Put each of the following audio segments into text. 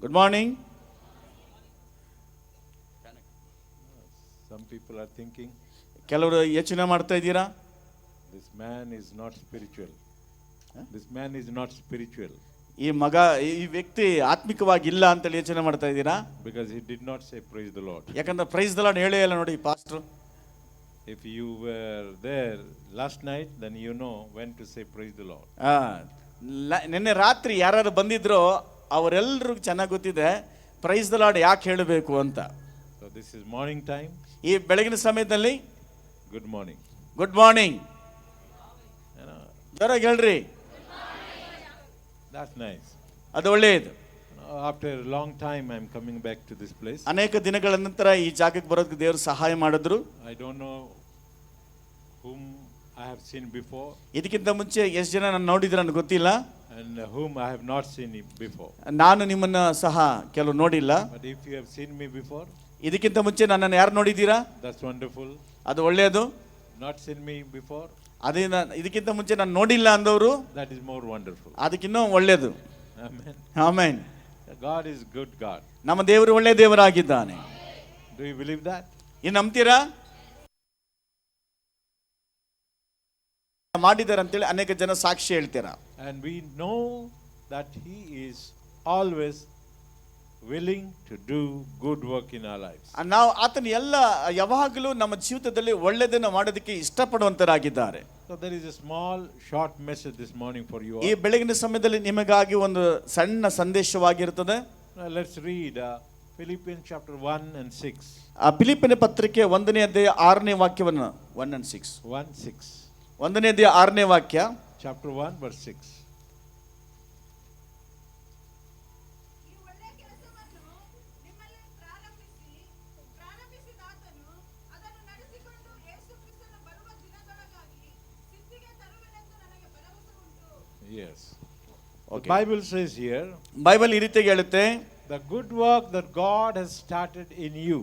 Good morning. Some people are thinking, ಕೆಲವರು ಯೋಚನೆ ಮಾಡ್ತಾ ಇದ್ದೀರಾ, this man is not spiritual. This man is not spiritual. ಈ ವ್ಯಕ್ತಿ ಆತ್ಮಿಕವಾಗಿ ಇಲ್ಲ ಅಂತ ಯೋಚನೆ ಮಾಡ್ತಾ ಇದ್ದೀರಾ? Because he did not say praise the Lord. ಯಾಕಂದ್ರೆ ಪ್ರೈಸ್ ದ ಲಾರ್ಡ್ ಹೇಳೇ ಇಲ್ಲ ನೋಡಿ pastor. If you were there last night, then you know when to say praise the Lord. ನಿನ್ನೆ ರಾತ್ರಿ ಯಾರು ಬಂದಿದ್ರೋ ಅವರೆಲ್ಲರಿಗೂ ಚೆನ್ನಾಗಿ ಗೊತ್ತಿದೆ ಪ್ರೈಸ್ ದ ಲಾರ್ಡ್ ಯಾಕೆ ಹೇಳಬೇಕು ಅಂತ. So this is morning time. ಈ ಬೆಳಗಿನ ಸಮಯದಲ್ಲಿ Good morning. ಗುಡ್ ಮಾರ್ನಿಂಗ್ ಜೋರಾಗಿ ಹೇಳ್ರಿ. That's nice. ಅದು ಒಳ್ಳೆಯದು. After a long time I am coming back to this place. ಅನೇಕ ದಿನಗಳ ನಂತರ ಈ ಜಾಗಕ್ಕೆ ಬರೋದಕ್ಕೆ ದೇವರು ಸಹಾಯ ಮಾಡಿದ್ರು. I don't know whom I have seen before. ಇದಕ್ಕಿಂತ ಮುಂಚೆ ಎಷ್ಟು ಜನ ನಾನು ನೋಡಿದ್ರೆ ನನಗೆ ಗೊತ್ತಿಲ್ಲ. And whom I have not seen before. ನಾನು ನಿಮ್ಮನ್ನ ಸಹ ಕೆಲವು ನೋಡಿಲ್ಲ. But if you have seen me before, ಇದಕ್ಕಿಂತ ಮುಂಚೆ ನನ್ನನ್ನು ಯಾರು ನೋಡಿದ್ದೀರಾ? that's wonderful. ಅದು ಒಳ್ಳೆಯದು. Not seen me before, ಇದಕ್ಕಿಂತ ಮುಂಚೆ ನಾನು ನೋಡಿಲ್ಲ ಅಂದವರು, that is more wonderful. ಅದಕ್ಕಿನ್ನೂ ಒಳ್ಳೆಯದು. Amen. Amen. God is good God. ನಮ್ಮ ದೇವರು ಒಳ್ಳೆಯ ದೇವರಾಗಿದ್ದಾನೆ. Do you believe that? ಇನ್ನು ನಂಬ್ತೀರಾ? ಮಾಡಿದ್ದಾರೆ ಅಂತೇಳಿ ಅನೇಕ ಜನ ಸಾಕ್ಷಿ ಹೇಳ್ತೀರಾ. And we know that he is always willing to do good work in our lives. ನಾವು ಆತನ ಯಾವಾಗಲೂ ನಮ್ಮ ಜೀವಿತದಲ್ಲಿ ಒಳ್ಳೆಯದನ್ನು ಮಾಡೋದಕ್ಕೆ ಇಷ್ಟಪಡುವಂತರಾಗಿದ್ದಾರೆ. So there is a small short message this morning for you all. ಈ ಬೆಳಗಿನ ಸಮಯದಲ್ಲಿ ನಿಮಗಾಗಿ ಒಂದು ಸಣ್ಣ ಸಂದೇಶವಾಗಿರುತ್ತದೆ. Let's read Philippians chapter 1 and 6. ಫಿಲಿಪ್ಪಿನ ಪತ್ರಿಕೆ 1ನೇ ಅಧ್ಯಾಯ 6ನೇ ವಾಕ್ಯವನ್ನು 1 and 6. 1:6. 1ನೇ ಅಧ್ಯಾಯ 6ನೇ ವಾಕ್ಯ. Chapter 1 verse 6. Yes. Okay. The Bible says here, Bible ಈ ರೀತಿಯಾಗಿ ಹೇಳುತ್ತೆ, the good work that God has started in you,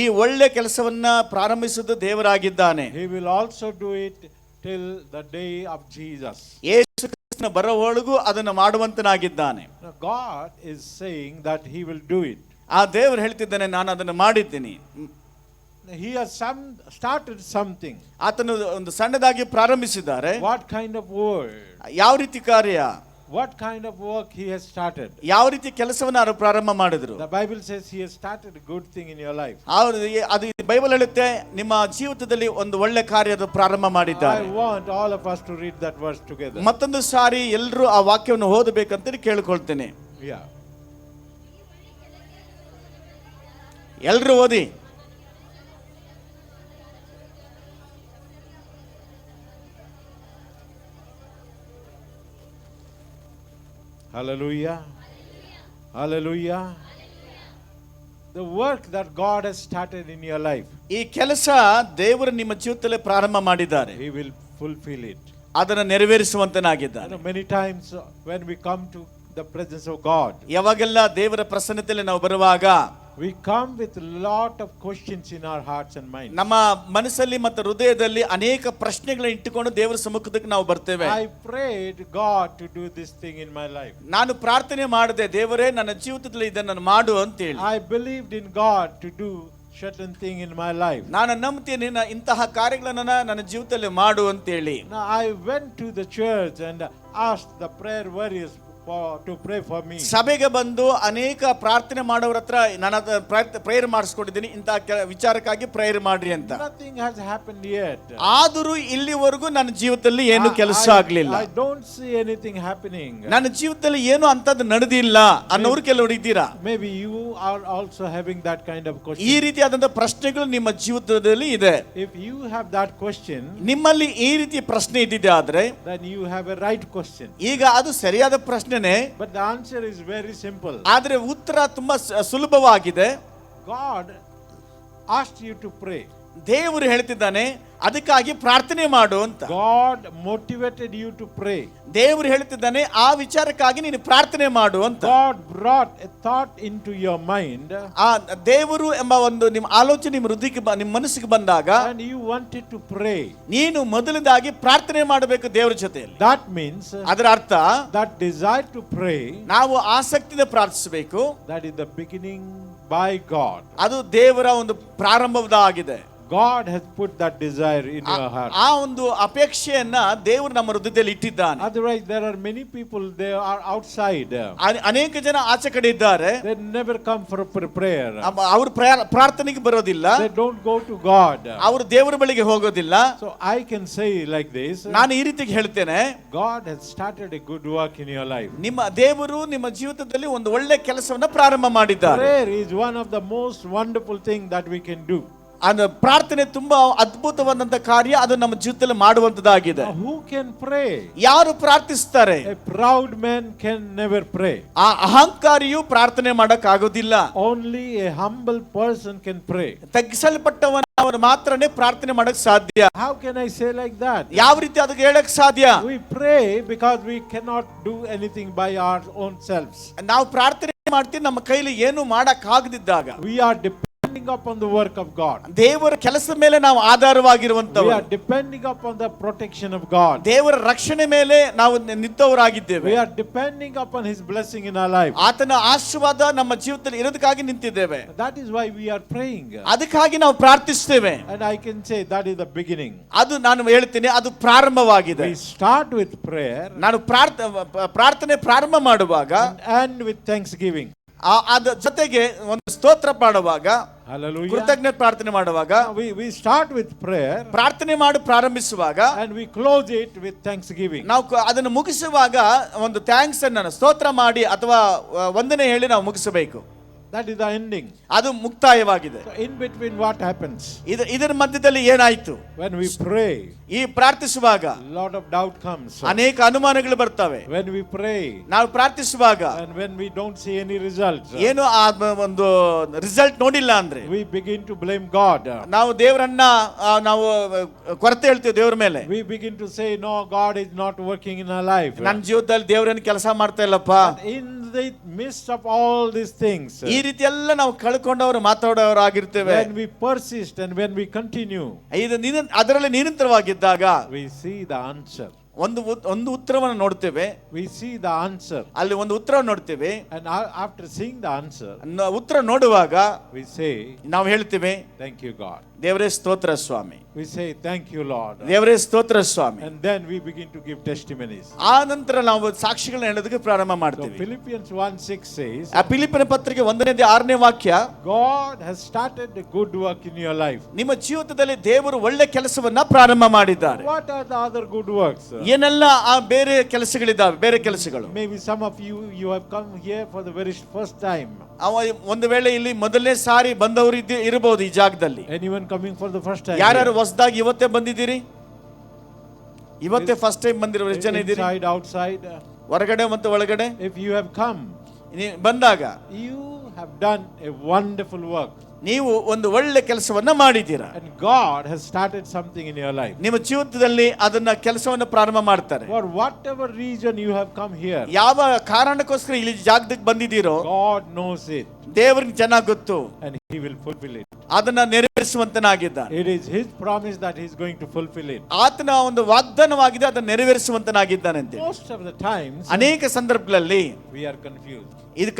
ಈ ಒಳ್ಳೆ ಕೆಲಸವನ್ನ ಪ್ರಾರಂಭಿಸಿದ ದೇವರಾಗಿದ್ದಾನೆ. he will also do it till the day of Jesus. ಯೇಸು ಕ್ರಿಸ್ತನ ಬರುವವರೆಗೂ ಅದನ್ನು ಮಾಡುವಂತನಾಗಿದ್ದಾನೆ. Now God is saying that he will do it. ಆ ದೇವರು ಹೇಳ್ತಿದ್ದಾನೆ ನಾನು ಅದನ್ನು ಮಾಡಿದ್ದೀನಿ. He has started something. ಆತನು ಒಂದು ಸಣ್ಣದಾಗಿ ಪ್ರಾರಂಭಿಸಿದ್ದಾರೆ. What kind of work? ಯಾವ ರೀತಿ ಕಾರ್ಯ? What kind of work he has started? ಯಾವ ರೀತಿ ಕೆಲಸವನ್ನು ಅವರು ಪ್ರಾರಂಭ ಮಾಡಿದ್ರು? The Bible says he has started a good thing in your life. ಅದು ಬೈಬಲ್ ಹೇಳುತ್ತೆ ನಿಮ್ಮ ಜೀವಿತದಲ್ಲಿ ಒಂದು ಒಳ್ಳೆ ಕಾರ್ಯದ ಪ್ರಾರಂಭ ಮಾಡಿದ್ದಾರೆ. I want all of us to read that verse together. ಮತ್ತೊಂದು ಸಾರಿ ಎಲ್ಲರೂ ಆ ವಾಕ್ಯವನ್ನು ಓದಬೇಕಂತ ಕೇಳಿಕೊಳ್ತೇನೆ. Yeah. ಎಲ್ಲರೂ ಓದಿ. Hallelujah. Hallelujah. The work that God has started in your life, ಈ ಕೆಲಸ ದೇವರು ನಿಮ್ಮ ಜೀವಿತದಲ್ಲಿ ಪ್ರಾರಂಭ ಮಾಡಿದ್ದಾರೆ. he will fulfill it. ಅದನ್ನು ನೆರವೇರಿಸುವಂತನಾಗಿದ್ದಾನೆ. Many times when we come to the presence of God, ಯಾವಾಗೆಲ್ಲ ದೇವರ ಪ್ರಸನ್ನತೆಯಲ್ಲಿ ನಾವು ಬರುವಾಗ we come with a lot of questions in our hearts and minds. ನಮ್ಮ ಮನಸ್ಸಲ್ಲಿ ಮತ್ತು ಹೃದಯದಲ್ಲಿ ಅನೇಕ ಪ್ರಶ್ನೆಗಳನ್ನು ಇಟ್ಟುಕೊಂಡು ದೇವರ ಸಮ್ಮುಖಕ್ಕೆ ನಾವು ಬರ್ತೇವೆ. I prayed God to do this thing in my life. ನಾನು ಪ್ರಾರ್ಥನೆ ಮಾಡಿದೆ, ದೇವರೇ ನನ್ನ ಜೀವಿತದಲ್ಲಿ ಇದನ್ನು ಮಾಡು ಅಂತ ಹೇಳಿ. I believed in God to do certain thing in my life. ನಾನು ನಂಬ್ತೀನಿ ಇಂತಹ ಕಾರ್ಯಗಳನ್ನು ನನ್ನ ಜೀವಿತದಲ್ಲಿ ಮಾಡು ಅಂತ ಹೇಳಿ. Now I went to the church and asked the prayer warriors to pray for me. ಸಭೆಗೆ ಬಂದು ಅನೇಕ ಪ್ರಾರ್ಥನೆ ಮಾಡೋರ ಹತ್ರ ನಾನು ಪ್ರೇಯರ್ ಮಾಡಿಸ್ಕೊಂಡಿದ್ದೀನಿ, ಇಂತಹ ವಿಚಾರಕ್ಕಾಗಿ ಪ್ರೇಯರ್ ಮಾಡ್ರಿ ಅಂತ. Nothing has happened yet. ಆದರೂ ಇಲ್ಲಿವರೆಗೂ ನನ್ನ ಜೀವಿತದಲ್ಲಿ ಏನು ಕೆಲಸ ಆಗ್ಲಿಲ್ಲ. I don't see anything happening. ನನ್ನ ಜೀವಿತದಲ್ಲಿ ಏನು ಅಂತದ್ದು ನಡೆದಿಲ್ಲ ಅನ್ನೋರು ಕೆಲವರು ಇದ್ದೀರಾ. Maybe you are also having that kind of question. ಈ ರೀತಿಯಾದಂತಹ ಪ್ರಶ್ನೆಗಳು ನಿಮ್ಮ ಜೀವಿತದಲ್ಲಿ ಇದೆ. If you have that question, ನಿಮ್ಮಲ್ಲಿ ಈ ರೀತಿ ಪ್ರಶ್ನೆ ಇದ್ದಿದೆ ಆದ್ರೆ then you have a right question. ಈಗ ಅದು ಸರಿಯಾದ ಪ್ರಶ್ನೆ. But the answer is very simple. ಆದರೆ ಉತ್ತರ ತುಂಬಾ ಸುಲಭವಾಗಿದೆ. God asked you to pray. ದೇವರು ಹೇಳ್ತಿದ್ದಾನೆ ಅದಕ್ಕಾಗಿ ಪ್ರಾರ್ಥನೆ ಮಾಡು ಅಂತ God motivated you to pray. ದೇವರು ಹೇಳ್ತಿದ್ದಾನೆ, ಆ ವಿಚಾರಕ್ಕಾಗಿ ನೀನು ಪ್ರಾರ್ಥನೆ ಮಾಡು ಅಂತ. God brought a thought into your mind, ಆ ದೇವರು ಎಂಬ ಒಂದು ನಿಮ್ಮ ಆಲೋಚನೆ ನಿಮ್ಮ ಹೃದಯಕ್ಕೆ ನಿಮ್ಮ ಮನಸ್ಸಿಗೆ ಬಂದಾಗ and you wanted to pray. ನೀನು ಮೊದಲದಾಗಿ ಪ್ರಾರ್ಥನೆ ಮಾಡಬೇಕು ದೇವರ ಜೊತೆಯಲ್ಲಿ. That means ಅದರ ಅರ್ಥ that desire to pray, ನಾವು ಆಸಕ್ತಿಯಿಂದ ಪ್ರಾರ್ಥಿಸಬೇಕು. that is the beginning by God. ಅದು ದೇವರ ಒಂದು ಪ್ರಾರಂಭವಾಗಿದೆ. God has put that desire in your heart. ಆ ಒಂದು ಅಪೇಕ್ಷೆಯನ್ನ ದೇವರು ನಮ್ಮ ಹೃದಯದಲ್ಲಿ ಇಟ್ಟಿದ್ದಾನೆ. Otherwise, there are many people, they are outside. ಅನೇಕ ಜನ ಆಚೆ ಕಡೆ ಇದ್ದಾರೆ, They never come for prayer. ಅವರು ಪ್ರಾರ್ಥನೆಗೆ ಬರೋದಿಲ್ಲ, They don't go to God. ಅವರು ದೇವರ ಬಳಿಗೆ ಹೋಗೋದಿಲ್ಲ. So I can say like this, ನಾನು ಈ ರೀತಿ ಹೇಳ್ತೇನೆ, God has started a good work in your life. ನಿಮ್ಮ ದೇವರು ನಿಮ್ಮ ಜೀವಿತದಲ್ಲಿ ಒಂದು ಒಳ್ಳೆ ಕೆಲಸವನ್ನ ಪ್ರಾರಂಭ ಮಾಡಿದ್ದಾರೆ. Prayer is one of the most wonderful things that we can do. ಅದು ಪ್ರಾರ್ಥನೆ ತುಂಬಾ ಅದ್ಭುತವಾದಂತ ಕಾರ್ಯ, ಅದು ನಮ್ಮ ಜೀವಿತದಲ್ಲಿ ಮಾಡುವಂತದ್ದಾಗಿದೆ. Who can pray? ಯಾರು ಪ್ರಾರ್ಥಿಸ್ತಾರೆ? A proud man can never pray. ಆ ಅಹಂಕಾರಿಯು ಪ್ರಾರ್ಥನೆ ಮಾಡಕ್ ಆಗೋದಿಲ್ಲ. Only a humble person can pray. ತಗ್ಗಿಸಲ್ಪಟ್ಟವನು ಮಾತ್ರನೇ ಪ್ರಾರ್ಥನೆ ಮಾಡಕ್ ಸಾಧ್ಯ. How can I say like that? ಯಾವ ರೀತಿ ಅದಕ್ಕೆ ಹೇಳಕ್ ಸಾಧ್ಯ? We pray because we cannot do anything by our own selves. ನಾವು ಪ್ರಾರ್ಥನೆ ಮಾಡ್ತೀವಿ ನಮ್ಮ ಕೈಲಿ ಏನು ಮಾಡಕ್ ಆಗದಿದ್ದಾಗ. We are depending upon the work of God. ದೇವರ ಕೆಲಸದ ಮೇಲೆ ನಾವು We ಆಧಾರವಾಗಿರುವಂತವರು. are depending upon the protection of God. ದೇವರ ರಕ್ಷಣೆ ಮೇಲೆ ನಾವು ನಿಂತವರಾಗಿದ್ದೇವೆ. We are depending upon His blessing in our life. ಆತನ ಆಶೀರ್ವಾದ ನಮ್ಮ ಜೀವಿತದಲ್ಲಿ ಇರೋದಕ್ಕಾಗಿ ನಿಂತಿದ್ದೇವೆ. That is why we are praying. ಅದಕ್ಕಾಗಿ ನಾವು ಪ್ರಾರ್ಥಿಸ್ತೇವೆ. And I can say that is the beginning. ಅದು ನಾನು ಹೇಳ್ತೀನಿ, ಅದು ಪ್ರಾರಂಭವಾಗಿದೆ. We start with prayer ನಾನು ಪ್ರಾರ್ಥನೆ ಪ್ರಾರಂಭ ಮಾಡುವಾಗ and end with thanksgiving. ಅದ ಜೊತೆಗೆ ಒಂದು ಸ್ತೋತ್ರ ಮಾಡುವಾಗ, Hallelujah. ಕೃತಜ್ಞತೆ ಪ್ರಾರ್ಥನೆ ಮಾಡುವಾಗ, We start with prayer ಪ್ರಾರ್ಥನೆ ಮಾಡಿ ಪ್ರಾರಂಭಿಸುವಾಗ and we close it with thanksgiving. ನಾವು ಅದನ್ನು ಮುಗಿಸುವಾಗ ಒಂದು ಥ್ಯಾಂಕ್ಸ್ ಅನ್ನು ಸ್ತೋತ್ರ ಮಾಡಿ ಅಥವಾ ವಂದನೆ ಹೇಳಿ ನಾವು ಮುಗಿಸಬೇಕು. That is the ending. ಅದು ಮುಕ್ತಾಯವಾಗಿದೆ. So in between what happens? ಇದರ ಮಧ್ಯದಲ್ಲಿ ಏನಾಯ್ತು? When we pray, ಈ ಪ್ರಾರ್ಥಿಸುವಾಗ lot of doubt comes. ಅನೇಕ ಅನುಮಾನಗಳು ಬರ್ತವೆ. When we pray ನಾವು ಪ್ರಾರ್ಥಿಸುವಾಗ and when we don't see any results, ಏನು ಆ ಒಂದು ರಿಸಲ್ಟ್ ನೋಡಿಲ್ಲ ಅಂದ್ರೆ we begin to blame God. ನಾವು ದೇವರನ್ನ ನಾವು ಕೊರತೆ ಹೇಳ್ತೀವಿ ದೇವರ ಮೇಲೆ. We begin to say, no, God is not working in our life. ನನ್ನ ಜೀವಿತದಲ್ಲಿ ದೇವರೇನು ಕೆಲಸ ಮಾಡ್ತಾ ಇಲ್ಲಪ್ಪ. In the midst of all these things, ಈ ರೀತಿ ಎಲ್ಲ ನಾವು ಕಳ್ಕೊಂಡವರು ಮಾತಾಡೋರು ಆಗಿರ್ತೇವೆ. when we persist and when we continue, ಅದರಲ್ಲಿ ನಿರಂತರವಾಗಿದ್ದಾಗ we see the answer. ಒಂದು ಉತ್ತರವನ್ನು ನೋಡ್ತೇವೆ. We see the answer. ಅಲ್ಲಿ ಒಂದು ಉತ್ತರ ನೋಡ್ತೇವೆ. And after seeing the answer, ಉತ್ತರ ನೋಡುವಾಗ we say, ನಾವು ಹೇಳ್ತೇವೆ, thank you, God. ದೇವರೇ ಸ್ತೋತ್ರ ಸ್ವಾಮಿ. We say, thank you, Lord. ದೇವರೇ ಸ್ತೋತ್ರ ಸ್ವಾಮಿ. And then we begin to give testimonies. ಆ ನಂತರ ನಾವು ಸಾಕ್ಷಿಗಳನ್ನ ಹೇಳೋದಕ್ಕೆ ಪ್ರಾರಂಭ So ಮಾಡ್ತೀವಿ. Philippians 1:6 says, ಆ ಫಿಲಿಪ್ಪನ ಪತ್ರಿಕೆ 1:6 ವಾಕ್ಯ, God has started a good work in your life. ನಿಮ್ಮ ಜೀವಿತದಲ್ಲಿ ದೇವರು ಒಳ್ಳೆ ಕೆಲಸವನ್ನ ಪ್ರಾರಂಭ ಮಾಡಿದ್ದಾರೆ. What are the other good works? ಏನೆಲ್ಲ ಆ ಬೇರೆ ಕೆಲಸಗಳಿದ್ದಾವೆ, ಬೇರೆ ಕೆಲಸಗಳು. Maybe some of you have come here for the very first time. ಒಂದು ವೇಳೆ ಇಲ್ಲಿ ಮೊದಲನೇ ಸಾರಿ ಬಂದವರು ಇರಬಹುದು ಈ ಜಾಗದಲ್ಲಿ. Anyone coming for the first time? ಯಾರ್ಯಾರು ಹೊಸದಾಗಿ ಇವತ್ತೇ ಬಂದಿದ್ದೀರಿ? ಇವತ್ತೇ ಫಸ್ಟ್ ಟೈಮ್ ಬಂದಿರೋ ಜನ ಇದ್ದೀರಿ? Inside, outside. ಹೊರಗಡೆ ಮತ್ತು ಒಳಗಡೆ. If you have come, ಬಂದಾಗ you have done a wonderful work. ನೀವು ಒಂದು ಒಳ್ಳೆ ಕೆಲಸವನ್ನ ಮಾಡಿದ್ದೀರಾ. And God has started something in your life. ನಿಮ್ಮ ಜೀವಿತದಲ್ಲಿ ಅದನ್ನ ಕೆಲಸವನ್ನು ಪ್ರಾರಂಭ ಮಾಡ್ತಾರೆ. For whatever reason you have come here, ಯಾವ ಕಾರಣಕ್ಕೋಸ್ಕರ ಇಲ್ಲಿ ಜಾಗಕ್ಕೆ ಬಂದಿದ್ದೀರೋ God knows it. ದೇವರಿಗೆ ಚೆನ್ನಾಗಿ ಗೊತ್ತು. And He will fulfill it. ಅದನ್ನ ನೆರವೇರಿಸುವಂತನಾಗಿದ್ದಾನೆ. It is His promise that He is going to fulfill it. ಆತನ ಒಂದು ವಾಗ್ದಾನವಾಗಿದೆ, ಅದನ್ನ ನೆರವೇರಿಸುವಂತನಾಗಿದ್ದಾನಂತೆ. Most of the times, ಅನೇಕ ಸಂದರ್ಭಗಳಲ್ಲಿ we are confused. ಇದು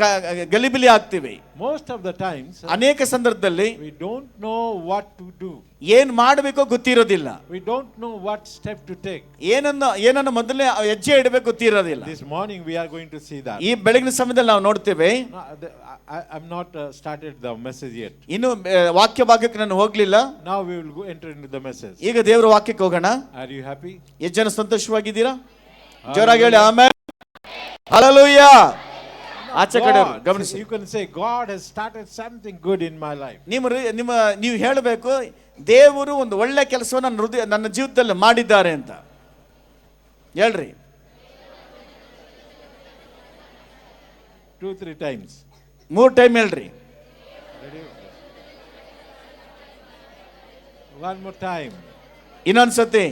ಗಲಿಬಿಲಿ ಆಗ್ತೀವಿ. Most of the times, ಅನೇಕ ಸಂದರ್ಭದಲ್ಲಿ we don't know what to do. ಏನ್ ಮಾಡಬೇಕೋ ಗೊತ್ತಿರೋದಿಲ್ಲ. We don't know what step to take. ಏನನ್ನ ಮೊದಲೇ ಹೆಜ್ಜೆ ಇಡಬೇಕು ಗೊತ್ತಿರೋದಿಲ್ಲ. This morning we are going to see that. ಈ ಬೆಳಗಿನ ಸಮಯದಲ್ಲಿ ನಾವು ನೋಡ್ತೇವೆ. I'm not started the message yet. ಇನ್ನು ವಾಕ್ಯ ಭಾಗಕ್ಕೆ ನಾನು ಹೋಗ್ಲಿಲ್ಲ. Now we will go enter into the message. ಈಗ ದೇವರ ವಾಕ್ಯಕ್ಕೆ ಹೋಗೋಣ. Are you happy? ಎಷ್ಟು ಜನ ಸಂತೋಷವಾಗಿದ್ದೀರಾ? ಜೋರಾಗಿ ಹೇಳಿ ಆಮೆನ್. ಹಲ್ಲೆಲೂಯಾ. ಆಚೆ ಕಡೆ ಗಮನಿಸಿ. You can say God has started something good in my life. ನೀವು ಹೇಳಬೇಕು, ದೇವರು ಒಂದು ಒಳ್ಳೆ ಕೆಲಸವನ್ನು ನನ್ನ ಜೀವಿತದಲ್ಲಿ ಮಾಡಿದ್ದಾರೆ ಅಂತ ಹೇಳ್ರಿ. 2-3 times. 3 ಟೈಮ್ ಹೇಳ್ರಿ. One more time. ಇನ್ನೊಂದ್ಸತಿ,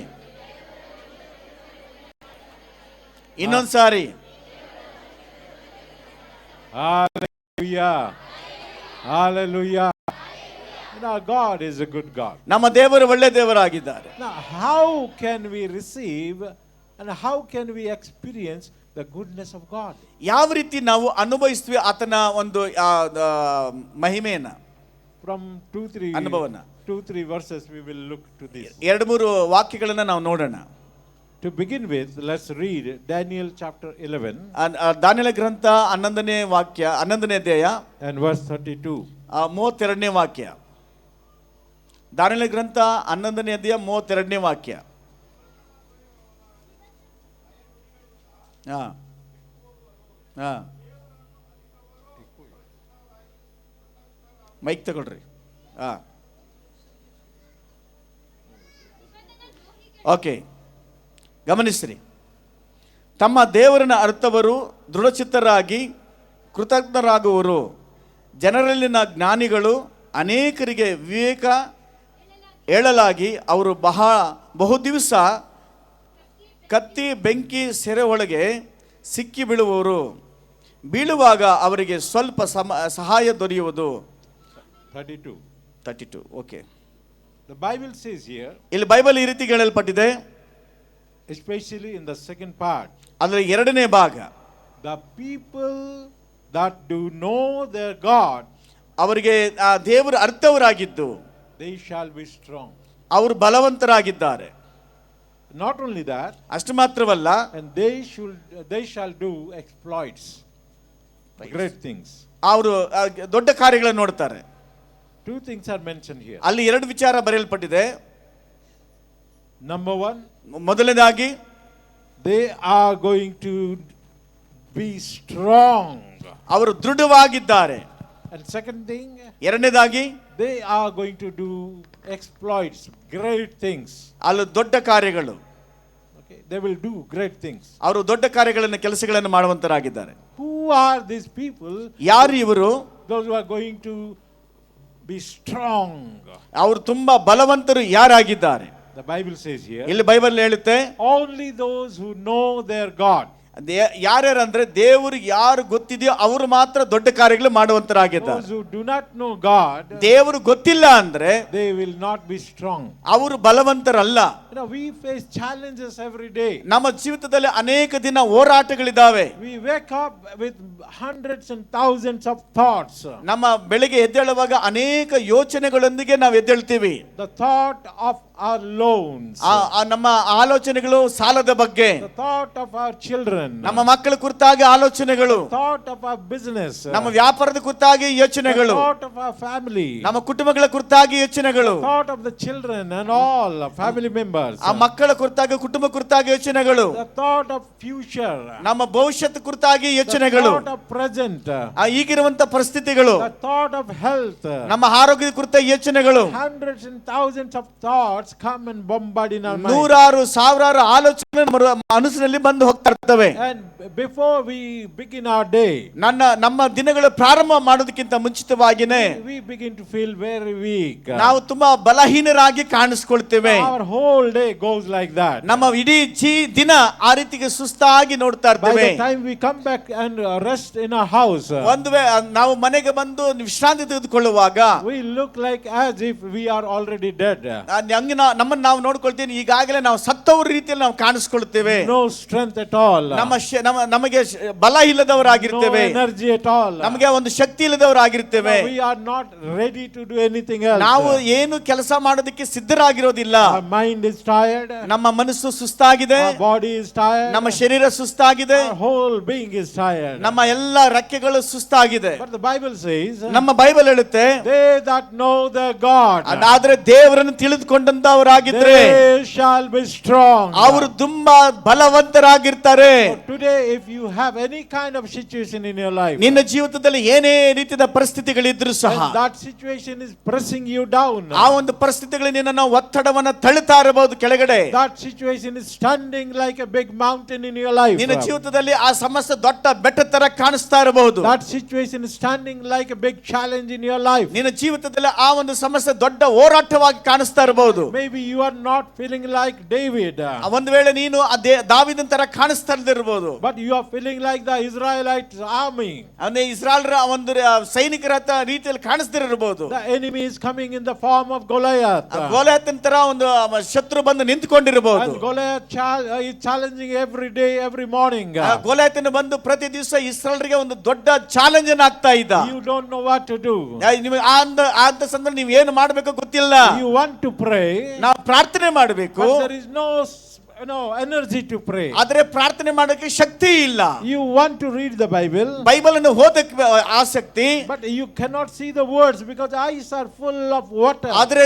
ಇನ್ನೊಂದ್ಸಾರಿ. Hallelujah. Hallelujah. Our God is a good God. ನಮ್ಮ ದೇವರು ಒಳ್ಳೆ ದೇವರಾಗಿದ್ದಾರೆ. Now, how can we receive and how can we experience the goodness of God? ಯಾವ ರೀತಿ ನಾವು ಅನುಭವಿಸ್ತೀವಿ ಆತನ ಒಂದು ಮಹಿಮೆಯನ್ನ, From 2-3 ಅನುಭವನ. 2-3 verses we will look to this. 2-3 ವಾಕ್ಯಗಳನ್ನ ನಾವು ನೋಡೋಣ. To begin with, let's read Daniel chapter 11 ದಾನಿಯೇಲ ಗ್ರಂಥ 11ನೇ ವಾಕ್ಯ, 11ನೇ ಅಧ್ಯಾಯ and verse 32. 32ನೇ ವಾಕ್ಯ. ದಾನಿಯೇಲ ಗ್ರಂಥ 11ನೇ ಅಧ್ಯಾಯ 32ನೇ ವಾಕ್ಯ. ಮೈಕ್ ತಗೊಳ್ರಿ. ಓಕೆ, ಗಮನಿಸ್ರಿ. ತಮ್ಮ ದೇವರನ್ನ ಅರ್ಥವರು ದೃಢಚಿತ್ತರಾಗಿ ಕೃತಜ್ಞರಾಗುವರು. ಜನರಲ್ಲಿನ ಜ್ಞಾನಿಗಳು ಅನೇಕರಿಗೆ ವಿವೇಕ ಹೇಳಲಾಗಿ ಅವರು ಬಹು ದಿವಸ ಕತ್ತಿ ಬೆಂಕಿ ಸೆರೆ ಒಳಗೆ ಸಿಕ್ಕಿ ಬೀಳುವರು. ಬೀಳುವಾಗ ಅವರಿಗೆ ಸ್ವಲ್ಪ ಸಹಾಯ ದೊರೆಯುವುದು. 32. Okay. The Bible says here, ಇಲ್ಲಿ ಬೈಬಲ್ ಈ ರೀತಿ ಹೇಳಲ್ಪಟ್ಟಿದೆ, especially in the second part, ಅದರ 2ನೇ ಭಾಗ. the people that do know their God, ಅವರಿಗೆ ಆ ದೇವರ ಅರ್ಥವರಾಗಿದ್ದು they shall be strong. ಅವರು ಬಲವಂತರಾಗಿದ್ದಾರೆ. Not only that, ಅಷ್ಟು ಮಾತ್ರವಲ್ಲ, and they shall do exploits, great things. ಅವರು ದೊಡ್ಡ ಕಾರ್ಯಗಳನ್ನು ನೋಡ್ತಾರೆ. 2 things are mentioned here. ಅಲ್ಲಿ 2 ವಿಚಾರ ಬರೆಯಲ್ಪಟ್ಟಿದೆ. Number 1, ಮೊದಲನೇದಾಗಿ they are going to be strong. ಅವರು ದೃಢವಾಗಿದ್ದಾರೆ. And second thing, ಎರಡನೇದಾಗಿ they are going to do exploits, great things. ಅಲ್ಲಿ ದೊಡ್ಡ ಕಾರ್ಯಗಳು. Okay, they will do great things. ಅವರು ದೊಡ್ಡ ಕಾರ್ಯಗಳನ್ನು, ಕೆಲಸಗಳನ್ನು ಮಾಡುವಂತರಾಗಿದ್ದಾರೆ. Who are these people? ಯಾರು ಇವರು? Those who are going to be strong. ಅವರು ತುಂಬಾ ಬಲವಂತರು ಯಾರಾಗಿದ್ದಾರೆ? The Bible says here, ಇಲ್ಲಿ ಬೈಬಲ್ ಹೇಳುತ್ತೆ, only those who know their God. ಯಾರ್ಯಾರಂದ್ರೆ ದೇವರು ಯಾರು ಗೊತ್ತಿದೆಯೋ ಅವರು ಮಾತ್ರ ದೊಡ್ಡ ಕಾರ್ಯಗಳು ಮಾಡುವಂತರಾಗಿದ್ದಾರೆ. Those who do not know God, ದೇವರು ಗೊತ್ತಿಲ್ಲ ಅಂದ್ರೆ they will not be strong. ಅವರು ಬಲವಂತರಲ್ಲ. You know, we face challenges every day. ನಮ್ಮ ಜೀವಿತದಲ್ಲಿ ಅನೇಕ ದಿನ ಹೋರಾಟಗಳಿದ್ದಾವೆ. We wake up with hundreds and thousands of thoughts. ನಮ್ಮ ಬೆಳಿಗ್ಗೆ ಎದ್ದೇಳುವಾಗ ಅನೇಕ ಯೋಚನೆಗಳೊಂದಿಗೆ ನಾವು ಎದ್ದೇಳ್ತೀವಿ. The thought of our loans, ನಮ್ಮ ಆಲೋಚನೆಗಳು ಸಾಲದ ಬಗ್ಗೆ, the thought of our children, ನಮ್ಮ ಮಕ್ಕಳ ಕುರಿತಾಗಿ ಆಲೋಚನೆಗಳು, the thought of our business, ನಮ್ಮ ವ್ಯಾಪಾರದ ಕುರಿತಾಗಿ ಯೋಚನೆಗಳು, the thought of our family, ನಮ್ಮ ಕುಟುಂಬಗಳ ಕುರಿತಾಗಿ ಯೋಚನೆಗಳು, the thought of the children and all family members, ಆ ಮಕ್ಕಳ ಕುರಿತಾಗಿ ಕುಟುಂಬ ಕುರಿತಾಗಿ ಯೋಚನೆಗಳು, the thought of future, ನಮ್ಮ ಭವಿಷ್ಯತ್ ಕುರಿತಾಗಿ the ಯೋಚನೆಗಳು, thought of present, ಈಗಿರುವಂತ ಪರಿಸ್ಥಿತಿಗಳು, the thought of health, ನಮ್ಮ ಆರೋಗ್ಯದ ಕುರಿತಾಗಿ ಯೋಚನೆಗಳು. hundreds and thousands of thoughts come and bombard in our mind. ನೂರಾರು ಸಾವಿರಾರು ಆಲೋಚನೆ ಮನಸ್ಸಿನಲ್ಲಿ ಬಂದು ಹೋಗ್ತಾ ಇರ್ತವೆ. And before we begin our day, ನಮ್ಮ ದಿನಗಳು ಪ್ರಾರಂಭ ಮಾಡೋದಕ್ಕಿಂತ ಮುಂಚಿತವಾಗಿನೇ we begin to feel very weak. ನಾವು ತುಂಬಾ ಬಲಹೀನರಾಗಿ ಕಾಣಿಸ್ಕೊಳ್ತೇವೆ. Our whole day goes like that. ನಮ್ಮ ಇಡೀ ದಿನ ಆ ರೀತಿಗೆ ಸುಸ್ತಾಗಿ ನೋಡ್ತಾ By ಇರ್ತೇವೆ. the time we come back and rest in our house, ಒಂದು ನಾವು ಮನೆಗೆ ಬಂದು ವಿಶ್ರಾಂತಿ ತೆಗೆದುಕೊಳ್ಳುವಾಗ we look like as if we are already dead. ನಮ್ಮನ್ನು ನಾವು ನೋಡ್ಕೊಳ್ತೇವೆ, ಈಗಾಗಲೇ ನಾವು ಸತ್ತವರ ರೀತಿಯಲ್ಲಿ ನಾವು ಕಾಣಿಸ್ಕೊಳ್ತೇವೆ. No strength at all. ನಮಗೆ ಬಲ ಇಲ್ಲದವರಾಗಿರ್ತೇವೆ. No energy at all. ನಮಗೆ ಒಂದು ಶಕ್ತಿ ಇಲ್ಲದವರಾಗಿರ್ತೇವೆ. We are not ready to do anything else. ನಾವು ಏನು ಕೆಲಸ ಮಾಡೋದಕ್ಕೆ ಸಿದ್ಧರಾಗಿರೋದಿಲ್ಲ. Our mind is tired. ನಮ್ಮ ಮನಸ್ಸು ಸುಸ್ತಾಗಿದೆ. Our body is tired. ನಮ್ಮ ಶರೀರ ಸುಸ್ತಾಗಿದೆ. Our whole being is tired. ನಮ್ಮ ಎಲ್ಲ ರೆಕ್ಕೆಗಳು ಸುಸ್ತಾಗಿದೆ. But the Bible says, ನಮ್ಮ ಬೈಬಲ್ ಹೇಳುತ್ತೆ, they that know their God, ಆದ್ರೆ ದೇವರನ್ನು ತಿಳಿದುಕೊಂಡಂತವರಾಗಿದ್ರೆ they shall be strong. ಅವರು ತುಂಬಾ ಬಲವಂತರಾಗಿರ್ತಾರೆ. Today, if you have any kind of situation in your life, ನಿನ್ನ ಜೀವಿತದಲ್ಲಿ ಏನೇ ರೀತಿಯ ಪರಿಸ್ಥಿತಿಗಳಿದ್ರು ಸಹ and that situation is pressing you down, ಆ ಒಂದು ಪರಿಸ್ಥಿತಿಗಳು ನಿನ್ನನ್ನು ಒತ್ತಡವನ್ನ ತಳ್ಳುತ್ತಾ ಇರಬಹುದು ಕೆಳಗಡೆ. that situation is standing like a big mountain in your life, ನಿನ್ನ ಜೀವಿತದಲ್ಲಿ ಆ ಸಮಸ್ಯೆ ದೊಡ್ಡ ಬೆಟ್ಟ ತರ ಕಾಣಿಸ್ತಾ ಇರಬಹುದು. that situation is standing like a big challenge in your life. ನಿನ್ನ ಜೀವಿತದಲ್ಲಿ ಆ ಒಂದು ಸಮಸ್ಯೆ ದೊಡ್ಡ ಹೋರಾಟವಾಗಿ ಕಾಣಿಸ್ತಾ ಇರಬಹುದು. Maybe you are not feeling like David, ಒಂದು ವೇಳೆ ನೀನು ದಾವೀದನ ತರ ಕಾಣಿಸ್ತಾ ಇರಬಹುದು, but you are feeling like the Israelite army. ಅಂದ್ರೆ ಇಸ್ರಾಯೇಲ್ರ ಒಂದು ಸೈನಿಕರ ರೀತಿಯಲ್ಲಿ ಕಾಣಿಸ್ತಿರಬಹುದು. The enemy is coming in the form of Goliath. ಗೋಲಿಯಾತನ ತರ ಒಂದು ಶತ್ರು ಬಂದು ನಿಂತುಕೊಂಡಿರಬಹುದು. And Goliath is challenging every day, every morning. ಗೋಲಿಯಾತನ ಬಂದು ಪ್ರತಿ ದಿವಸ ಇಸ್ರಾಯೇಲ್ರಿಗೆ ಒಂದು ದೊಡ್ಡ ಚಾಲೆಂಜ್ ಅನ್ನು ಆಗ್ತಾ ಇದ್ದ. You don't know what to do. ನಿಮಗೆ ಅಂತ ಸಂದರ್ಭ ನೀವು ಏನು ಮಾಡಬೇಕು ಗೊತ್ತಿಲ್ಲ. You want to pray, ನಾವು ಪ್ರಾರ್ಥನೆ ಮಾಡಬೇಕು, but there is no energy to pray. ಆದ್ರೆ ಪ್ರಾರ್ಥನೆ ಮಾಡೋಕೆ ಶಕ್ತಿ ಇಲ್ಲ. You want to read the Bible, Bible ಅನ್ನು ಓದಕ್ಕೆ ಆಸಕ್ತಿ, but you cannot see the words because eyes are full of water. ಆದ್ರೆ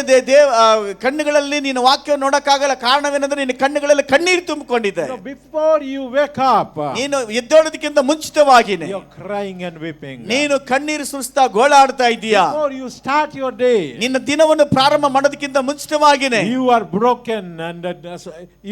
ಕಣ್ಣುಗಳಲ್ಲಿ ನೀನು ವಾಕ್ಯ ನೋಡಕ್ಕಾಗಲ್ಲ. ಕಾರಣವೇನೆಂದ್ರೆ ನಿನ್ನ ಕಣ್ಣುಗಳಲ್ಲಿ ಕಣ್ಣೀರು ತುಂಬಿಕೊಂಡಿದೆ. Before you wake up, ನೀನು ಎದ್ದೇಳೋದಕ್ಕಿಂತ ಮುಂಚಿತವಾಗಿನೇ you're crying and weeping. ನೀನು ಕಣ್ಣೀರು ಸುರಿಸ್ತಾ ಗೋಳಾಡ್ತಾ ಇದೀಯಾ. Before you start your day, ನಿನ್ನ ದಿನವನ್ನು ಪ್ರಾರಂಭ ಮಾಡೋದಕ್ಕಿಂತ ಮುಂಚಿತವಾಗಿನೇ you are broken and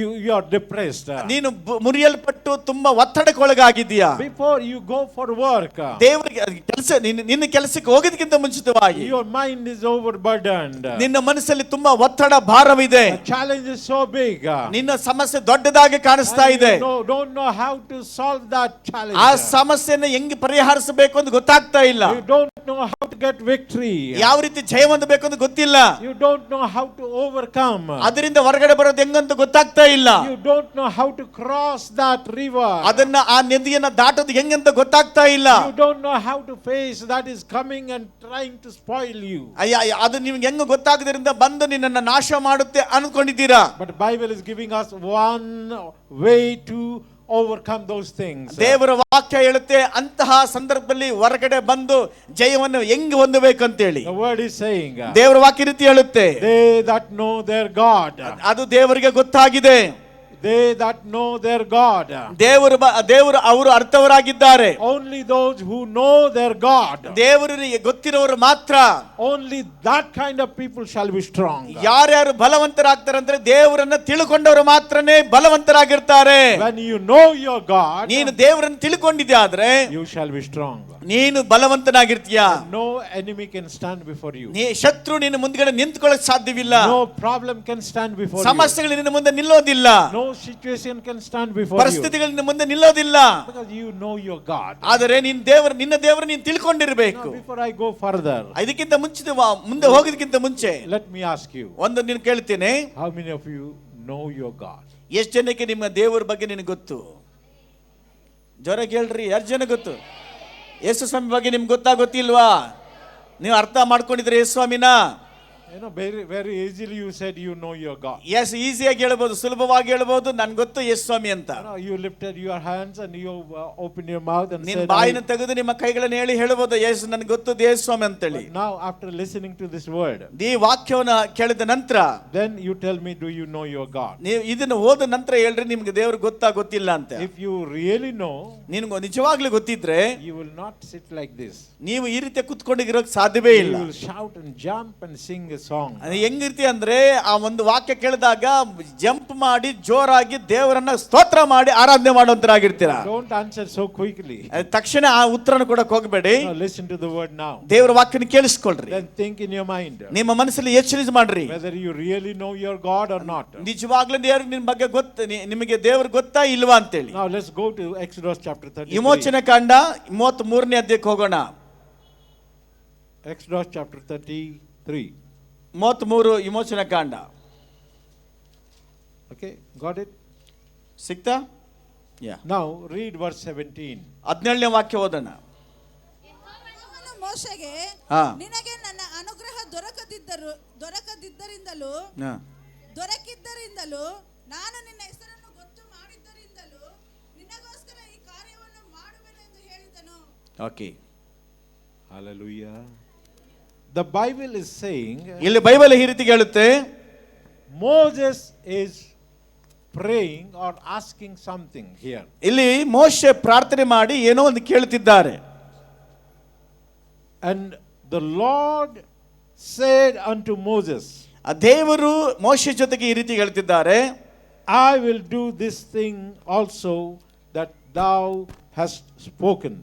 you are depressed. ನೀನು ಮುರಿಯಲ್ಪಟ್ಟು ತುಂಬಾ ಒತ್ತಡಕ್ಕೊಳಗಾಗಿದ್ದೀಯಾ. Before you go for work, ದೇವರಿಗೆ ಕೆಲಸ ನಿನ್ನ ಕೆಲಸಕ್ಕೆ ಹೋಗೋದಕ್ಕಿಂತ ಮುಂಚಿತವಾಗಿ your mind is overburdened. ನಿನ್ನ ಮನಸ್ಸಲ್ಲಿ ತುಂಬಾ ಒತ್ತಡ ಭಾರವಿದೆ. The challenge is so big. ನಿನ್ನ ಸಮಸ್ಯೆ ದೊಡ್ಡದಾಗಿ ಕಾಣಿಸ್ತಾ ಇದೆ. Don't know how to solve that challenge. ಆ ಸಮಸ್ಯೆಯನ್ನು ಹೆಂಗೆ ಪರಿಹರಿಸಬೇಕು ಅಂತ ಗೊತ್ತಾಗ್ತಾ ಇಲ್ಲ. You don't know how to get victory. ಯಾವ ರೀತಿ ಜಯ ಹೊಂದಬೇಕು ಅಂತ ಗೊತ್ತಿಲ್ಲ. You don't know how to overcome. ಅದರಿಂದ ಹೊರಗಡೆ ಬರೋದು ಹೆಂಗಂತ ಗೊತ್ತಾಗ್ತಾ ಇಲ್ಲ. You don't know how to cross that river. ಅದನ್ನ ಆ ನದಿಯನ್ನ ದಾಟೋದು ಹೆಂಗಂತ ಗೊತ್ತಾಗ್ತಾ ಇಲ್ಲ. You don't know how to face that is coming and trying to spoil you. ಅದು ನಿಮ್ಗೆ ಹೆಂಗ ಗೊತ್ತಾಗದ್ರಿಂದ ಬಂದು ನಿನ್ನನ್ನು ನಾಶ ಮಾಡುತ್ತೆ ಅನ್ಕೊಂಡಿದ್ದೀರಾ. But Bible is giving us one way to overcome those things. ದೇವರ ವಾಕ್ಯ ಹೇಳುತ್ತೆ ಅಂತಹ ಸಂದರ್ಭದಲ್ಲಿ ಹೊರಗಡೆ ಬಂದು ಜಯವನ್ನು ಹೆಂಗೆ ಹೊಂದಬೇಕು ಅಂತ ಹೇಳಿ. The word is saying, ದೇವರ ವಾಕ್ಯ ರೀತಿ ಹೇಳುತ್ತೆ, they that know their God. ಅದು ದೇವರಿಗೆ ಗೊತ್ತಾಗಿದೆ. They that know their God. ದೇವರು ಅವರು ಅರ್ಥವರಾಗಿದ್ದಾರೆ. Only those who know their God. ದೇವರಿಗೆ ಗೊತ್ತಿರೋರು ಮಾತ್ರ. Only that kind of people shall be strong. ಯಾರ್ಯಾರು ಬಲವಂತರಾಗ್ತಾರೆ ಅಂದ್ರೆ ದೇವರನ್ನ ತಿಳ್ಕೊಂಡವರು ಮಾತ್ರನೇ ಬಲವಂತರಾಗಿರ್ತಾರೆ. When you know your God, ನೀನು ದೇವರನ್ನು ತಿಳ್ಕೊಂಡಿದ್ದೆ ಆದ್ರೆ you shall be strong. ನೀನು ಬಲವಂತನಾಗಿರ್ತೀಯ. No enemy can stand before you. ಶತ್ರು ನಿನ್ನ ಮುಂದ್ಗಡೆ ನಿಂತ್ಕೊಳ್ಳೋಕೆ ಸಾಧ್ಯವಿಲ್ಲ. No problem can stand before you. ಸಮಸ್ಯೆಗಳು ನಿನ್ನ ಮುಂದೆ ನಿಲ್ಲೋದಿಲ್ಲ. No situation can stand before you. ಪರಿಸ್ಥಿತಿಗಳು ನಿನ್ನ ಮುಂದೆ ನಿಲ್ಲೋದಿಲ್ಲ. Because you know your God. ಆದರೆ ನಿನ್ನ ದೇವರು ನೀನು ತಿಳ್ಕೊಂಡಿರಬೇಕು. Now, before I go further, ಇದಕ್ಕಿಂತ ಮುಂದೆ ಹೋಗೋದಕ್ಕಿಂತ ಮುಂಚೆ let me ask you, ಒಂದು ನೀನು ಕೇಳ್ತೀನಿ, how many of you know your God? ಎಷ್ಟು ಜನಕ್ಕೆ ನಿಮ್ಮ ದೇವರ ಬಗ್ಗೆ ನಿನಗೆ ಗೊತ್ತು? ಜ್ವರ ಕೇಳ್ರಿ, ಎಷ್ಟು ಜನ ಗೊತ್ತು? ಯೇಸು ಸ್ವಾಮಿ ಬಗ್ಗೆ ನಿಮ್ಗೆ ಗೊತ್ತಿಲ್ವಾ? ನೀವು ಅರ್ಥ ಮಾಡ್ಕೊಂಡಿದ್ರೆ ಯೇಸು ಸ್ವಾಮಿನ very very easily you said you know your God. Yes, ಈಸಿಯಾಗಿ ಹೇಳ್ಬೋದು, ಸುಲಭವಾಗಿ ಹೇಳ್ಬೋದು, ನನ್ಗೆ ಗೊತ್ತು ಯೇಸು ಸ್ವಾಮಿ ಅಂತ. You lifted your hands and you opened your mouth and ನಿನ್ನ said, ಬಾಯಿನ ತೆಗೆದು ನಿಮ್ಮ ಕೈಗಳನ್ನು ಹೇಳಿ ಹೇಳ್ಬೋದು, ಯೇಸು ನನಗೆ ಗೊತ್ತು ಯೇಸು ಸ್ವಾಮಿ ಅಂತ ಹೇಳಿ. now after listening to this word, ಈ ವಾಕ್ಯವನ್ನು ಕೇಳಿದ ನಂತರ then you tell me, do you know your God? ನೀವು ಇದನ್ನು ಓದ ನಂತರ ಹೇಳ್ರಿ ನಿಮ್ಗೆ ದೇವರು ಗೊತ್ತಿಲ್ಲ ಅಂತ. If you really know, ನಿನ್ಗೆ ನಿಜವಾಗ್ಲೂ ಗೊತ್ತಿದ್ರೆ you will not sit like this. ನೀವು ಈ ರೀತಿ ಕುತ್ಕೊಂಡಿರೋಕೆ ಸಾಧ್ಯವೇ ಇಲ್ಲ. You will shout and jump and sing a song. ಹೆಂಗಿರ್ತಿ ಅಂದ್ರೆ ಆ ಒಂದು ವಾಕ್ಯ ಕೇಳಿದಾಗ ಜಂಪ್ ಮಾಡಿ ಜೋರಾಗಿ ದೇವರನ್ನ ಸ್ತೋತ್ರ ಮಾಡಿ ಆರಾಧನೆ ಮಾಡುವಂತರಾಗಿರ್ತೀರಾ. Don't answer so quickly. ತಕ್ಷಣ ಆ ಉತ್ತರನ ಕೊಡಕ್ಕೆ ಹೋಗಬೇಡಿ. Listen to the word now. ದೇವರ ವಾಕ್ಯನ ಕೇಳಿಸ್ಕೊಳ್ರಿ. Then think in your mind, ನಿಮ್ಮ ಮನಸ್ಸಲ್ಲಿ ಯೋಚನೆ ಮಾಡ್ರಿ, whether you really know your God or not. ನಿಜವಾಗ್ಲೂ ದೇವರು ನಿಮ್ಮ ಬಗ್ಗೆ ನಿಮಗೆ ದೇವರು ಗೊತ್ತಾ ಇಲ್ವಾ ಅಂತ ಹೇಳಿ. Now let's go to Exodus chapter 33. ವಿಮೋಚನೆ ಕಾಂಡ 33ನೇ ಅಧ್ಯಾಯಕ್ಕೆ ಹೋಗೋಣ. Exodus chapter 33. 33 ವಿಮೋಚನೆ ಕಾಂಡ. Okay, got it? ಸಿಕ್ತಾ? Now read verse 17. 17ನೇ ವಾಕ್ಯ ಓದೋಣ. ಮೋಶೆಗೆ ನಿನಗೆ ನನ್ನ ಅನುಗ್ರಹ ದೊರಕಿದ್ದರಿಂದಲೂ ನಾನು ನಿನ್ನ ಹೆಸರನ್ನು ಗೊತ್ತು ಮಾಡಿದ್ದರಿಂದಲೂ ನಿನಗೋಸ್ಕರ ಈ ಕಾರ್ಯವನ್ನು ಮಾಡುವೆನೆಂದು ಹೇಳಿದನು. Okay, Hallelujah. The Bible is saying, ಇಲ್ಲಿ ಬೈಬಲ್ ಈ ರೀತಿ ಹೇಳುತ್ತೆ, Moses is praying or asking something here. ಇಲ್ಲಿ ಮೋಶೆ ಪ್ರಾರ್ಥನೆ ಮಾಡಿ ಏನೋ ಒಂದು ಕೇಳ್ತಿದ್ದಾರೆ. And the Lord said unto Moses, ಆ ದೇವರು ಮೋಶೆ ಜೊತೆಗೆ ಈ ರೀತಿ ಹೇಳ್ತಿದ್ದಾರೆ, I will do this thing also that thou hast spoken.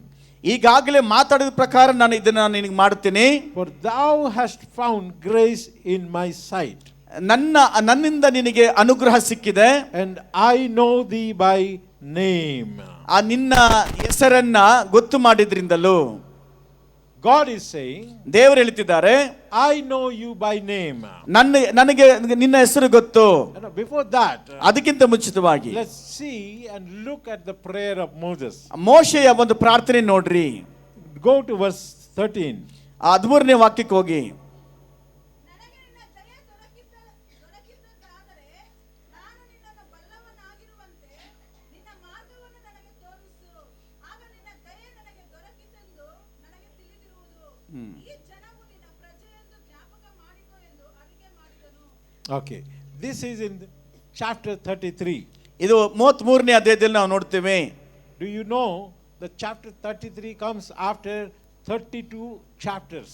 ಈಗಾಗಲೇ ಮಾತಾಡಿದ ಪ್ರಕಾರ ನಾನು ಇದನ್ನ ನಿನಗೆ ಮಾಡ್ತೀನಿ. For thou hast found grace in my sight. ನನ್ನಿಂದ ನಿನಗೆ ಅನುಗ್ರಹ ಸಿಕ್ಕಿದೆ. And I know thee by name. ಆ ನಿನ್ನ ಹೆಸರನ್ನ ಗೊತ್ತು ಮಾಡಿದ್ರಿಂದಲೂ. God is saying, ದೇವರು ಹೇಳ್ತಿದ್ದಾರೆ, I know you by name. ನನಗೆ ನಿನ್ನ ಹೆಸರು ಗೊತ್ತು. And before that, ಅದಕ್ಕಿಂತ ಮುಂಚಿತವಾಗಿ let's see and look at the prayer of Moses. ಮೋಶೆಯ ಒಂದು ಪ್ರಾರ್ಥನೆ ನೋಡ್ರಿ. Go to verse 13. 13ನೇ ವಾಕ್ಯಕ್ಕೆ ಹೋಗಿ. ನನಗೆ ನಿನ್ನ ದಯೆ ದೊರಕಿದ್ದಾದರೆ ನಾನು ನಿನ್ನನ್ನು ಬಲ್ಲವನಾಗಿರುವಂತೆ ನಿನ್ನ ಮಾರ್ಗವನ್ನು ನನಗೆ ತೋರಿಸು. ಆಗ ನಿನ್ನ ದಯೆ ನನಗೆ ದೊರಕಿತೆಂದು ನನಗೆ ತಿಳಿದಿರುವುದು. ಈ ಜನವು ನಿನ್ನ ಪ್ರಜೆಯೆಂದು ಜ್ಞಾಪಕ ಮಾಡಿಕೊ ಎಂದು ಅರಿಕೆ ಮಾಡಿದನು. Okay. This is in chapter 33. ಇದು 33ನೇ ಅಧ್ಯಾಯದಲ್ಲಿ ನಾವು ನೋಡ್ತೇವೆ. Do you know that chapter 33 comes after 32 chapters?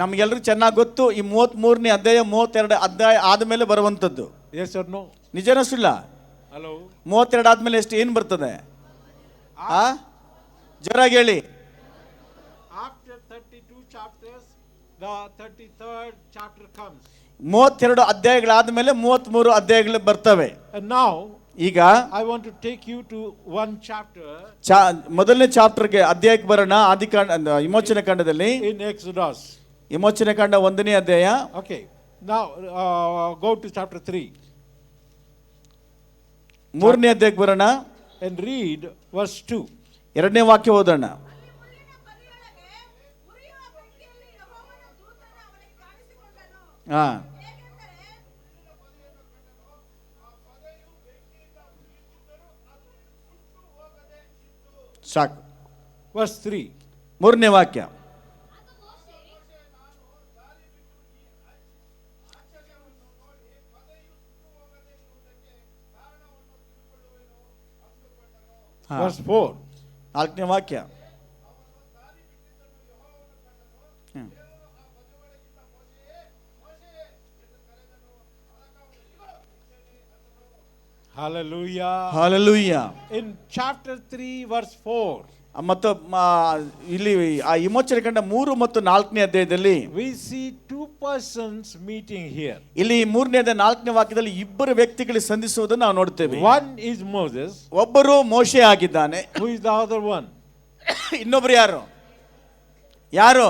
ನಮಗೆಲ್ಲರೂ ಚೆನ್ನಾಗಿ ಗೊತ್ತು, ಈ 33ನೇ ಅಧ್ಯಾಯ 32 ಅಧ್ಯಾಯ ಆದಮೇಲೆ ಬರುವಂಥದ್ದು. Yes or no? ನಿಜನೂ ಸುಳ್ಳ? Hello? 32 ಆದ್ಮೇಲೆ ಏನು ಬರ್ತದೆ? ಜೋರಾಗಿ ಹೇಳಿ. After 32 chapters, the 33rd chapter comes. 32 ಅಧ್ಯಾಯಗಳಾದ್ಮೇಲೆ 33 ಅಧ್ಯಾಯಗಳು ಬರ್ತವೆ. And now, ಈಗ I want to take you to one chapter ಮೊದಲನೇ ಚಾಪ್ಟರ್ಗೆ ಅಧ್ಯಾಯಕ್ಕೆ ಬರೋಣ. ಆದಿಕಾಂಡ, ವಿಮೋಚನೆ ಕಾಂಡದಲ್ಲಿ, in Exodus. ವಿಮೋಚನೆ ಕಾಂಡ 1ನೇ ಅಧ್ಯಾಯ. Okay. Now, go to chapter 3. 3ನೇ ಅಧ್ಯಾಯಕ್ಕೆ ಬರೋಣ. And read verse 2. 2ನೇ ವಾಕ್ಯ ಓದೋಣ. ಮುಳ್ಳಿನ ಬದಿಯೊಳಗೆ ಉರಿಯುವ ಬೆಂಕಿಯಲ್ಲಿ ಯೆಹೋವನ ದೂತನು ಅವನಿಗೆ ಕಾಣಿಸಿಕೊಂಡನು. ಹಾ, ಹೇಗೆಂದರೆ ಸಾಕು. Verse 3. 3ನೇ ವಾಕ್ಯ. Verse 4. 4ನೇ ವಾಕ್ಯ. Hallelujah. Hallelujah. In chapter 3, verse 4, ಮತ್ತು ಇಲ್ಲಿ ಆ ವಿಮೋಚನೆ ಕಂಡ 3 ಮತ್ತು 4ನೇ ಅಧ್ಯಾಯದಲ್ಲಿ we see two persons meeting here. ಇಲ್ಲಿ 3ನೇ ಅಧ್ಯಾಯ 4ನೇ ವಾಕ್ಯದಲ್ಲಿ ಇಬ್ಬರು ವ್ಯಕ್ತಿಗಳು ಸಂಧಿಸುವುದನ್ನು ನಾವು ನೋಡ್ತೇವೆ. One is Moses. ಒಬ್ಬರು ಮೋಶೆ ಆಗಿದ್ದಾನೆ. Who is the other one? ಇನ್ನೊಬ್ರು ಯಾರು? ಯಾರು?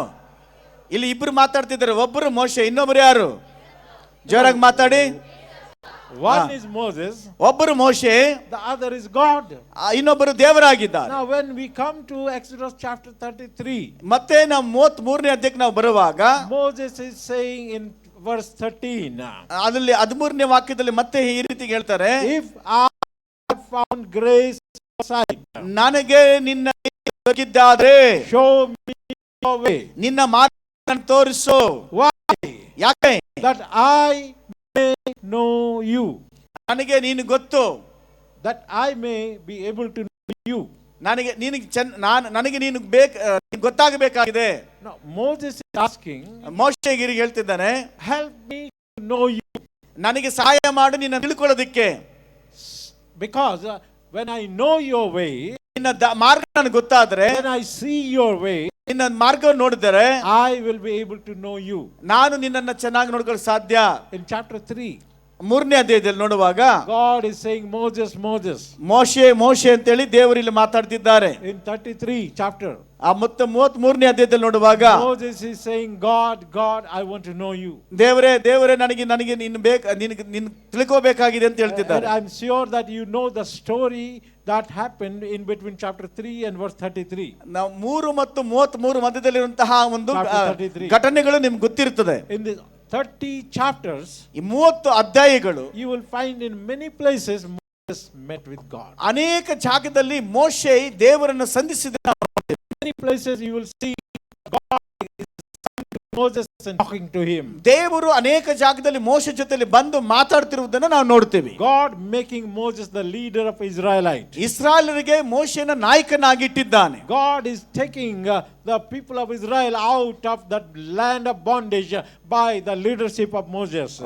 ಇಲ್ಲಿ ಇಬ್ರು ಮಾತಾಡ್ತಿದ್ದಾರೆ. ಒಬ್ಬರು ಮೋಶೆ, ಇನ್ನೊಬ್ರು ಯಾರು? ಜೋರಾಗಿ ಮಾತಾಡಿ. One is Moses. ಒಬ್ಬರು ಮೋಶೆ, The other is God. ಇನ್ನೊಬ್ಬರು ದೇವರಾಗಿದ್ದಾರೆ. Now when we come to Exodus chapter 33, ಮತ್ತೆ ನಾವು 33ನೇ ಅಧ್ಯಾಯಕ್ಕೆ ನಾವು ಬರುವಾಗ Moses is saying in verse 13, ಅದರಲ್ಲಿ 13ನೇ ವಾಕ್ಯದಲ್ಲಿ ಮತ್ತೆ ಈ ರೀತಿ ಹೇಳ್ತಾರೆ, if I have found grace in your sight, ನನಗೆ ನಿನ್ನ ದೊರಕಿದ್ದಾದ್ರೆ show me your way. ನಿನ್ನ ಮಾರ್ಗವನ್ನು ತೋರಿಸು. Why? ಯಾಕೆ? That I may know you. ನನಗೆ ನೀನು ಗೊತ್ತು. That I may be able to know you. ನನಗೆ ನೀನು ಗೊತ್ತಾಗಬೇಕಾಗಿದೆ. Now Moses is asking, ಮೋಶೆಗೆ ಹೇಳ್ತಿದ್ದಾನೆ, help me to know you. ನನಗೆ ಸಹಾಯ ಮಾಡು ನಿನ್ನ ತಿಳ್ಕೊಳ್ಳೋದಕ್ಕೆ. Because when I know your way, ನಿನ್ನ ಮಾರ್ಗ ನನಗೆ ಗೊತ್ತಾದ್ರೆ, when I see your way, ನಿನ್ನ ಮಾರ್ಗವನ್ನು ನೋಡಿದರೆ I will be able to know you. ನಾನು ನಿನ್ನನ್ನು ಚೆನ್ನಾಗಿ ನೋಡ್ಕೊಳ್ಳೋಕೆ ಸಾಧ್ಯ. In chapter 3, 3ನೇ ಅಧ್ಯಾಯದಲ್ಲಿ ನೋಡುವಾಗ God is saying, Moses, Moses. ಮೋಶೆ ಅಂತೇಳಿ ದೇವರು ಇಲ್ಲಿ ಮಾತಾಡ್ತಿದ್ದಾರೆ. In 33 chapter, ಮತ್ತೆ 33ನೇ ಅಧ್ಯಾಯದಲ್ಲಿ ನೋಡುವಾಗ Moses is saying, God, I want to know you. ದೇವರೇ ನನಗೆ ನೀನು ತಿಳ್ಕೋಬೇಕಾಗಿದೆ ಅಂತ And ಹೇಳ್ತಿದ್ದಾರೆ. I'm sure that you know the story that happened in between chapter 3 and verse 33. ನಾವು 3 ಮತ್ತು 33 ಮಧ್ಯದಲ್ಲಿರುವಂತಹ ಒಂದು Chapter 33. ಘಟನೆಗಳು ನಿಮ್ಗೆ ಗೊತ್ತಿರುತ್ತದೆ. In the 30 chapters, ಈ 30 ಅಧ್ಯಾಯಗಳು you will find in many places Moses met with God. ಅನೇಕ ಜಾಗದಲ್ಲಿ ಮೋಶೆ ದೇವರನ್ನು ಸಂಧಿಸಿದ Many places you will see God is to Moses and talking to him. ದೇವರು ಅನೇಕ ಜಾಗದಲ್ಲಿ ಮೋಶೆ ಜೊತೆಲಿ ಬಂದು ಮಾತಾಡ್ತಿರುವುದನ್ನು ನಾವು ನೋಡ್ತೀವಿ. God making Moses the leader of Israelite. ಇಸ್ರಾಯೇಲರಿಗೆ ಮೋಶೆನ ನಾಯಕನಾಗಿ ಇಟ್ಟಿದ್ದಾನೆ. God is taking the people of Israel out of that land of bondage by the leadership of Moses.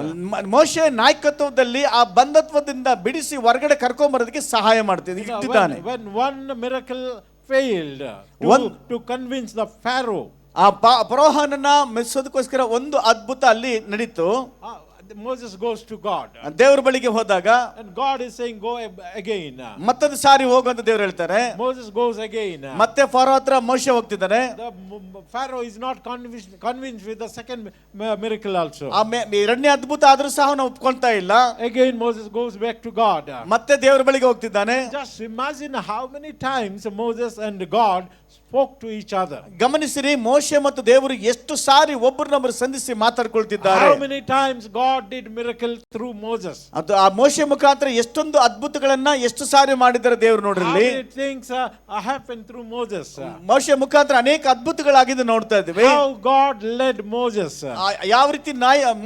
ಮೋಶೆ ನಾಯಕತ್ವದಲ್ಲಿ ಆ ಬಂಧತ್ವದಿಂದ ಬಿಡಿಸಿ ಹೊರಗಡೆ ಕರ್ಕೊಂಬರೋದಕ್ಕೆ ಸಹಾಯ ಮಾಡ್ತಿದ್ದಾನೆ. When one miracle failed to convince the Pharaoh, ಆ ಫರೋಹನನ್ನ ಮೆಚ್ಚೋದಕ್ಕೋಸ್ಕರ ಒಂದು ಅದ್ಭುತ ಅಲ್ಲಿ ನಡೀತು. Moses goes to God. ದೇವರ ಬಳಿಗೆ ಹೋದಾಗ And God is saying, go again. ಮತ್ತೊಂದು ಸಾರಿ ಹೋಗು ಅಂತ ದೇವರು ಹೇಳ್ತಾರೆ. Moses goes again. ಮತ್ತೆ ಫರೋ ಹತ್ರ ಮೋಶೆ ಹೋಗ್ತಿದ್ದಾನೆ. The Pharaoh is not convinced with the second miracle also. ಎರಡನೇ ಅದ್ಭುತ ಆದ್ರೂ ಸಹ ನಾವು ಒಪ್ಕೊಳ್ತಾ ಇಲ್ಲ. Again Moses goes back to God. ಮತ್ತೆ ದೇವರ ಬಳಿಗೆ ಹೋಗ್ತಿದ್ದಾನೆ. Just imagine how many times Moses and God spoke to each other. ಗಮನಿಸಿರಿ, ಮೋಶೆ ಮತ್ತು ದೇವರು ಎಷ್ಟು ಸಾರಿ ಒಬ್ಬರನ್ನೊಬ್ಬರು ಸಂಧಿಸಿ ಮಾತಾಡ್ಕೊಳ್ತಿದ್ದಾರೆ. How many times God did miracle through Moses. ಅದು ಆ ಮೋಶೆ ಮುಖಾಂತರ ಎಷ್ಟೊಂದು ಅದ್ಭುತಗಳನ್ನ ಎಷ್ಟು ಸಾರಿ ಮಾಡಿದ್ದಾರೆ ದೇವರು ನೋಡ್ರಿ. How many things happened through Moses. ಮೋಶೆ ಮುಖಾಂತರ ಅನೇಕ ಅದ್ಭುತಗಳಾಗಿದ್ದು ನೋಡ್ತಾ ಇದ್ದೀವಿ. How God led Moses. ಯಾವ ರೀತಿ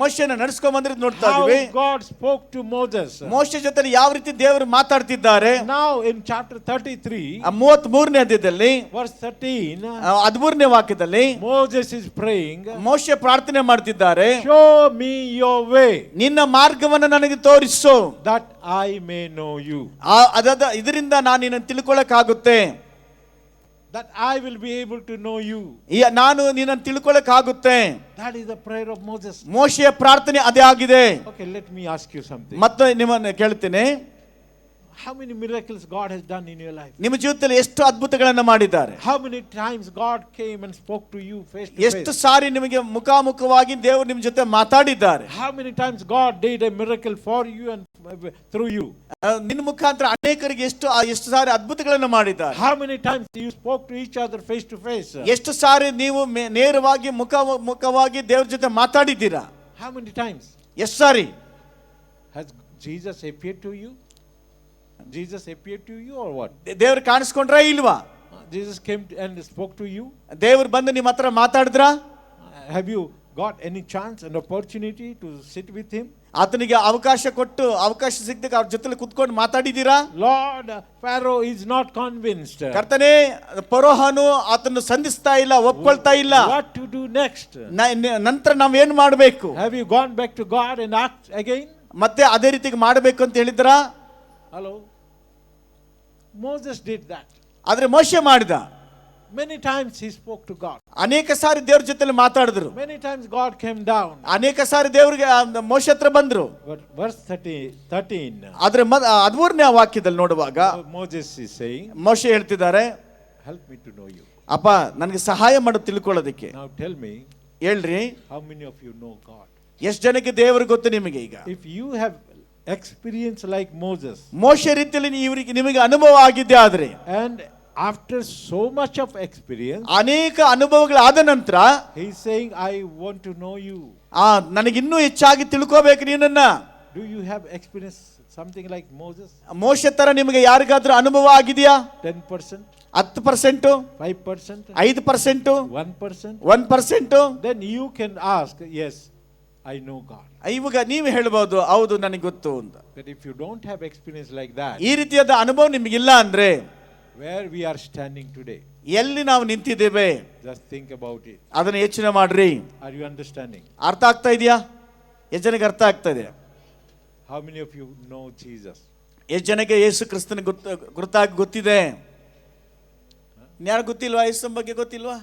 ಮೋಶೆನ ನಡೆಸ್ಕೊಂಡ್ ಬಂದ್ರೆ ನೋಡ್ತಾ How ಇದ್ದೀವಿ. God spoke to Moses. ಮೋಶೆ ಜೊತೆ ಯಾವ ರೀತಿ ದೇವರು ಮಾತಾಡ್ತಿದ್ದಾರೆ. Now in chapter 33 33ನೇ ಅಧ್ಯಾಯದಲ್ಲಿ verse 13 13ನೇ ವಾಕ್ಯದಲ್ಲಿ Moses is praying, ಮೋಶೆ ಪ್ರಾರ್ಥನೆ ಮಾಡ್ತಿದ್ದಾರೆ. show me your way ನಿನ್ನ ಮಾರ್ಗವನ್ನು ನನಗೆ ತೋರಿಸು, that I may know you. ಇದರಿಂದ ನಾನು ನಿನ್ನನ್ನು ತಿಳ್ಕೊಳ್ಳಕ್ಕಾಗುತ್ತೆ. That I will be able to know you. ನಾನು ನಿನ್ನನ್ನು ತಿಳ್ಕೊಳ್ಳಕ್ಕಾಗುತ್ತೆ. That is the prayer of Moses. ಮೋಶೆಯ ಪ್ರಾರ್ಥನೆ ಅದೇ ಆಗಿದೆ. Okay, let me ask you something. ಮತ್ತೆ ನಿಮ್ಮನ್ನು ಕೇಳ್ತೀನಿ, How many miracles God has done in your life? ನಿಮ್ಮ ಜೀವಿತದಲ್ಲಿ ಎಷ್ಟು ಅದ್ಭುತಗಳನ್ನು ಮಾಡಿದ್ದಾರೆ. How many times God came and spoke to you face to ಎಷ್ಟು face? ಸಾರಿ ನಿಮಗೆ ಮುಖಾಮುಖವಾಗಿ ದೇವರು ನಿಮ್ಮ ಜೊತೆ ಮಾತಾಡಿದ್ದಾರೆ. How many times God did a miracle for you and through you? ನಿನ್ನ ಮುಖಾಂತರ ಅನೇಕರಿಗೆ ಎಷ್ಟು ಸಾರಿ ಅದ್ಭುತಗಳನ್ನು ಮಾಡಿದ್ದಾರೆ. How many times you spoke to each other face to face? ಎಷ್ಟು ಸಾರಿ ನೀವು ನೇರವಾಗಿ ಮುಖವಾಗಿ ದೇವರ ಜೊತೆ ಮಾತಾಡಿದ್ದೀರಾ. How many times ಎಷ್ಟು ಸಾರಿ has Jesus appeared to you? Jesus appeared to you or what? ದೇವರು ಕಾಣಿಸ್ಕೊಂಡ್ರಾ ಇಲ್ವಾ? Jesus came and spoke to you. ದೇವರು ಬಂದು ನಿಮ್ಮ ಹತ್ರ ಮಾತಾಡಿದ್ರಾ? Have you got any chance and opportunity to sit with him? ಆತನಿಗೆ ಅವಕಾಶ ಸಿಕ್ಕಿದಾಗ ಅವ್ರ ಜೊತೆ ಕುತ್ಕೊಂಡು ಮಾತಾಡಿದ್ದೀರಾ? Lord, Pharaoh is not convinced. ಕರ್ತನೇ, ಫರೋಹನು ಆತನ್ನು ಸಂಧಿಸ್ತಾ ಇಲ್ಲ, ಒಪ್ಕೊಳ್ತಾ ಇಲ್ಲ. What to do next? ನಂತರ ನಾವ್ ಏನ್ ಮಾಡಬೇಕು? Have you gone back to God and asked again? ಮತ್ತೆ ಅದೇ ರೀತಿಗೆ ಮಾಡಬೇಕು ಅಂತ ಹೇಳಿದ್ರಾ? Hello? Moses did that. ಆದ್ರೆ ಮೋಶೆ ಮಾಡಿದ. Many times he spoke to God. ಅನೇಕ ಸಾರಿ ದೇವ್ರ ಜೊತೆ ಮಾತಾಡಿದ್ರು. Many times God came down. ಅನೇಕ ಸಾರಿ ದೇವರಿಗೆ ಮೋಶೆ ಹತ್ರ ಬಂದ್ರು. But verse 13. ಆದ್ರೆ 13ನೇ ವಾಕ್ಯದಲ್ಲಿ ನೋಡುವಾಗ Moses is saying, ಮೋಶೆ ಹೇಳ್ತಿದ್ದಾರೆ, help me to know you. ಅಪ್ಪ ನನಗೆ ಸಹಾಯ ಮಾಡು ತಿಳ್ಕೊಳ್ಳೋದಕ್ಕೆ. Now tell me, ಹೇಳ್ರಿ, how many of you know God? ಎಷ್ಟು ಜನಕ್ಕೆ ದೇವರು ಗೊತ್ತು ನಿಮಗೆ? ಈಗ If you have experience like Moses, ಮೋಶೆ ರೀತಿಯಲ್ಲಿ ನಿಮಗೆ ಅನುಭವ ಆಗಿದ್ದೆ, ಆದ್ರೆ and after so much of experience, ಅನೇಕ ಅನುಭವಗಳಾದ ನಂತರ he's saying, I want to know you. ನನಗಿನ್ನೂ ಹೆಚ್ಚಾಗಿ ತಿಳ್ಕೋಬೇಕು ನೀನನ್ನ. Do you have experience something like Moses? ಮೋಶೆ ತರ ನಿಮಗೆ ಯಾರಿಗಾದ್ರೂ ಅನುಭವ ಆಗಿದೆಯಾ? 10%, 10%, 5%, 5%, 1%? 1%. Then you can ask, yes, I know God. ಇವಾಗ ನೀವು ಹೇಳ್ಬೋದು, ಹೌದು ನನಗೆ ಗೊತ್ತು ಅಂತ. But if you don't have experience like that, ಈ ರೀತಿಯಾದ ಅನುಭವ ನಿಮಗಿಲ್ಲ ಅಂದ್ರೆ where we are standing today, ಎಲ್ಲಿ ನಾವು ನಿಂತಿದ್ದೇವೆ just think about it. ಅದನ್ನ ಯೋಚನೆ ಮಾಡ್ರಿ. Are you understanding? ಅರ್ಥ ಆಗ್ತಾ ಇದೆಯಾ? ಎಷ್ಟು ಜನಕ್ಕೆ ಅರ್ಥ ಆಗ್ತಾ ಇದೆ? How many of you know Jesus? ಎಷ್ಟು ಜನಕ್ಕೆ ಯೇಸು ಕ್ರಿಸ್ತನ ಗೊತ್ತಿದೆ? ಯಾರು ಗೊತ್ತಿಲ್ವಾ? ಯೇಸು ಬಗ್ಗೆ ಗೊತ್ತಿಲ್ವಾ?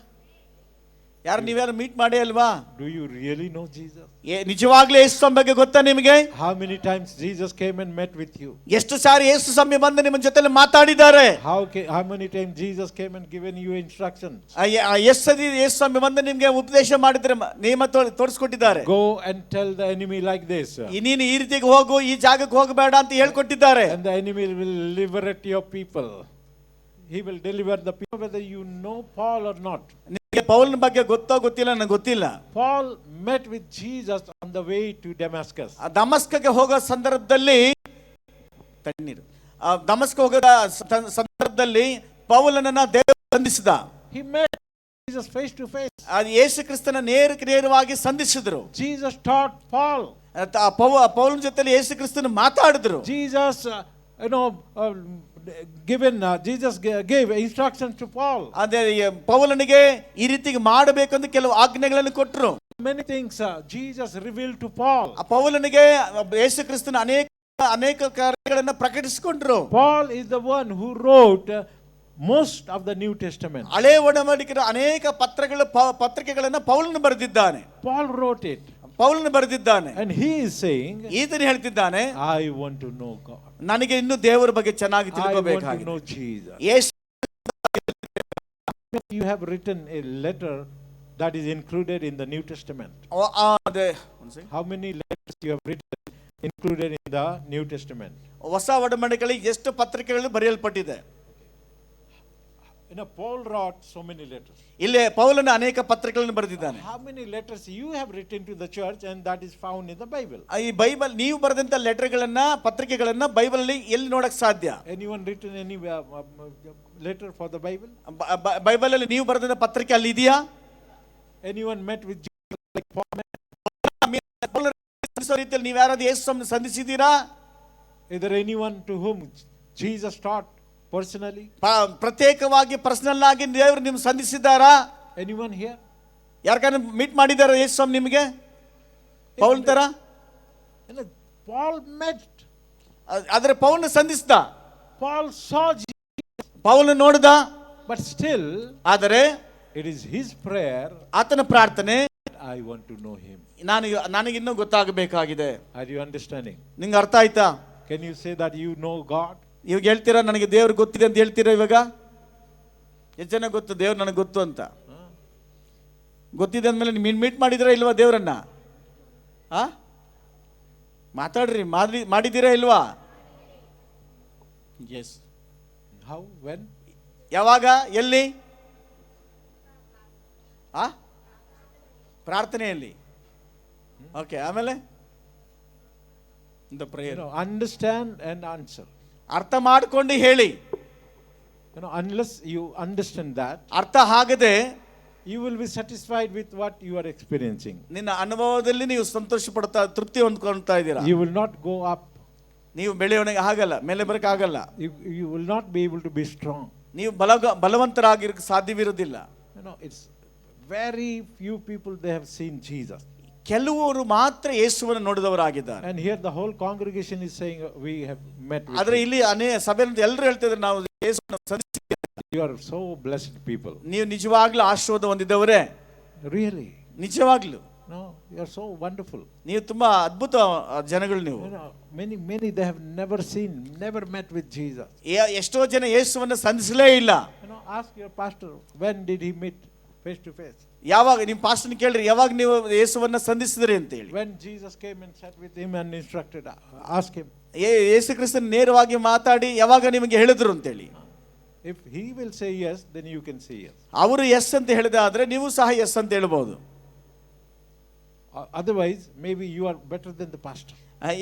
ಯಾರು ನೀವ್ಯಾರು ಮೀಟ್ ಮಾಡಿ ಅಲ್ವಾ? Do you really know Jesus? ನಿಜವಾಗ್ಲೂ ಯೇಸು ಬಗ್ಗೆ ಗೊತ್ತಾ ನಿಮಗೆ? How many times Jesus came and met with you? ಎಷ್ಟು ಸಾರಿ ಯೇಸು ಸ್ವಾಮಿ ಬಂದು ನಿಮ್ಮ ಜೊತೆ ಮಾತಾಡಿದ್ದಾರೆ? How many times Jesus came and given you instructions? ಎಷ್ಟು ಸರಿ ಯೇಸು ಸ್ವಾಮಿ ಬಂದು ನಿಮಗೆ ಉಪದೇಶ ಮಾಡಿದ್ರೆ, ನಿಯಮ ತೋರಿಸ್ಕೊಟ್ಟಿದ್ದಾರೆ. Go and tell the enemy like this. ನೀನು ಈ ರೀತಿಗೆ ಹೋಗು, ಈ ಜಾಗಕ್ಕೆ ಹೋಗಬೇಡ ಅಂತ ಹೇಳ್ಕೊಟ್ಟಿದ್ದಾರೆ. And the enemy will liberate your people. He will deliver the people, whether you know Paul or not. ಪೌಲನ ಬಗ್ಗೆ ಗೊತ್ತೋ ಗೊತ್ತಿಲ್ಲ, ನನಗೆ ಗೊತ್ತಿಲ್ಲ. Paul met with Jesus on the way to Damascus. ದಮಸ್ಕಕ್ಕೆ ಹೋಗೋ ಸಂದರ್ಭದಲ್ಲಿ ದಮಸ್ಕ ಹೋಗೋ ಸಂದರ್ಭದಲ್ಲಿ ಪೌಲನನ್ನ ದೇವರು ಬಂಧಿಸಿದ. He met Jesus face to face. ಅದು ಯೇಸು ಕ್ರಿಸ್ತನ ನೇರವಾಗಿ ಸಂಧಿಸಿದ್ರು. Jesus taught Paul. ಪೌಲನ ಜೊತೆಲಿ ಯೇಸು ಕ್ರಿಸ್ತನ ಮಾತಾಡಿದ್ರು. Jesus, Jesus gave instructions to Paul. ಅದೇ ಪೌಲನಿಗೆ ಈ ರೀತಿ ಮಾಡಬೇಕಂತ ಕೆಲವು ಆಜ್ಞೆಗಳನ್ನು ಕೊಟ್ಟರು. Many things Jesus revealed to Paul. ಪೌಲನಿಗೆ ಯೇಸು ಕ್ರಿಸ್ತನ ಅನೇಕ ಕಾರ್ಯಗಳನ್ನು ಪ್ರಕಟಿಸಿಕೊಂಡ್ರು. Paul is the one who wrote most of the New Testament. ಹಳೆ ಒಡಂಬಡಿಕೆಯ ಅನೇಕ ಪತ್ರಿಕೆಗಳನ್ನು ಪೌಲನು ಬರೆದಿದ್ದಾನೆ. Paul wrote it. ಪೌಲನು ಬರೆದಿದ್ದಾನೆ. And he is saying, ಈತನು ಹೇಳ್ತಿದ್ದಾನೆ, I want to know God. ನನಗೆ ಇನ್ನು ದೇವರ ಬಗ್ಗೆ ಚೆನ್ನಾಗಿ I want to ತಿಳ್ಕೋಬೇಕಾಗಿದೆ. know Jesus. Yesu You have written a letter that is included in the New Testament. How many letters you have written included in the New Testament? ಹೊಸ ಒಡಂಬಡಿಕೆಯಲ್ಲಿ ಎಷ್ಟು ಪತ್ರಿಕೆಗಳು ಬರೆಯಲ್ಪಟ್ಟಿದೆ? Paul wrote so many letters. ಇಲ್ಲಿ ಪೌಲನು ಅನೇಕ ಪತ್ರಿಕೆಗಳನ್ನು ಬರೆದಿದ್ದಾನೆ. How many letters you have written to the church and that is found in the Bible? ಈ ಬೈಬಲ್ ನೀವು ಬರೆದಂತ ಲೆಟರ್ಗಳನ್ನ ಪತ್ರಿಕೆಗಳನ್ನ ಬೈಬಲ್ ಅಲ್ಲಿ ಎಲ್ಲಿ ನೋಡಕ್ ಸಾಧ್ಯ? Anyone written any letter for the Bible? Bible ಅಲ್ಲಿ ನೀವು ಬರೆದಂತ ಪತ್ರಿಕೆ ಅಲ್ಲಿ ಇದೆಯಾ? Anyone met with Jesus like Paul met? ರೀತಿಯಲ್ಲಿ ನೀವು ಯಾರಾದ್ರೂ ಯೇಸುವನ್ನು ಸಂಧಿಸಿದ್ದೀರಾ? Is there anyone to whom Jesus taught personally? ಪ್ರತ್ಯೇಕವಾಗಿ ಪರ್ಸನಲ್ ಆಗಿ ದೇವರು ನಿಮ್ಗೆ ಸಂಧಿಸಿದ್ದಾರಾ? Anyone here? ಯಾರ್ಗಾನ ಮೀಟ್ ಮಾಡಿದಾರ ಯೇಸು ನಿಮಗೆ ಪೌಲ್ ತರ? Paul met. ಆದ್ರೆ ಪೌಲ್ನ ಸಂಧಿಸಿದ. Paul saw Jesus. ಪೌಲ್ ನೋಡಿದ. But still, ಆದರೆ it is his prayer. ಆತನ ಪ್ರಾರ್ಥನೆ, I want to know him. ನನಗಿನ್ನೂ ಗೊತ್ತಾಗಬೇಕಾಗಿದೆ. Are you understanding? ನಿಂಗೆ ಅರ್ಥ ಆಯ್ತಾ? Can you say that you know God? ಇವಾಗ ಹೇಳ್ತೀರಾ ನನಗೆ ದೇವ್ರು ಗೊತ್ತಿದೆ ಅಂತ ಹೇಳ್ತೀರಾ? ಇವಾಗ ಎಷ್ಟು ಜನ ಗೊತ್ತು ದೇವ್ರು ನನಗೆ ಗೊತ್ತು ಅಂತ? ಗೊತ್ತಿದೆ ಅಂದಮೇಲೆ ನೀವು ಮೀಟ್ ಮಾಡಿದಿರಾ ಇಲ್ವಾ ದೇವ್ರನ್ನ? ಮಾತಾಡ್ರಿ, ಮಾಡಿದ್ದೀರಾ ಇಲ್ವಾ? ಎಸ್. How? When? ಯಾವಾಗ? ಎಲ್ಲಿ? ಪ್ರಾರ್ಥನೆಯಲ್ಲಿ. ಓಕೆ, ಆಮೇಲೆ understand and answer. ಅರ್ಥ ಮಾಡ್ಕೊಂಡು ಹೇಳಿ. Unless you understand that, ಅರ್ಥ ಆಗದೆ you will be satisfied with what you are experiencing. ನಿನ್ನ ಅನುಭವದಲ್ಲಿ ನೀವು ಸಂತೋಷ ಪಡ್ತಾ ತೃಪ್ತಿ ಹೊಂದ್ಕೊಳ್ತಾ ಇದ್ದೀರಾ. You will not go up. ನೀವು ಬೆಳೆಯೋಣಗೆ ಆಗಲ್ಲ, ಮೇಲೆ ಬರಕ್ಕೆ ಆಗಲ್ಲ. You will not be able to be strong. ನೀವು ಬಲವಂತರಾಗಿರಕ್ಕೆ ಸಾಧ್ಯವಿರುವುದಿಲ್ಲ. It's very few people they have seen Jesus. ಕೆಲವರು ಮಾತ್ರ ಯೇಸುವನ್ನು ನೋಡಿದವರಾಗಿದ್ದಾರೆ. And here the whole congregation is saying we have met with ಆದ್ರೆ ಇಲ್ಲಿ ಸಭೆಯಲ್ಲಿ ಎಲ್ಲರೂ ಹೇಳ್ತಿದ್ರು ನಾವು ಯೇಸುವನ್ನು ಸಂಧಿಸಿದ್ದೇವೆ. You are so blessed people. ನೀವು ನಿಜವಾಗ್ಲೂ ಆಶೀರ್ವಾದ ಹೊಂದಿದವರೇ. Really? ನಿಜವಾಗ್ಲೂ. No, you are so wonderful. ನೀವು ತುಂಬಾ ಅದ್ಭುತ ಜನಗಳು ನೀವು. Many they have never met with Jesus. ಎಷ್ಟೋ ಜನ ಯೇಸುವನ್ನು ಸಂಧಿಸಲೇ ಇಲ್ಲ. Ask your pastor, when did he meet face to face? ಯಾವಾಗ ನಿಮ್ಮ ಪಾಸ್ಟರ್ನ ಕೇಳ್ರಿ, ಯಾವಾಗ ನೀವು ಯೇಸುವನ್ನು ಸಂಧಿಸಿದ್ರಿ ಅಂತ ಹೇಳಿ. When Jesus came and sat with him and instructed, ask him. ಯೇಸು ಕ್ರಿಸ್ತನ ನೇರವಾಗಿ ಮಾತಾಡಿ ಯಾವಾಗ ನಿಮಗೆ ಹೇಳಿದ್ರು ಅಂತ ಹೇಳಿ. If he will say yes, then you can say yes. ಅವರು ಎಸ್ ಅಂತ ಹೇಳಿದ ಆದ್ರೆ ನೀವು ಸಹ ಎಸ್ ಅಂತ ಹೇಳ್ಬಹುದು. Otherwise, maybe you are better than the pastor.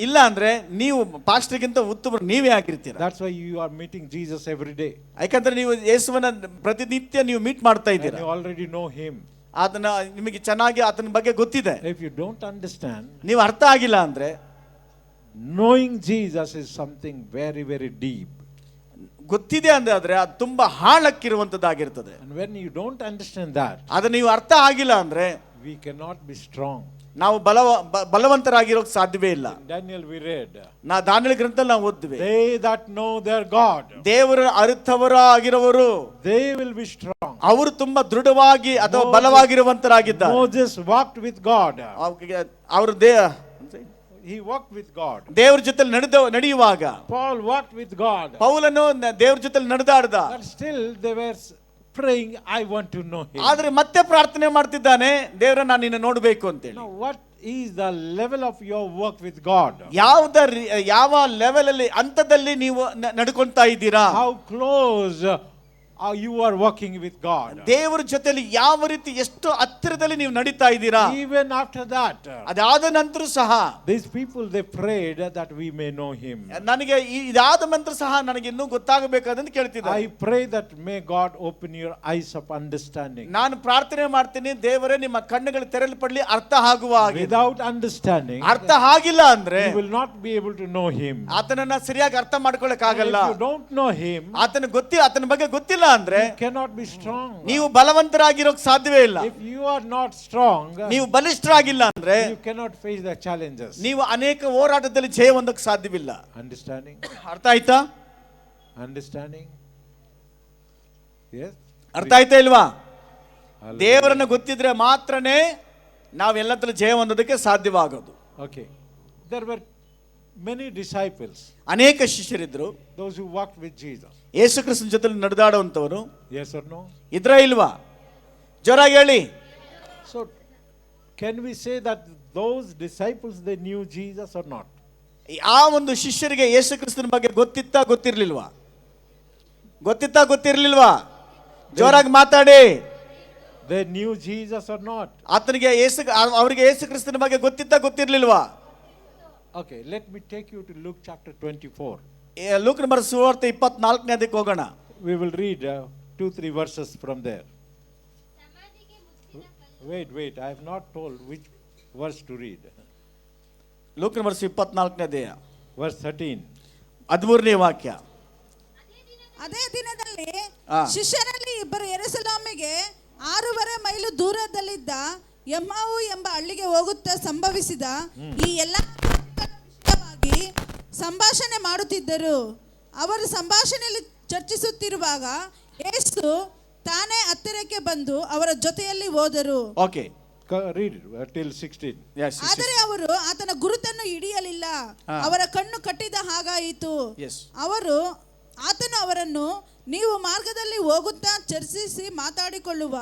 ಇಲ್ಲ ಅಂದ್ರೆ ನೀವು ಪಾಸ್ಟರ್ಗಿಂತ ಉತ್ತಮರು ನೀವೇ ಆಗಿರ್ತೀರ. That's why you are meeting Jesus every day. ಯಾಕಂದ್ರೆ ನೀವು ಯೇಸುವನ್ನ ಪ್ರತಿನಿತ್ಯ ನೀವು ಮೀಟ್ ಮಾಡ್ತಾ ಇದ್ದೀರಾ. You already know him. ಅದನ್ನ ನಿಮಗೆ ಚೆನ್ನಾಗಿ ಆತನ ಬಗ್ಗೆ ಗೊತ್ತಿದೆ. If you don't understand, ನೀವು ಅರ್ಥ ಆಗಿಲ್ಲ ಅಂದ್ರೆ, knowing Jesus is something very very deep. ಗೊತ್ತಿದೆ ಅಂದ್ರೆ ಅದು ತುಂಬಾ ಆಳಕ್ಕಿರುವಂತದ್ದಾಗಿರ್ತದೆ. And when you don't understand that, ಅದು ನೀವು ಅರ್ಥ ಆಗಿಲ್ಲ ಅಂದ್ರೆ we cannot be strong. ನಾವು ಬಲವಂತರಾಗಿರೋಕೆ ಸಾಧ್ಯವೇ ಇಲ್ಲ. Daniel we read. ದಾನಿಯೇಲ ಗ್ರಂಥದಲ್ಲಿ ನಾವು ಓದ್ತೀವಿ. They that know their God. ದೇವರ ಅರಿತವರ ಆಗಿರುವರು. They will be strong. ಅವರು ತುಂಬಾ ದೃಢವಾಗಿ ಅಥವಾ ಬಲವಾಗಿರುವಂತರಾಗಿದ್ದಾರೆ. Moses walked with God. ಅವರು He walked with God. ದೇವರ ಜೊತೆ ನಡೆಯುವಾಗ Paul walked with God. ಪೌಲನು ದೇವರ ಜೊತೆ ನಡೆದಾಡ್ದ. But still they were praying, I want to know him. ಆದ್ರೆ ಮತ್ತೆ ಪ್ರಾರ್ಥನೆ ಮಾಡ್ತಿದ್ದಾನೆ, ದೇವರ ನಾನು ನಿನ್ನ ನೋಡಬೇಕು ಅಂತ ಹೇಳಿ. Now what is the level of your work with God? ಯಾವ ಲೆವೆಲ್ ಅಲ್ಲಿ ಹಂತದಲ್ಲಿ ನೀವು ನಡ್ಕೊಂತಾ ಇದ್ದೀರಾ? How close you are walking with God. ದೇವರ ಜೊತೆಯಲ್ಲಿ ಯಾವ ರೀತಿ ಎಷ್ಟು ಹತ್ತಿರದಲ್ಲಿ ನೀವು ನಡೀತಾ ಇದ್ದೀರಾ. Even after that, ಅದಾದ ನಂತರ ಸಹ these people they prayed that we may know Him. ನನಗೆ ಇದಾದ ನಂತರ ಸಹ ನನಗೆ ಇನ್ನೂ ಗೊತ್ತಾಗಬೇಕಾದಂತ ಕೇಳ್ತಿದ್ದೆ. I pray that may God open your eyes of understanding. ನಾನು ಪ್ರಾರ್ಥನೆ ಮಾಡ್ತೀನಿ, ದೇವರೇ ನಿಮ್ಮ ಕಣ್ಣುಗಳು ತೆರೆಯಲ್ಪಡಲಿ, ಅರ್ಥ ಆಗುವ ಹಾಗೆ. Without understanding, ಅರ್ಥ ಆಗಿಲ್ಲ ಅಂದ್ರೆ you will not be able to know Him. ಆತನನ್ನ ಸರಿಯಾಗಿ ಅರ್ಥ ಮಾಡ್ಕೊಳ್ಳಕ್ ಆಗಲ್ಲ. If you don't know Him, ಆತನ ಬಗ್ಗೆ ಗೊತ್ತಿಲ್ಲ ಅಂದ್ರೆ you cannot be strong. ನೀವು ಬಲವಂತರಾಗಿರೋಕ್ ಸಾಧ್ಯವೇ ಇಲ್ಲ. If you are not strong, ನೀವು ಬಲಿಷ್ಠರಾಗಿಲ್ಲ ಅಂದ್ರೆ you cannot face the challenges. ನೀವು ಅನೇಕ ಹೋರಾಟದಲ್ಲಿ ಜಯ ಹೊಂದಕ್ಕೆ ಸಾಧ್ಯವಿಲ್ಲ. Understanding? ಅರ್ಥ ಆಯ್ತಾ? Understanding? Yes? ಅರ್ಥ ಆಯ್ತಾ ಇಲ್ವಾ? ದೇವರನ್ನ ಗೊತ್ತಿದ್ರೆ ಮಾತ್ರನೇ ನಾವೆಲ್ಲದರಲ್ಲೂ ಜಯ ಹೊಂದೋದಕ್ಕೆ ಸಾಧ್ಯವಾಗೋದು. Okay. There were many disciples. ಅನೇಕ ಶಿಷ್ಯರಿದ್ರು, Those who walked with Jesus. ಯೇಸು ಕ್ರಿಸ್ತನ ಜೊತೆ ನಡೆದಾಡುವಂತವರು. Yes or no? ಇದ್ರ ಇಲ್ವಾ? ಜೋರಾಗಿ ಹೇಳಿ. So, can we say that those disciples they knew Jesus or not? ಆ ಒಂದು ಶಿಷ್ಯರಿಗೆ ಯೇಸು ಕ್ರಿಸ್ತನ ಬಗ್ಗೆ ಗೊತ್ತಿರ್ಲಿಲ್ವಾ? ಗೊತ್ತಿರ್ಲಿಲ್ವಾ? ಜೋರಾಗಿ ಮಾತಾಡಿ. They knew Jesus or not? ಅವರಿಗೆ ಯೇಸು ಕ್ರಿಸ್ತನ ಬಗ್ಗೆ ಗೊತ್ತಿರ್ಲಿಲ್ವಾ? Okay, let me take you to Luke chapter 24. ಲೂಕನ ಬರೆದ ಸುವಾರ್ತೆ 24ನೇ ಅಧ್ಯಾಯಕ್ಕೆ ಹೋಗೋಣ. We will read 2-3 verses from there. Wait, I have not told which verse to read. ಲೂಕನ ಬರೆದ 24ನೇ ಅಧ್ಯಾಯ Verse 13. 13ನೇ ವಾಕ್ಯ. ಅದೇ ದಿನದಲ್ಲಿ ಶಿಷ್ಯರಲ್ಲಿ ಇಬ್ಬರು ಯೆರೂಸಲೇಮಿಗೆ 6.5 ಮೈಲು ದೂರದಲ್ಲಿದ್ದ ಎಮ್ಮಾವು ಎಂಬ ಹಳ್ಳಿಗೆ ಹೋಗುತ್ತಾ ಸಂಭವಿಸಿದ ಈ ಎಲ್ಲ ವಿಷಯವಾಗಿ ಸಂಭಾಷಣೆ ಮಾಡುತ್ತಿದ್ದರು. ಅವರು ಸಂಭಾಷಣೆಯಲ್ಲಿ ಚರ್ಚಿಸುತ್ತಿರುವಾಗ ಯೇಸು ತಾನೇ ಹತ್ತಿರಕ್ಕೆ ಬಂದು ಅವರ ಜೊತೆಯಲ್ಲಿ ಹೋದರು. Okay, read till 16. Yes. ಆದರೆ ಅವರು ಆತನ ಗುರುತನ್ನು ಹಿಡಿಯಲಿಲ್ಲ. ಅವರ ಕಣ್ಣು ಕಟ್ಟಿದ ಹಾಗಾಯಿತು. ಆತನು ಅವರನ್ನು, ನೀವು ಮಾರ್ಗದಲ್ಲಿ ಹೋಗುತ್ತಾ ಚರ್ಚಿಸಿ ಮಾತಾಡಿಕೊಳ್ಳುವ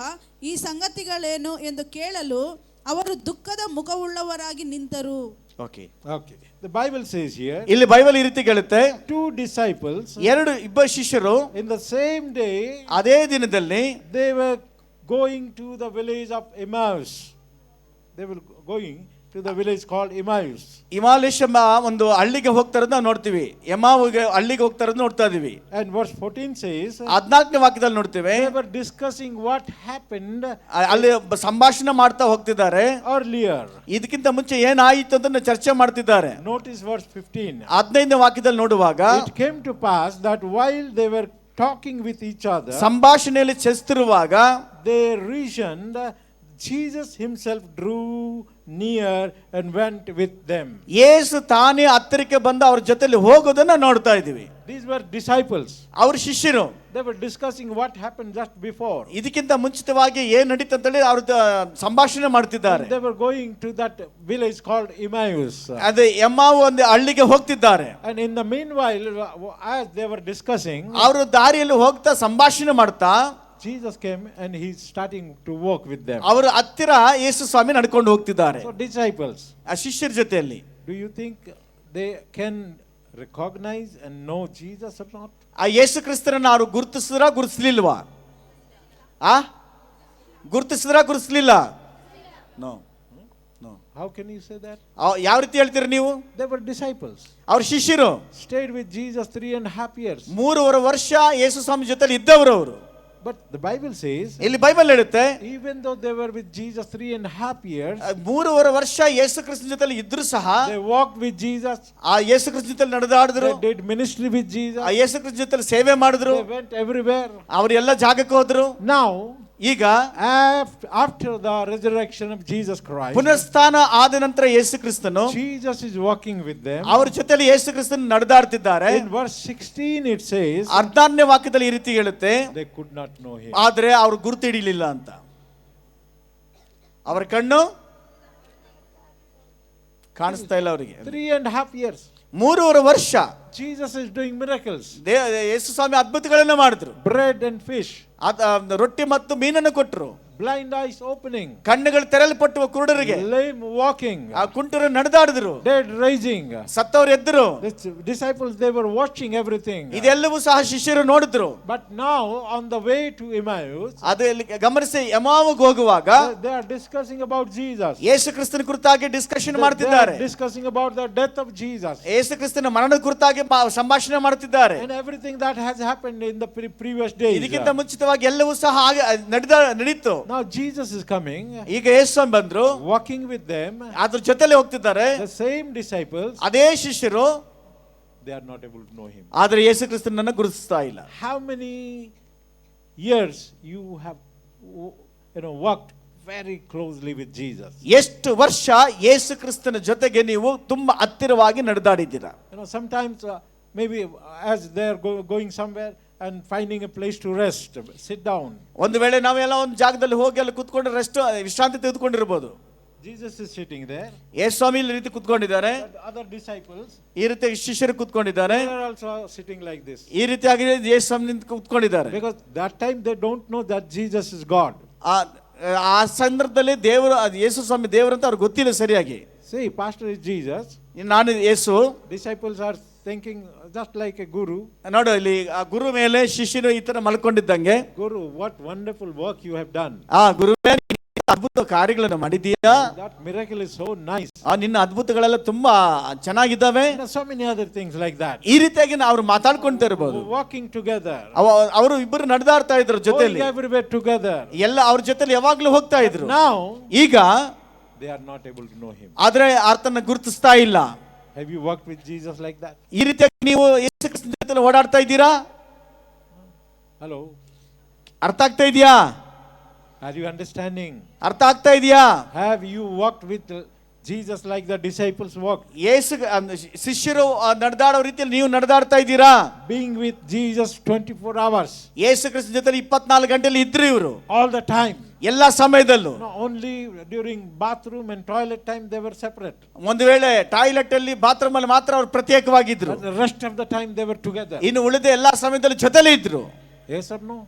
ಈ ಸಂಗತಿಗಳೇನು ಎಂದು ಕೇಳಲು ಅವರು ದುಃಖದ ಮುಖವುಳ್ಳವರಾಗಿ ನಿಂತರು. Okay. The Bible says here, ಇಲ್ಲಿ ಬೈಬಲ್ ಈ ರೀತಿ ಹೇಳುತ್ತೆ, 2 disciples, ಇಬ್ಬರು ಶಿಷ್ಯರು in the same day, ಅದೇ ದಿನದಲ್ಲಿ they were going to the village of Emmaus. They were going to the village called Emmaus. ಇಮಾಲೇಶ್ ಎಂಬ ಒಂದು ಹಳ್ಳಿಗೆ ಹೋಗ್ತಾ ಇರೋದನ್ನ ನೋಡ್ತೀವಿ. ಎಮಾವಿಗೆ ಹಳ್ಳಿಗೆ ಹೋಗ್ತಾ ಇರೋದನ್ನ ನೋಡ್ತಾ ಇದೀವಿ. And verse 14 says, 14ನೇ ವಾಕ್ಯದಲ್ಲಿ ನೋಡ್ತೀವಿ, they were discussing what happened ಅಲ್ಲಿ ಸಂಭಾಷಣೆ ಮಾಡ್ತಾ ಹೋಗ್ತಿದ್ದಾರೆ. earlier. ಇದಕ್ಕಿಂತ ಮುಂಚೆ ಏನಾಯಿತು ಅಂತ ಚರ್ಚೆ ಮಾಡ್ತಿದ್ದಾರೆ. Notice verse 15. 15ನೇ ವಾಕ್ಯದಲ್ಲಿ ನೋಡುವಾಗ, it came to pass that while they were talking with each other, ಸಂಭಾಷಣೆಯಲ್ಲಿ ಚರ್ಚಿಸುವಾಗ, they reasoned, Jesus himself drew near and went with them. ಯೇಸು ತಾನೇ ಹತ್ತಿರಕ್ಕೆ ಬಂದು ಅವರ ಜೊತೆಲಿ ಹೋಗೋದನ್ನ ನೋಡ್ತಾ ಇದೀವಿ. These were disciples. ಅವರು ಶಿಷ್ಯರು. They were discussing what happened just before. ಇದಕ್ಕಿಂತ ಮುಂಚಿತವಾಗಿ ಏನು ನಡೀತು ಅಂತ ಹೇಳಿ ಅವರು ಸಂಭಾಷಣೆ ಮಾಡ್ತಿದ್ದಾರೆ. They were going to that village called Emmaus. ಅದೇ ಎಮ್ಮಾವು ಒಂದು ಹಳ್ಳಿಗೆ ಹೋಗ್ತಿದ್ದಾರೆ. And in the meanwhile, as they were discussing, ಅವರು ದಾರಿಯಲ್ಲಿ ಹೋಗ್ತಾ ಸಂಭಾಷಣೆ ಮಾಡ್ತಾ, Jesus came and he's starting to walk with them. ಅವರು ಹತ್ತಿರ ಯೇಸು ಸ್ವಾಮಿ ನಡ್ಕೊಂಡು ಹೋಗ್ತಿದ್ದಾರೆ. So disciples, ಆ ಶಿಷ್ಯರ ಜೊತೆಯಲ್ಲಿ, do you think they can recognize and know Jesus or not? ಆ ಯೇಸು ಕ್ರಿಸ್ತರನ್ನ ಅವರು ಗುರುತಿಸ್ಲಿಲ್ವಾ? ಗುರುತಿಸ್ಲಿಲ್ಲ? No. How can you say that? ಯಾವ ರೀತಿ ಹೇಳ್ತೀರಿ ನೀವು? They were disciples. ಅವ್ರ ಶಿಷ್ಯರು. Stayed with Jesus 3.5 years. 3.5 ವರ್ಷ ಯೇಸು ಸ್ವಾಮಿ ಜೊತೆಲಿ ಇದ್ದವರು ಅವರು. But the Bible says, ಇಲ್ಲಿ ಬೈಬಲ್ ಹೇಳುತ್ತೆ, even though they were with Jesus 3.5 years, 3.5 ವರ್ಷ ಯೇಸು ಕ್ರಿಸ್ತನ ಜೊತೆಲಿ ಇದ್ರು ಸಹ, they walked with Jesus. ಆ ಯೇಸು ಕ್ರಿಸ್ತನ ಜೊತೆಲಿ ನಡೆದಾಡಿದ್ರು. They did ministry with Jesus. ಆ ಯೇಸು ಕ್ರಿಸ್ತನ ಜೊತೆಲಿ ಸೇವೆ ಮಾಡಿದ್ರು. They went everywhere. ಅವರು ಎಲ್ಲ ಜಾಗಕ್ಕೆ ಹೋದ್ರು. Now, ಈಗ after the resurrection of Jesus Christ, ಪುನರುತ್ಥಾನ ಆದ ನಂತರ ಯೇಸು ಕ್ರಿಸ್ತನು, Jesus is walking with them. ಅವರ ಜೊತೆಲಿ ಯೇಸು ಕ್ರಿಸ್ತನು ನಡೆದಾಡ್ತಿದ್ದಾರೆ. In verse 16 it says, 16ನೇ ವಾಕ್ಯದಲ್ಲಿ ಈ ರೀತಿ ಹೇಳುತ್ತೆ, they could not know him. ಆದ್ರೆ ಅವರು ಗುರುತು ಹಿಡಿಲಿಲ್ಲ ಅಂತ. ಅವರ ಕಣ್ಣು ಕಾಣಿಸ್ತಾ ಇಲ್ಲ ಅವರಿಗೆ. 3.5 years. 3.5 ವರ್ಷ Jesus is doing miracles. ಯೇಸು ಸ್ವಾಮಿ ಅದ್ಭುತಗಳನ್ನ ಮಾಡಿದ್ರು. Bread and fish. ರೊಟ್ಟಿ ಮತ್ತು ಮೀನನ್ನು ಕೊಟ್ಟರು. blind eyes opening, ಕಣ್ಣುಗಳು ತೆರೆಯಲ್ಪಟ್ಟವು ಕುರುಡರಿಗೆ, lame walking, ಆ ಕುಂಟರು ನಡೆದಾಡಿದ್ರು, dead raising. ಸತ್ತವರು ಎದ್ದರು. The disciples, they were watching everything. ಇದೆಲ್ಲವೂ ಸಹ ಶಿಷ್ಯರು ನೋಡಿದ್ರು. But now on the way to Emmaus, ಅದು ಇಲ್ಲಿ ಗಮನಿಸಿ, ಎಮಾವಿಗೆ ಹೋಗುವಾಗ they are discussing about Jesus. ಯೇಸು ಕ್ರಿಸ್ತನ ಕುರಿತಾಗಿ ಡಿಸ್ಕಷನ್ They ಮಾಡ್ತಿದ್ದಾರೆ. are discussing about the death of Jesus ಯೇಸು ಕ್ರಿಸ್ತನ ಮರಣದ ಕುರಿತಾಗಿ ಸಂಭಾಷಣೆ ಮಾಡುತ್ತಿದ್ದಾರೆ. and everything that has happened in the previous days. ಇದಕ್ಕಿಂತ ಮುಂಚಿತವಾಗಿ ಎಲ್ಲವೂ ಸಹ ನಡೀತು. Now Jesus is coming, ಈಗ ಯೇಸು ಬಂದ್ರು, walking with them. ಅದ್ರ ಜೊತೆಲೆ ಹೋಗ್ತಿದ್ದಾರೆ. The same disciples, ಅದೇ ಶಿಷ್ಯರು, they are not able to know him. ಆದ್ರೆ ಯೇಸು ಕ್ರಿಸ್ತನನ್ನ ಗುರುತಿಸ್ತಾ ಇಲ್ಲ. How many years you have worked very closely with Jesus? ಎಷ್ಟು ವರ್ಷ ಯೇಸು ಕ್ರಿಸ್ತನ ಜೊತೆಗೆ ನೀವು ತುಂಬಾ ಹತ್ತಿರವಾಗಿ ನಡೆದಾಡಿದ್ದೀರಾ? Sometimes maybe as they are going somewhere and finding a place to rest, sit down. ಒಂದು ವೇಳೆ ನಾವೆಲ್ಲ ಒಂದು ಜಾಗದಲ್ಲಿ ಹೋಗಿ ಅಲ್ಲಿ ಕೂತ್ಕೊಂಡು ವಿಶ್ರಾಂತಿ ತೆಗೆದುಕೊಂಡಿರಬಹುದು. Jesus is sitting there. ಯೇಸು ಸ್ವಾಮಿ ಈ ರೀತಿ ಕೂತ್ಕೊಂಡಿದ್ದಾರೆ. Other disciples, ಈ ರೀತಿ ಶಿಷ್ಯರು ಕೂತ್ಕೊಂಡಿದ್ದಾರೆ. they are also sitting like this. ಈ ರೀತಿಯಾಗಿ ಯೇಸು ಸ್ವಾಮಿ ನಿಂತು ಕೂತ್ಕೊಂಡಿದ್ದಾರೆ. Because that time they don't know that Jesus is God. ಆ ಸಂದರ್ಭದಲ್ಲಿ ದೇವರು, ಯೇಸು ಸ್ವಾಮಿ ದೇವರು ಅಂತ ಅವ್ರಿಗೆ ಗೊತ್ತಿಲ್ಲ ಸರಿಯಾಗಿ. See, pastor is Jesus. ನಾನು ಯೇಸು. Disciples are thinking just like a guru. ನೋಡು, ಇಲ್ಲಿ ಆ ಗುರು ಮೇಲೆ ಶಿಷ್ಯನು ಈ ತರ ಮಲ್ಕೊಂಡಿದ್ದಂಗೆ, Guru, what wonderful work you have done. ಗುರುವೇ, ಅದ್ಭುತ ಕಾರ್ಯಗಳನ್ನು ಮಾಡಿದೀಯಾ. That miracle is so nice. ನಿನ್ನ ಅದ್ಭುತಗಳೆಲ್ಲ ತುಂಬಾ ಚೆನ್ನಾಗಿದ್ದಾವೆ. So many other things like that. ಈ ರೀತಿಯಾಗಿ ಅವ್ರು ಮಾತಾಡ್ಕೊಂತ ಇರಬಹುದು. Walking together. ಅವರು ಇಬ್ಬರು ನಡೆದಾಡ್ತಾ ಇದ್ರು ಜೊತೆಲಿ. Going everywhere together. ಎಲ್ಲ ಅವ್ರ ಜೊತೆಲಿ ಯಾವಾಗ್ಲೂ ಹೋಗ್ತಾ ಇದ್ರು. Now ಈಗ they are not able to know him. ಆದ್ರೆ ಆತನ ಗುರುತಿಸ್ತಾ ಇಲ್ಲ. Have you walked with Jesus like that? ಈ ರೀತಿಯಾಗಿ ನೀವು ಯೇಸು ಕ್ರಿಸ್ತನ ಜೊತೆಲಿ ಓಡಾಡ್ತಾ ಇದ್ದೀರಾ? Hello. ಅರ್ಥ ಆಗ್ತಾ ಇದೆಯಾ? Are you understanding? ಅರ್ಥ ಆಗ್ತಾ ಇದೆಯಾ? Have you walked with Jesus like the disciples walked? ಯೇಸು ಶಿಷ್ಯರು ನಡೆದಾಡೋ ರೀತಿಯಲ್ಲಿ ನೀವು ನಡೆದಾಡ್ತಾ ಇದ್ದೀರಾ? Being with Jesus 24 hours. ಯೇಸು ಕ್ರಿಸ್ತನ ಜೊತೆ 24 ಗಂಟೆಯಲ್ಲಿ ಇದ್ರು ಇವರು. All the time. ಎಲ್ಲ ಸಮಯದಲ್ಲೂ. No, only during bathroom and toilet time they were separate. ಒಂದು ವೇಳೆ ಟಾಯ್ಲೆಟ್ ಅಲ್ಲಿ ಬಾತ್ರೂಮ್ ಅಲ್ಲಿ ಮಾತ್ರ ಅವರು ಪ್ರತ್ಯೇಕವಾಗಿದ್ರು. But the rest of the time they were together. ಇನ್ನು ಉಳಿದ ಎಲ್ಲಾ ಸಮಯದಲ್ಲಿ ಜೊತೆಲೇ ಇದ್ರು. Yes or no?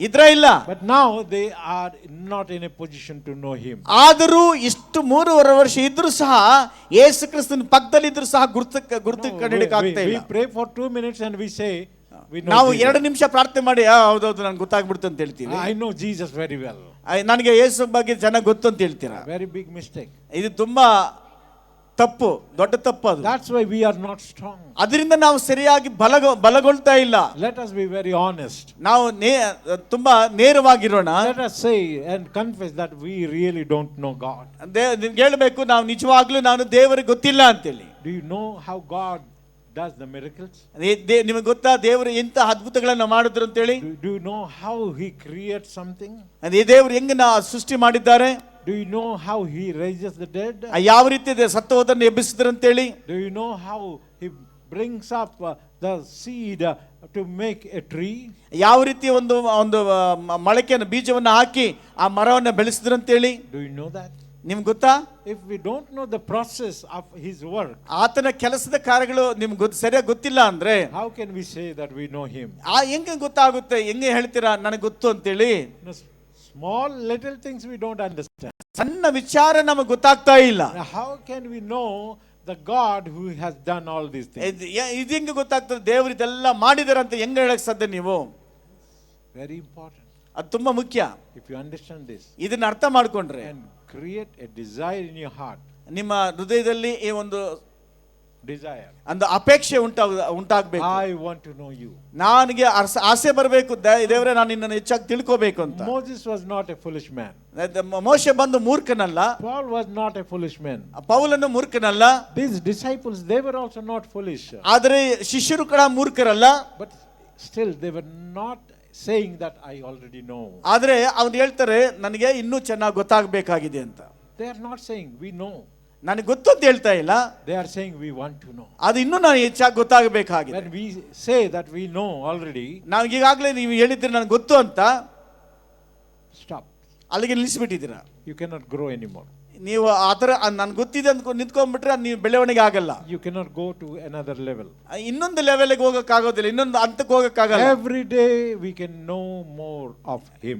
ಇದ್ರ ಇಲ್ಲ. But now they are not in a position to know him. ಆದರೂ ಇಷ್ಟು 3.5 ವರ್ಷ ಇದ್ರು ಸಹ ಯೇಸು ಕ್ರಿಸ್ತನ ಪಕ್ಕದಲ್ಲಿ ಇದ್ರು ಸಹ ಗುರುತು ಕಂಡಿಡಿಕಾಗ್ತಾ ಇಲ್ಲ. We pray for 2 minutes and we say we know. ನಾವು 2 ನಿಮಿಷ ಪ್ರಾರ್ಥನೆ ಮಾಡಿ ಹೌದೌದು ನನಗೆ ಗೊತ್ತಾಗ್ಬಿಡ್ತು ಅಂತ ಹೇಳ್ತೀವಿ. I know Jesus very well. ನನಗೆ ಯೇಸು ಬಗ್ಗೆ ಚೆನ್ನಾಗಿ ಗೊತ್ತು ಅಂತ ಹೇಳ್ತೀರಾ. Very big mistake. ಇದು ತುಂಬಾ ತಪ್ಪು, ದೊಡ್ಡ ತಪ್ಪು ಅದು. That's why we are not strong. ಅದರಿಂದ ನಾವು ಸರಿಯಾಗಿ ಬಲಗೊಳ್ತಾ ಇಲ್ಲ. Let us be very honest. ನಾವು ತುಂಬಾ ನೇರವಾಗಿರೋಣ. Let us say and confess that we really don't know God. ನಿಮ್ಗೆ ಹೇಳ್ಬೇಕು, ನಾವು ನಿಜವಾಗ್ಲೂ ನಾನು ದೇವರಿಗೆ ಗೊತ್ತಿಲ್ಲ ಅಂತೇಳಿ. Do you know how God does the miracles? ನಿಮಗೆ ಗೊತ್ತಾ ದೇವರು ಎಂತ ಅದ್ಭುತಗಳನ್ನ ಮಾಡಿದ್ರು ಅಂತೇಳಿ? Do you know how he creates something? ಅದೇ ದೇವರು ಹೆಂಗ ಸೃಷ್ಟಿ ಮಾಡಿದ್ದಾರೆ? Do you know how he raises the dead? ಯಾವ ರೀತಿ ಸತ್ತೋದನ್ನು ಎಬ್ಬಿಸಿದ್ರು ಅಂತೇಳಿ? Do you know how he brings up the seed to make a tree? ಯಾವ ರೀತಿ ಒಂದು ಮೊಳಕೆಯನ್ನು ಬೀಜವನ್ನು ಹಾಕಿ ಆ ಮರವನ್ನು ಬೆಳೆಸಿದ್ರು ಅಂತೇಳಿ? Do you know that? ನಿಮ್ಗೆ ಗೊತ್ತಾ? If we don't know the process of his work, ಆತನ ಕೆಲಸದ ಕಾರ್ಯಗಳು ನಿಮ್ಗೆ ಸರಿಯಾಗಿ ಗೊತ್ತಿಲ್ಲ ಅಂದ್ರೆ how can we say that we know him? ಹೆಂಗೆ ಗೊತ್ತಾಗುತ್ತೆ? ಹೆಂಗೆ ಹೇಳ್ತೀರಾ ನನಗೆ ಗೊತ್ತು ಅಂತೇಳಿ? Small little things we don't understand. ಸಣ್ಣ ವಿಚಾರ ನಮಗೆ ಗೊತ್ತಾಗ್ತಾ ಇಲ್ಲ. How can we know the God who has done all these things? ಇದು ಹೆಂಗೆ ಗೊತ್ತಾಗ್ತದೆ ದೇವರು ಇದೆಲ್ಲ ಮಾಡಿದಾರೆ ಅಂತ ಹೆಂಗೆ ಹೇಳಕ್ ಸಾಧ್ಯ ನೀವು? Very important. ಅದು ತುಂಬಾ ಮುಖ್ಯ. If you understand this, ಇದನ್ನ ಅರ್ಥ ಮಾಡ್ಕೊಂಡ್ರೆ and create a desire in your heart. ನಿಮ್ಮ ಹೃದಯದಲ್ಲಿ ಈ ಒಂದು desire, ಒಂದು ಅಪೇಕ್ಷೆ ಉಂಟಾಗಬೇಕು. I want to know you. ನನಗೆ ಆಸೆ ಬರಬೇಕು, ದೇವರೇ ನಾನು ನಿನ್ನನ್ನು ಹೆಚ್ಚಾಗಿ ತಿಳ್ಕೋಬೇಕು ಅಂತ. Moses was not a foolish man. ಮೋಶೆ ಬಂದು ಮೂರ್ಖನಲ್ಲ. Paul was not a foolish man. ಪೌಲನು ಮೂರ್ಖನಲ್ಲ. These disciples, they were also not foolish. ಆದರೆ ಶಿಷ್ಯರು ಕೂಡ ಮೂರ್ಖರಲ್ಲ. But still they were not saying that I already know. ಆದರೆ ಅವ್ರು ಹೇಳ್ತಾರೆ ನನಗೆ ಇನ್ನೂ ಚೆನ್ನಾಗಿ ಗೊತ್ತಾಗಬೇಕಾಗಿದೆ ಅಂತ. They are not saying we know. ನನಗೆ ಗೊತ್ತು ಅಂತ ಹೇಳ್ತಾ ಇಲ್ಲ. They are saying we want to know. ಅದು ಇನ್ನೂ ನಾನು ಹೆಚ್ಚಾಗಿ ಗೊತ್ತಾಗಬೇಕಾಗಿದೆ. When we say that we know already, ನಾವು ಈಗಾಗಲೇ ನೀವು ಹೇಳಿದ್ರೆ ನನಗೆ ಗೊತ್ತು ಅಂತ stop. ಅಲ್ಲಿಗೆ ನಿಲ್ಲಿಸಿಬಿಟ್ಟಿದ್ದೀರಾ. You cannot grow anymore. ನೀವು ಆ ಥರ ನನ್ಗೆ ಗೊತ್ತಿದೆ ಅಂದ್ಕೊಂಡು ನಿಂತ್ಕೊಂಡ್ಬಿಟ್ರೆ ನೀವು ಬೆಳವಣಿಗೆ ಆಗಲ್ಲ. You cannot go to another level. ಇನ್ನೊಂದು ಲೆವೆಲ್ಗೆ ಹೋಗೋಕ್ಕಾಗೋದಿಲ್ಲ, ಇನ್ನೊಂದು ಹಂತಕ್ಕೆ ಹೋಗೋಕ್ಕಾಗಲ್ಲ. Every day we can know more of Him.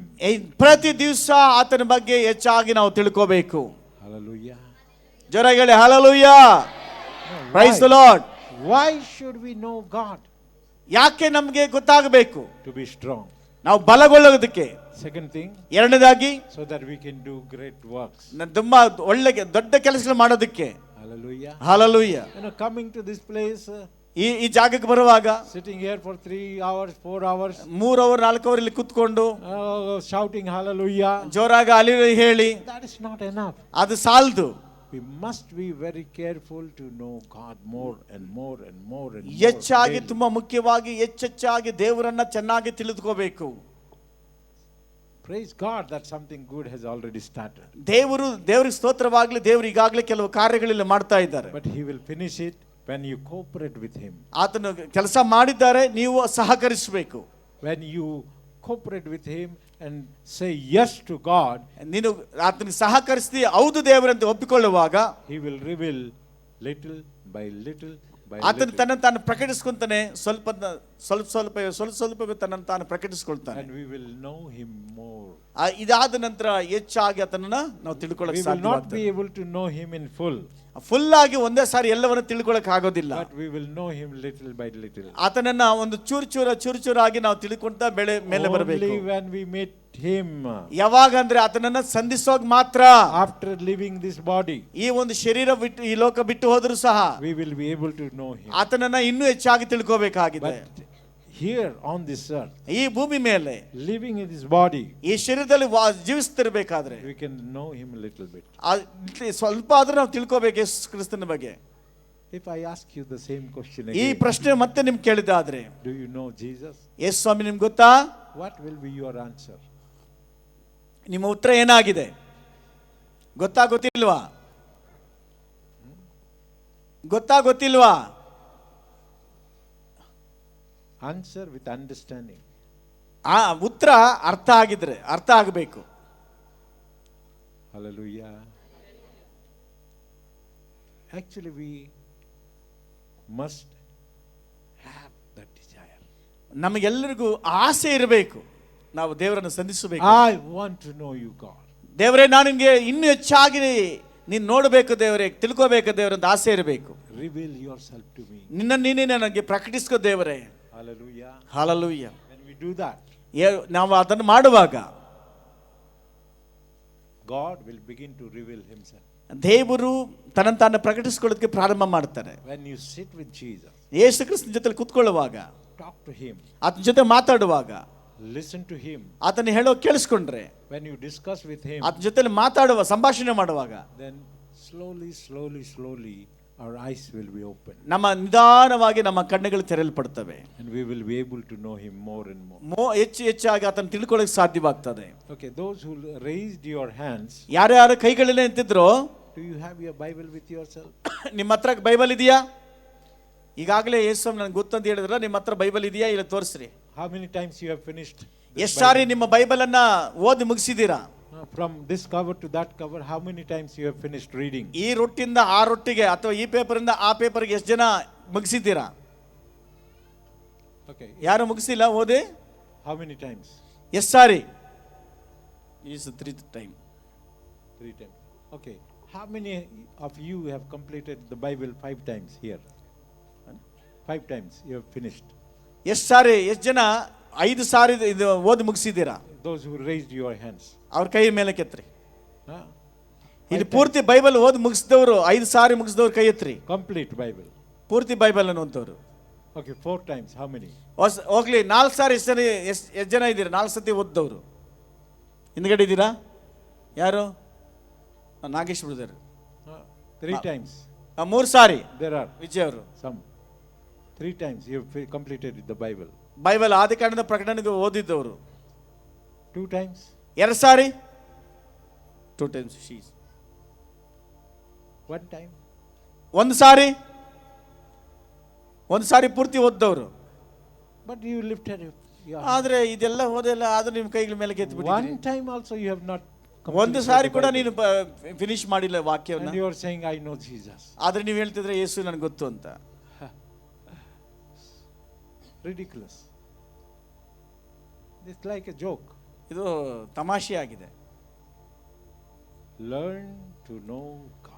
ಪ್ರತಿ ದಿವಸ ಆತನ ಬಗ್ಗೆ ಹೆಚ್ಚಾಗಿ ನಾವು ತಿಳ್ಕೋಬೇಕು. Hallelujah. ಜೋರಾಗಿ hallelujah. Praise the Lord. Why should we know God? ಯಾಕೆ ನಮಗೆ ಗೊತ್ತಾಗಬೇಕು? To be strong. ನಾವು ಬಲಗೊಳ್ಳೋದಕ್ಕೆ. Second thing, ಎರಡನೇದಾಗಿ so that we can do great works. ತುಂಬಾ ಒಳ್ಳೆ ದೊಡ್ಡ ಕೆಲಸಗಳು ಮಾಡೋದಕ್ಕೆ. Hallelujah. Hallelujah. Coming to this place, ಈ ಜಾಗಕ್ಕೆ ಬರುವಾಗ sitting here for 3 hours, 4 hours, 3 hour 4 hour ಇಲ್ಲಿ ಕುತ್ಕೊಂಡು shouting hallelujah, ಜೋರಾಗಿ ಹalleluya ಹೇಳಿ, that is not enough. ಅದು ಸಾಲದು. We must be very careful to know God more and more and more and more. ಹೆಚ್ಚಾಗಿ ತುಂಬಾ ಮುಖ್ಯವಾಗಿ ಹೆಚ್ಚೆಚ್ಚಾಗಿ ದೇವರನ್ನ ಚೆನ್ನಾಗಿ ತಿಳಿದುಕೋಬೇಕು. Praise God that something good has already started. ದೇವರಿಗೆ ಸ್ತೋತ್ರವಾಗಲಿ, ದೇವರು ಈಗಾಗಲೇ ಕೆಲವು ಕಾರ್ಯಗಳಿಲ್ಲ ಮಾಡ್ತಾ ಇದ್ದಾರೆ. But He will finish it when you cooperate with Him. ಆತನು ಕೆಲಸ ಮಾಡಿದ್ದಾರೆ, ನೀವು ಸಹಕರಿಸಬೇಕು. When you cooperate with Him and say yes to God, ನೀನು ಆತನಿಗೆ ಸಹಕರಿಸಿ ಹೌದು ದೇವರಂತ ಒಪ್ಪಿಕೊಳ್ಳುವಾಗ He will reveal little by little by ಆತನು little. ತನ್ನನ್ನು ತಾನು ಪ್ರಕಟಿಸ್ಕೊಂತಾನೆ, ಸ್ವಲ್ಪ ತನ್ನನ್ನು ತಾನು ಪ್ರಕಟಿಸ್ಕೊಳ್ತಾನೆ. And we will know Him more. ಇದಾದ ನಂತರ ಹೆಚ್ಚಾಗಿ ಆತನನ್ನ ನಾವು We ತಿಳ್ಕೊಳ್ಳೋಕೆ will not ಸಾಧ್ಯ. be able to know Him in full, full ಆಗಿ ಒಂದೇ ಸಾರಿ ಎಲ್ಲವನ್ನ ತಿಳ್ಕೊಳ್ಳೋಕೆ ಆಗೋದಿಲ್ಲ. but we will know Him little by little. ಆತನನ್ನ ಒಂದು ಚೂರಾಗಿ ನಾವು ತಿಳ್ಕೊಂತ ಮೇಲೆ ಬರಬೇಕು. Only when we meet Him, ಯಾವಾಗ ಅಂದ್ರೆ ಆತನನ್ನ ಸಂಧಿಸುವಾಗ ಮಾತ್ರ, after leaving this body, ಈ ಒಂದು ಶರೀರ ಬಿಟ್ಟು ಈ ಲೋಕ ಬಿಟ್ಟು ಹೋದರೂ ಸಹ we will be able to know Him. ಆತನನ್ನ ಇನ್ನೂ ಹೆಚ್ಚಾಗಿ ತಿಳ್ಕೋಬೇಕಾಗಿದೆ. But here on this earth, ಈ ಭೂಮಿ ಮೇಲೆ living in this body, ಈ ಶರೀರದಲ್ಲಿ ಜೀವಿಸ್ತಿರ್ಬೇಕಾದ್ರೆ we can know Him a little bit. ಸ್ವಲ್ಪ ಆದ್ರೂ ನಾವು ತಿಳ್ಕೋಬೇಕು ಯೇಸು ಕ್ರಿಸ್ತನ ಬಗ್ಗೆ. If I ask you the same question ಈ again, ಪ್ರಶ್ನೆ ಮತ್ತೆ ನಿಮ್ಗೆ ಕೇಳಿದಾದ್ರೆ, do you know Jesus? ಯೇಸು ಸ್ವಾಮಿ ನಿಮ್ಗೆ ಗೊತ್ತಾ? What will be your answer? ನಿಮ್ಮ ಉತ್ತರ ಏನಾಗಿದೆ? ಗೊತ್ತಿಲ್ವಾ? ಗೊತ್ತಿಲ್ವಾ? Answer with understanding. ಆ ಉತ್ತರ ಅರ್ಥ ಆಗಬೇಕು. Hallelujah. Actually, we must have that desire. ನಮಗೆಲ್ಲರಿಗೂ ಆಸೆ ಇರಬೇಕು, ನಾವು ದೇವರನ್ನು ಸಂಧಿಸಬೇಕು. I want to know you, God. ದೇವರೇ, ನಾನು ನಿಮಗೆ ಇನ್ನೂ ಹೆಚ್ಚಾಗಿ ನೀನು ನೋಡಬೇಕು ದೇವರೇ, ತಿಳ್ಕೋಬೇಕು ದೇವರೇ ಅಂತ ಆಸೆ ಇರಬೇಕು. Reveal yourself to me. ನೀನೇ ನನಗೆ ಪ್ರಕಟಿಸ್ಕೋ ದೇವರೇ. Hallelujah. Hallelujah. When we do that, ನಾವು ಅದನ್ನು ಮಾಡುವಾಗ God will begin to reveal Himself. ದೇವರು ತನ್ನನ್ನು ತಾನು ಪ್ರಕಟಿಸಿಕೊಳ್ಳೋದಕ್ಕೆ ಪ್ರಾರಂಭ ಮಾಡ್ತಾರೆ. When you sit with Jesus, ಯೇಸು ಕ್ರಿಸ್ತನ ಜೊತೆ ಕೂತ್ಕೊಳ್ಳುವಾಗ, talk to Him, ಆತನ ಜೊತೆ ಮಾತಾಡುವಾಗ, listen to Him, ಆತನ ಹೇಳೋ ಕೇಳಿಸ್ಕೊಂಡ್ರೆ, when you discuss with Him, ಆತನ ಜೊತೆ ಸಂಭಾಷಣೆ ಮಾಡುವಾಗ, then slowly our eyes will be open. ನಮ್ಮ ನಿಧಾನವಾಗಿ ನಮ್ಮ ಕಣ್ಣುಗಳು ತೆರೆಯಲ್ಪಡ್ತವೆ. And we will be able to know Him more and more. ಹೆಚ್ಚಾಗಿ ಆತನ ತಿಳ್ಕೊಳ್ಳೋಕೆ ಸಾಧ್ಯವಾಗ್ತದೆ. Okay, those who raised your hands, ಯಾರ್ಯಾರು ಕೈಗಳಲ್ಲೇ ನಿಂತಿದ್ರು, do you have your Bible with yourself? ನಿಮ್ಮ ಹತ್ರ ಬೈಬಲ್ ಇದೆಯಾ? ಈಗಾಗಲೇ ಯೇಸು ನನಗೆ ಗೊತ್ತಂತ ಹೇಳಿದ್ರ, ನಿಮ್ಮ ಹತ್ರ ಬೈಬಲ್ ಇದೆಯಾ? ಇಲ್ಲ ತೋರಿಸ್ರಿ. How many times you have finished? ಎಷ್ಟು ಸಾರಿ ನಿಮ್ಮ ಬೈಬಲ್ ಅನ್ನ ಓದಿ ಮುಗಿಸಿದ್ದೀರಾ? From this cover to that cover, how many times you have finished reading? ಈ ರೊಟ್ಟಿಂದ ಆ ರೊಟ್ಟಿಗೆ ಅಥವಾ ಈ ಪೇಪರಿಂದ ಆ ಪೇಪರ್ಗೆ ಎಷ್ಟು ಜನ ಮುಗಿಸಿದ್ದೀರಾ? Okay. ಯಾರು ಮುಗಿಸಿಲ್ಲ ಓದಿ? How many times? ಎಷ್ಟು ಸಾರಿ? Is 3 times. 3 times. Okay. How many of you have completed the Bible 5 times here? 5 times you have finished. ಎಷ್ಟು ಸಾರಿ, ಎಷ್ಟು ಜನ 5 ಸಾರಿ ಇದು ಓದಿ ಮುಗಿಸಿದ್ದೀರಾ? Those who raised your hands. ಅವ್ರ ಕೈ ಮೇಲೆ ಕೆತ್ರಿ. ಇದು ಪೂರ್ತಿ ಬೈಬಲ್ ಓದಿ ಮುಗಿಸಿದವರು, 5 ಸಾರಿ ಮುಗಿಸಿದವ್ರು ಕೈ ಎತ್ರಿ. Complete Bible. ಪೂರ್ತಿ Bible ಅನ್ನುವಂಥವ್ರು. Okay, 4 times. How many? ಹೋಗ್ಲಿ, 4 ಸಾರಿ ಎಷ್ಟು ಜನ ಇದ್ದೀರಾ? 4 ಸತಿ ಓದ್ದವರು ಹಿಂದ್ಗಡೆ ಇದ್ದೀರಾ? ಯಾರು? ನಾಗೇಶ್ ಬ್ರದರ್. 3 times. 3 ಸಾರಿ. There are ವಿಜಯ್ ಅವರು. some. 3 times you have completed the Bible. Bible ಆದಿಕಾಂಡದ ಪ್ರಕಟಣೆಗೆ ಓದಿದ್ದವರು. 2 times. 2 sorry. 2 times she. 1 time. 1 ಸಾರಿ. 1 ಸಾರಿ ಪೂರ್ತಿ ಓದ್ದವರು. But you lifted your ಆದ್ರೆ ಇದೆಲ್ಲ ಓದೆಲ್ಲ ಆದ್ರೆ ನಿಮ್ಮ ಕೈಗಳ ಮೇಲೆ ಕೆತ್ತಿ ಬಿಟ್ಟಿದ್ದೀರಿ. 1 time also you have not ಒಂದು ಸಾರಿ ಕೂಡ ನೀನು ಫಿನಿಶ್ ಮಾಡಿಲ್ಲ ವಾಕ್ಯವನ್ನ. And you are saying, I know Jesus. ಆದ್ರೆ ನೀವು ಹೇಳ್ತಿದ್ರೆ ಯೇಸು ನನಗೆ ಗೊತ್ತು ಅಂತ. Ridiculous. It's like a joke. ಇದು ತಮಾಷೆ ಆಗಿದೆ. Learn to know God.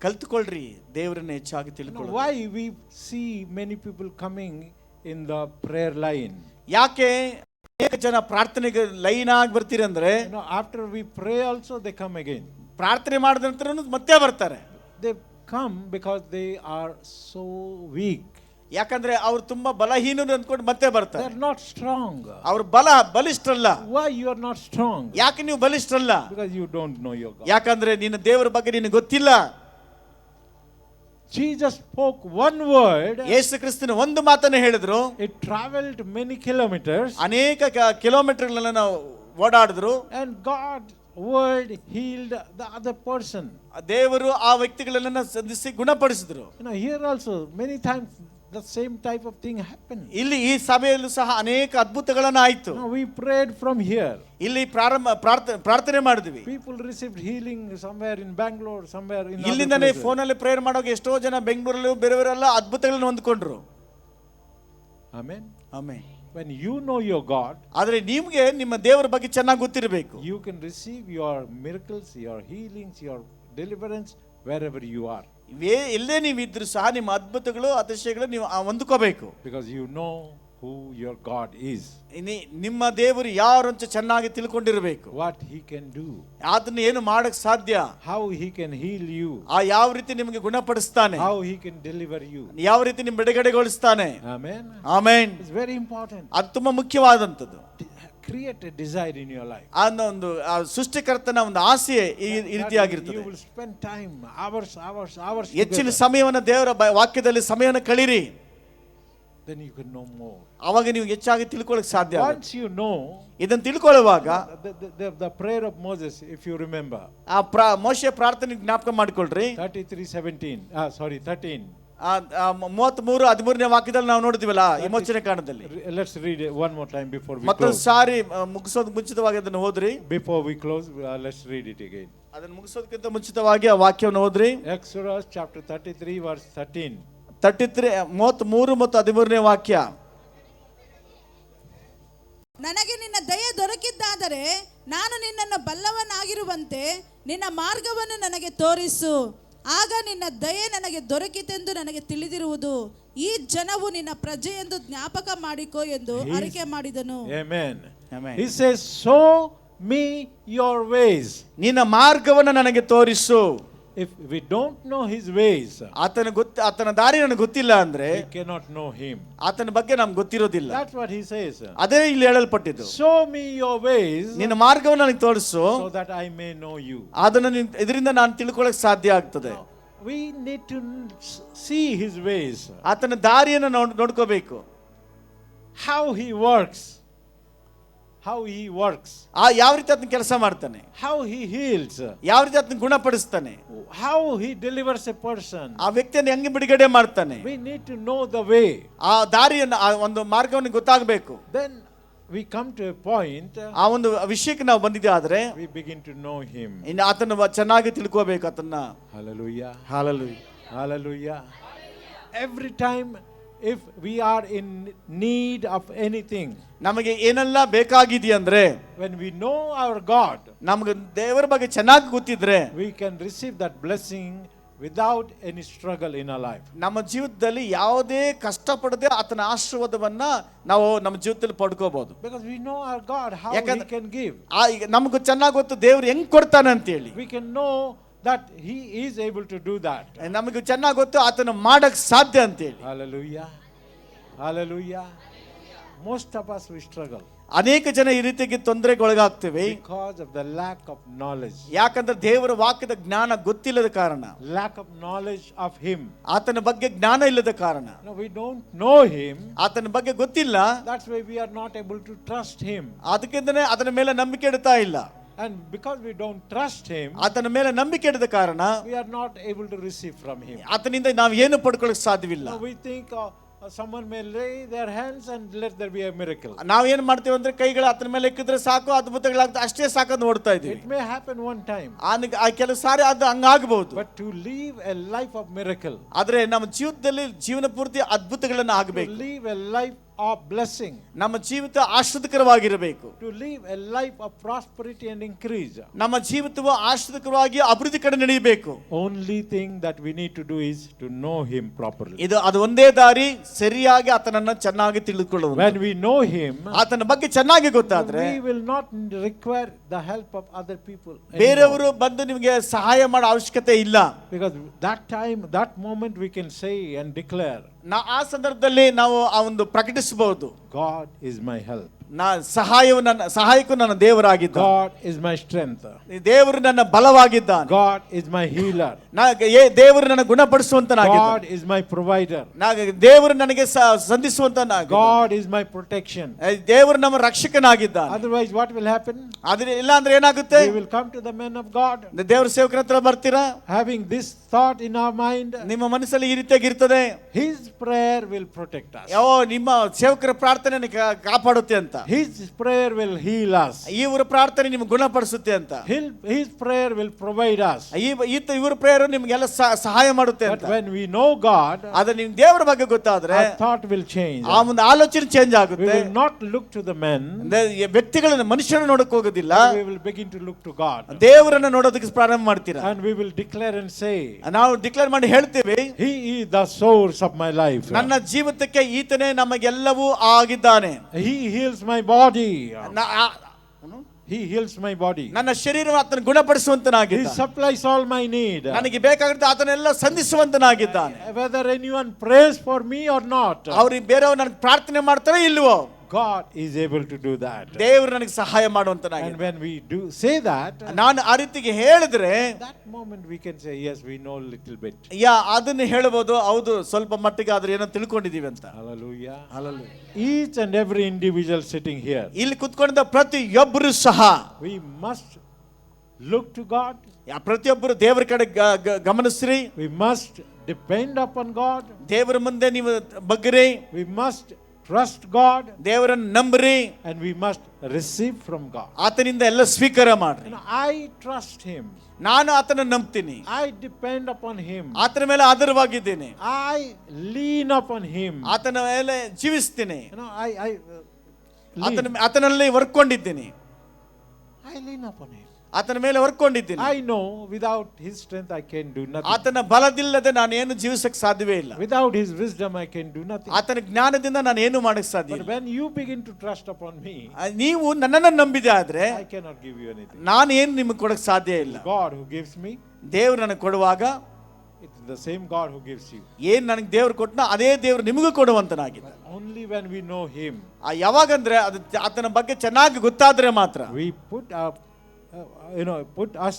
ಕಲ್ತ್ಕೊಳ್ರಿ ದೇವರನ್ನ ಹೆಚ್ಚಾಗಿ ತಿಳ್ಕೊಳ್ಳಿ. Why we see many people coming in the prayer line? ಯಾಕೆ ಅನೇಕ ಜನ ಪ್ರಾರ್ಥನೆಗೆ ಲೈನ್ ಆಗಿ ಬರ್ತೀರಿ ಅಂದ್ರೆ, After we pray also they come again. ಪ್ರಾರ್ಥನೆ ಮಾಡಿದ ನಂತರ ಮತ್ತೆ ಬರ್ತಾರೆ. They come because they are so weak. ಯಾಕಂದ್ರೆ ಅವ್ರು ತುಂಬಾ ಬಲಹೀನರು ಅಂದ್ಕೊಂಡು ಮತ್ತೆ ಬರ್ತಾರೆ. They are not strong. ಅವ್ರ ಬಲಿಷ್ಠರಲ್ಲ. Why you are not strong? ಯಾಕೆ ನೀವು ಬಲಿಷ್ಠರಲ್ಲ? Because you don't know your God. ಯಾಕಂದ್ರೆ ನಿನ್ನ ದೇವರ ಬಗ್ಗೆ ನಿನಗೆ ಗೊತ್ತಿಲ್ಲ. Jesus spoke one word. ಯೇಸು ಕ್ರಿಸ್ತನ ಒಂದು ಮಾತನ್ನು ಹೇಳಿದ್ರು. It traveled many kilometers. ಅನೇಕ ಕಿಲೋಮೀಟರ್ಗಳನ್ನ ನಾವು ಓಡಾಡಿದ್ರು. And God's word healed the other person. ದೇವರು ಆ ವ್ಯಕ್ತಿಗಳನ್ನ ಸಂಧಿಸಿ ಗುಣಪಡಿಸಿದ್ರು. Here also many times the same type of thing happened. ಇಲ್ಲಿ ಈ ಸಭೆಯಲ್ಲೂ ಸಹ ಅನೇಕ ಅದ್ಭುತಗಳನ್ನ ಆಯ್ತು. We prayed from here. ಇಲ್ಲಿ ಪ್ರಾರ್ಥನೆ ಮಾಡಿದ್ವಿ. People received healing somewhere in Bangalore, somewhere in ಇಲ್ಲಿಂದನೇ ಫೋನ್ ಅಲ್ಲಿ ಪ್ರೇಯರ್ ಮಾಡೋಕೆ ಎಷ್ಟೋ ಜನ ಬೆಂಗಳೂರಲ್ಲಿ ಬೇರೆಯವರೆಲ್ಲ ಅದ್ಭುತಗಳನ್ನ ಹೊಂದ್ಕೊಂಡ್ರು. Amen. Amen. When you know your God, ಆದ್ರೆ ನಿಮಗೆ ನಿಮ್ಮ ದೇವರ ಬಗ್ಗೆ ಚೆನ್ನಾಗಿ ಗೊತ್ತಿರಬೇಕು. you can receive your miracles, your healings, your deliverance wherever you are. ಎಲ್ಲೇ ನೀವು ಇದ್ರು ಸಹ ನಿಮ್ಮ ಅದ್ಭುತಗಳು ಅತಿಶಯಗಳು ನೀವು ಹೊಂದ್ಕೋಬೇಕು. Because you know who your God is. ನಿಮ್ಮ ದೇವರು ಯಾರು ಅಂತ ಚೆನ್ನಾಗಿ ತಿಳ್ಕೊಂಡಿರಬೇಕು. What he can do. ಅದನ್ನ ಏನು ಮಾಡಕ್ ಸಾಧ್ಯ. How he can heal you. ಯಾವ ರೀತಿ ನಿಮಗೆ ಗುಣಪಡಿಸ್ತಾನೆ. How he can deliver you. ಯಾವ ರೀತಿ ನಿಮ್ಮ ಬಿಡುಗಡೆಗೊಳಿಸ್ತಾನೆ. Amen. Amen. It's very important. ಅದು ತುಂಬಾ ಮುಖ್ಯವಾದಂತದ್ದು. Create a desire in your life. ಅನ್ನೋ ಒಂದು ಸೃಷ್ಟಿಕರ್ತನ ಒಂದು ಆಸೆ ಈ ರೀತಿಯಾಗಿರ್ತದೆ. You will spend time, hours. ಹೆಚ್ಚಿನ ಸಮಯವನ್ನು ದೇವರ ವಾಕ್ಯದಲ್ಲಿ ಸಮಯವನ್ನು ಕಳೀರಿ. Then you can know more. ಅವಾಗ ನೀವು ಹೆಚ್ಚಾಗಿ ತಿಳ್ಕೊಳ್ಳೋಕೆ ಸಾಧ್ಯ. Once you know, ಇದನ್ನು ತಿಳ್ಕೊಳ್ಳುವಾಗ the prayer of Moses, if you remember, ಆ ಮೋಶೆ ಪ್ರಾರ್ಥನೆ ಜ್ಞಾಪಕ ಮಾಡ್ಕೊಳ್ರಿ. 13 33 ವಾಕ್ಯದಲ್ಲಿ ನಾವು ನೋಡ್ತೀವಲ್ಲ ವಿಮೋಚನೆ ಕಾಂಡದಲ್ಲಿ. Let's read it one more time before we ಮತ್ತೊಂದು close. ಸಾರಿ ಮುಗಿಸೋದು ಮುಂಚಿತವಾಗಿ ಅದನ್ನು ಓದ್ರಿ. Before we close, let's read it again. ಅದನ್ನು ಮುಗಿಸೋದಕ್ಕಿಂತ ಮುಂಚಿತವಾಗಿ ಆ ವಾಕ್ಯವನ್ನು ಓದ್ರಿ. Exodus chapter 33 verse 13. 33 ಮತ್ತು 13ನೇ ವಾಕ್ಯ. ನನಗೆ ನಿನ್ನ ದಯೆ ದೊರಕಿದ್ದಾದರೆ ನಾನು ನಿನ್ನನ್ನು ಬಲ್ಲವನಾಗಿರುವಂತೆ ನಿನ್ನ ಮಾರ್ಗವನ್ನು ನನಗೆ ತೋರಿಸು. ಆಗ ನಿನ್ನ ದಯೆ ನನಗೆ ದೊರಕಿತೆಂದು ನನಗೆ ತಿಳಿದಿರುವುದು. ಈ ಜನವು ನಿನ್ನ ಪ್ರಜೆ ಎಂದು ಜ್ಞಾಪಕ ಮಾಡಿಕೋ ಎಂದು ಅರಿಕೆ ಮಾಡಿದನು. Amen. Amen. He says, show me your ways. ನಿನ್ನ ಮಾರ್ಗವನ್ನು ನನಗೆ ತೋರಿಸು. If we don't know his ways, ಆತನ ದಾರಿ ನನಗೆ ಗೊತ್ತಿಲ್ಲ ಅಂದ್ರೆ we cannot know him. ಆತನ ಬಗ್ಗೆ ನಮ್ಗೆ ಗೊತ್ತಿರೋದಿಲ್ಲ. That's what he says. ಅದೇ ಇಲ್ಲಿ ಹೇಳಲ್ಪಟ್ಟಿದ್ದು. Show me your ways, ನಿನ್ನ ಮಾರ್ಗವನ್ನು ನನಗೆ ತೋರಿಸು, so that I may know you. ಅದನ್ನು ಇದರಿಂದ ನಾನು ತಿಳ್ಕೊಳ್ಳೋಕೆ ಸಾಧ್ಯ ಆಗ್ತದೆ. We need to see his ways. ಆತನ ದಾರಿಯನ್ನು ನೋಡ್ಕೋಬೇಕು. How he works. ಯಾವ ರೀತಿ ಆತನ ಕೆಲಸ ಮಾಡ್ತಾನೆ. How he heals. ಯಾವ ರೀತಿ ಆತನ ಗುಣಪಡಿಸ್ತಾನೆ. How he delivers a person. ಆ ವ್ಯಕ್ತಿಯನ್ನು ಹೆಂಗೆ ಬಿಡುಗಡೆ ಮಾಡ್ತಾನೆ. We need to know the way. ಆ ದಾರಿಯನ್ನು ಆ ಒಂದು ಮಾರ್ಗವನ್ನು ಗೊತ್ತಾಗಬೇಕು. Then we come to a point. ಆ ಒಂದು ವಿಷಯಕ್ಕೆ ನಾವು ಬಂದಿದ್ದೆ ಆದ್ರೆ we begin to know him. ಇನ್ನು ಆತನ ಚೆನ್ನಾಗಿ ತಿಳ್ಕೋಬೇಕು ಆತನ. Hallelujah. Hallelujah. Hallelujah. Every time if we are in need of anything, ನಮಗೆ ಏನೆಲ್ಲ ಬೇಕಾಗಿದೆ ಅಂದ್ರೆ, when we know our God, ನಮಗೆ ದೇವರ ಬಗ್ಗೆ ಚೆನ್ನಾಗಿ ಗೊತ್ತಿದ್ರೆ we can receive that blessing without any struggle in our life. ನಮ್ಮ ಜೀವಿತದಲ್ಲಿ ಯಾವುದೇ ಕಷ್ಟಪಡದೆ ಆತನ ಆಶೀರ್ವಾದವನ್ನ ನಾವು ನಮ್ಮ ಜೀವಿತದಲ್ಲಿ ಪಡ್ಕೋಬಹುದು. Because we know our God, how he can give. ನಮಗೂ ಚೆನ್ನಾಗಿ ಗೊತ್ತು ದೇವರು ಹೆಂಗ್ ಕೊಡ್ತಾನೆ ಅಂತ ಹೇಳಿ. We can know that he is able to do that. ನಮಗೆ ಚೆನ್ನಾಗಿ ಗೊತ್ತು ಆತನ ಮಾಡಕ್ ಸಾಧ್ಯ ಅಂತ ಹೇಳಿ. Hallelujah. Hallelujah. Most of us we struggle. ಅನೇಕ ಜನ ಈ ರೀತಿಯಾಗಿ ತೊಂದರೆಗೆ ಒಳಗಾಗ್ತೇವೆ. Because of the lack of knowledge. ಯಾಕಂದ್ರೆ ದೇವರ ವಾಕ್ಯದ ಜ್ಞಾನ ಗೊತ್ತಿಲ್ಲದ ಕಾರಣ. Lack of knowledge of him. ಆತನ ಬಗ್ಗೆ ಜ್ಞಾನ ಇಲ್ಲದ ಕಾರಣ. No, we don't know him. ಆತನ ಬಗ್ಗೆ ಗೊತ್ತಿಲ್ಲ. That's why we are not able to trust him. ಅದಕ್ಕಿಂತನೇ ಅದರ ಮೇಲೆ ನಂಬಿಕೆ ಇಡ್ತಾ ಇಲ್ಲ. And because we don't trust him, ಆತನ ಮೇಲೆ ನಂಬಿಕೆ ಇಡದ ಕಾರಣ we are not able to receive from him. ಆತನಿಂದ ನಾವು ಏನು ಪಡ್ಕೊಳ್ಳೋಕೆ ಸಾಧ್ಯವಿಲ್ಲ. No, we think someone may lay their hands and let there be a miracle. ನಾವೇನ್ ಮಾಡ್ತೀವಿ ಅಂದ್ರೆ ಕೈಗಳ ಆತನ ಮೇಲೆ ಇಕ್ಕಿದ್ರೆ ಸಾಕು, ಅದ್ಭುತಗಳಾಗ್ತದೆ, ಅಷ್ಟೇ ಸಾಕಂತ ಓಡ್ತಾ ಇದೀವಿ. It may happen one time. ಆ ಕೆಲವು ಸಾರಿ ಅದು ಹಂಗಾಗಬಹುದು. But to live a life of miracle, ಆದ್ರೆ ನಮ್ಮ ಜೀವಿತದಲ್ಲಿ ಜೀವನ ಪೂರ್ತಿ ಅದ್ಭುತಗಳನ್ನ to ಆಗಬೇಕು. live a life of blessing, ನಮ್ಮ ಜೀವಿತ ಆಶೀರ್ವಾದಕರವಾಗಿರಬೇಕು. to live a life of prosperity and increase. ನಮ್ಮ ಜೀವಿತವು ಆಶೀರ್ವಾದಕರವಾಗಿ ಅಭಿವೃದ್ಧಿ ಕಡೆ ನಡೆಯಬೇಕು. Only thing that we need to do is to know him properly. ಅದು ಒಂದೇ ದಾರಿ, ಸರಿಯಾಗಿ ಆತನನ್ನ ಚೆನ್ನಾಗಿ ತಿಳಿದುಕೊಳ್ಳುವುದು. When we know him, ಆತನ ಬಗ್ಗೆ ಚೆನ್ನಾಗಿ ಗೊತ್ತಾದ್ರೆ we will not require the help of other people anymore. ಬೇರೆಯವರು ಬಂದು ನಿಮಗೆ ಸಹಾಯ ಮಾಡೋ ಅವಶ್ಯಕತೆ ಇಲ್ಲ. Because that time, that moment we can say and declare, ಆ ಸಂದರ್ಭದಲ್ಲಿ ನಾವು ಆ ಒಂದು ಪ್ರಕಟಿಸಬಹುದು, God is my help. ಸಹಾಯಕು ನನ್ನ ದೇವರಾಗಿದ್ದ, God is my strength. ದೇವರು ನನ್ನ ಬಲವಾಗಿದ್ದಾನೆ, God is my healer. ದೇವರು ನನ್ನ ಗುಣಪಡಿಸುವಂತನಾಗಿದ್ದಾನೆ, God is my provider. ದೇವರು ನನಗೆ ಸಂಧಿಸುವಂತನಾಗಿದ್ದಾನೆ, God is my protection. ದೇವರು ನಮ್ಮ ರಕ್ಷಕನಾಗಿದ್ದಾನೆ. Otherwise what will happen? ಆದ್ರೆ ಇಲ್ಲ ಅಂದ್ರೆ ಏನಾಗುತ್ತೆ? We will come to the men of God, ದೇವರ ಸೇವಕರ ಹತ್ರ ಬರ್ತೀರಾ, having this thought in our mind, ನಿಮ್ಮ ಮನಸ್ಸಲ್ಲಿ ಈ ರೀತಿಯಾಗಿ ಇರ್ತದೆ, his prayer will protect us, ನಿಮ್ಮ ಸೇವಕರ ಪ್ರಾರ್ಥನೆ ಕಾಪಾಡುತ್ತೆ ಅಂತ, his prayer will heal us, ಇವರ ಪ್ರಾರ್ಥನೆ ನಿಮ್ಗೆ ಗುಣಪಡಿಸುತ್ತೆ ಅಂತ, his prayer will provide us. ಇವರ ಪ್ರೇಯರ್ ನಿಮ್ಗೆಲ್ಲ ಸಹಾಯ ಮಾಡುತ್ತೆ ಅಂತ. But when we know God, ಆದ್ರೆ ನಿಮ್ ದೇವರ ಬಗ್ಗೆ ಗೊತ್ತಾದ್ರೆ our thought will change. ಆ ಒಂದು ಆಲೋಚನೆ ಚೇಂಜ್ We ಆಗುತ್ತೆ. will not look to the men, ವ್ಯಕ್ತಿಗಳನ್ನ ಮನುಷ್ಯರನ್ನ ನೋಡಕ್ ಹೋಗೋದಿಲ್ಲ, we will begin to look to God, ದೇವರನ್ನ ನೋಡೋದಕ್ಕೆ ಪ್ರಾರಂಭ ಮಾಡ್ತೀರಾ. and we will declare and say, ನಾವು ಡಿಕ್ಲೇರ್ ಮಾಡಿ ಹೇಳ್ತೀವಿ, he is the source of my life. ನನ್ನ ಜೀವಿತಕ್ಕೆ ಈತನೇ ನಮಗೆಲ್ಲವೂ ಆಗಿದ್ದಾನೆ. He heals my body. He heals my body. ನನ್ನ ಶರೀರ ಆತನ ಗುಣಪಡಿಸುವಂತನಾಗಿದ್ದಾನೆ. He supplies all my need. ನನಗೆ ಬೇಕಾಗಿದ್ದ ಆತನೆಲ್ಲ ಸಂಧಿಸುವಂತನಾಗಿದ್ದಾನೆ. Whether anyone prays for me or not, ಅವ್ರಿಗೆ ಬೇರೆಯವ್ರು ನನಗೆ ಪ್ರಾರ್ಥನೆ ಮಾಡ್ತಾರೋ ಇಲ್ವೋ, God is able to do that. ದೇವರು ನನಗೆ ಸಹಾಯ And ಮಾಡುವಂತನಾಗಿದ್ದಾನೆ. when we do say that, ನಾನು ಆ ರೀತಿಗೆ ಹೇಳಿದ್ರೆ that moment we can say, yes, we know little bit. ಅದನ್ನ ಹೇಳಬಹುದು, ಹೌದು ಸ್ವಲ್ಪ ಮಟ್ಟಿಗೆ ಆದ್ರೆ ಏನೋ ತಿಳ್ಕೊಂಡಿದೀವಿ ಅಂತ. Hallelujah. Hallelujah. Each and every individual sitting here, ಇಲ್ಲಿ ಕುತ್ಕೊಂಡಿದ್ದ ಪ್ರತಿಯೊಬ್ಬರು ಸಹ we must look to God. ಪ್ರತಿಯೊಬ್ಬರು ದೇವರ ಕಡೆ ಗಮನಿಸ್ರಿ. We must depend upon God. ದೇವರ ಮುಂದೆ ನೀವು ಬಗ್ಗಿರಿ. We must trust God, ದೇವರನ್ನು ನಂಬ್ರಿ, and we must receive from God. ಆತನಿಂದ ಎಲ್ಲ ಸ್ವೀಕಾರ ಮಾಡ್ರಿ. I trust him. ನಾನು ಆತನ ನಂಬ್ತೀನಿ, I depend upon him. ಆತನ ಮೇಲೆ ಆಧಾರವಾಗಿದ್ದೀನಿ, I lean upon him. ಆತನ ಮೇಲೆ ಜೀವಿಸ್ತೀನಿ, lean. ಆತನಲ್ಲಿ ವರ್ಕೊಂಡಿದ್ದೀನಿ, I lean upon him. ಆತನ ಮೇಲೆ ವರ್ಕೊಂಡಿದ್ದೀನಿ. I know without his strength I can do nothing. ಆತನ ಬಲದಿಲ್ಲದೆ ನಾನು ಏನು ಜೀವಿಸಕ್ಕೆ ಸಾಧ್ಯವೇ ಇಲ್ಲ. Without his wisdom I can do nothing. ಆತನ ಜ್ಞಾನದಿಂದ ನಾನು ಏನು ಮಾಡಕ್ಕೆ ಸಾಧ್ಯ But ಇಲ್ಲ. when you begin to trust upon me, ನೀವು ನನ್ನನ್ನು ನಂಬಿದೆ ಆದ್ರೆ I cannot give you anything. ನಾನು ಏನು ನಿಮಗೆ ಕೊಡಕ್ಕೆ ಸಾಧ್ಯ ಇಲ್ಲ. God who gives me, ದೇವರು ನನಗೆ ಕೊಡುವಾಗ it's the same God who gives you. ಏನ್ ನನಗೆ ದೇವ್ರು ಕೊಟ್ಟನ ಅದೇ ದೇವ್ರು ನಿಮಗೂ ಕೊಡುವಂತನಾಗಿದೆ. Only when we know him, ಯಾವಾಗಂದ್ರೆ ಅದು ಆತನ ಬಗ್ಗೆ ಚೆನ್ನಾಗಿ ಗೊತ್ತಾದ್ರೆ ಮಾತ್ರ, we put us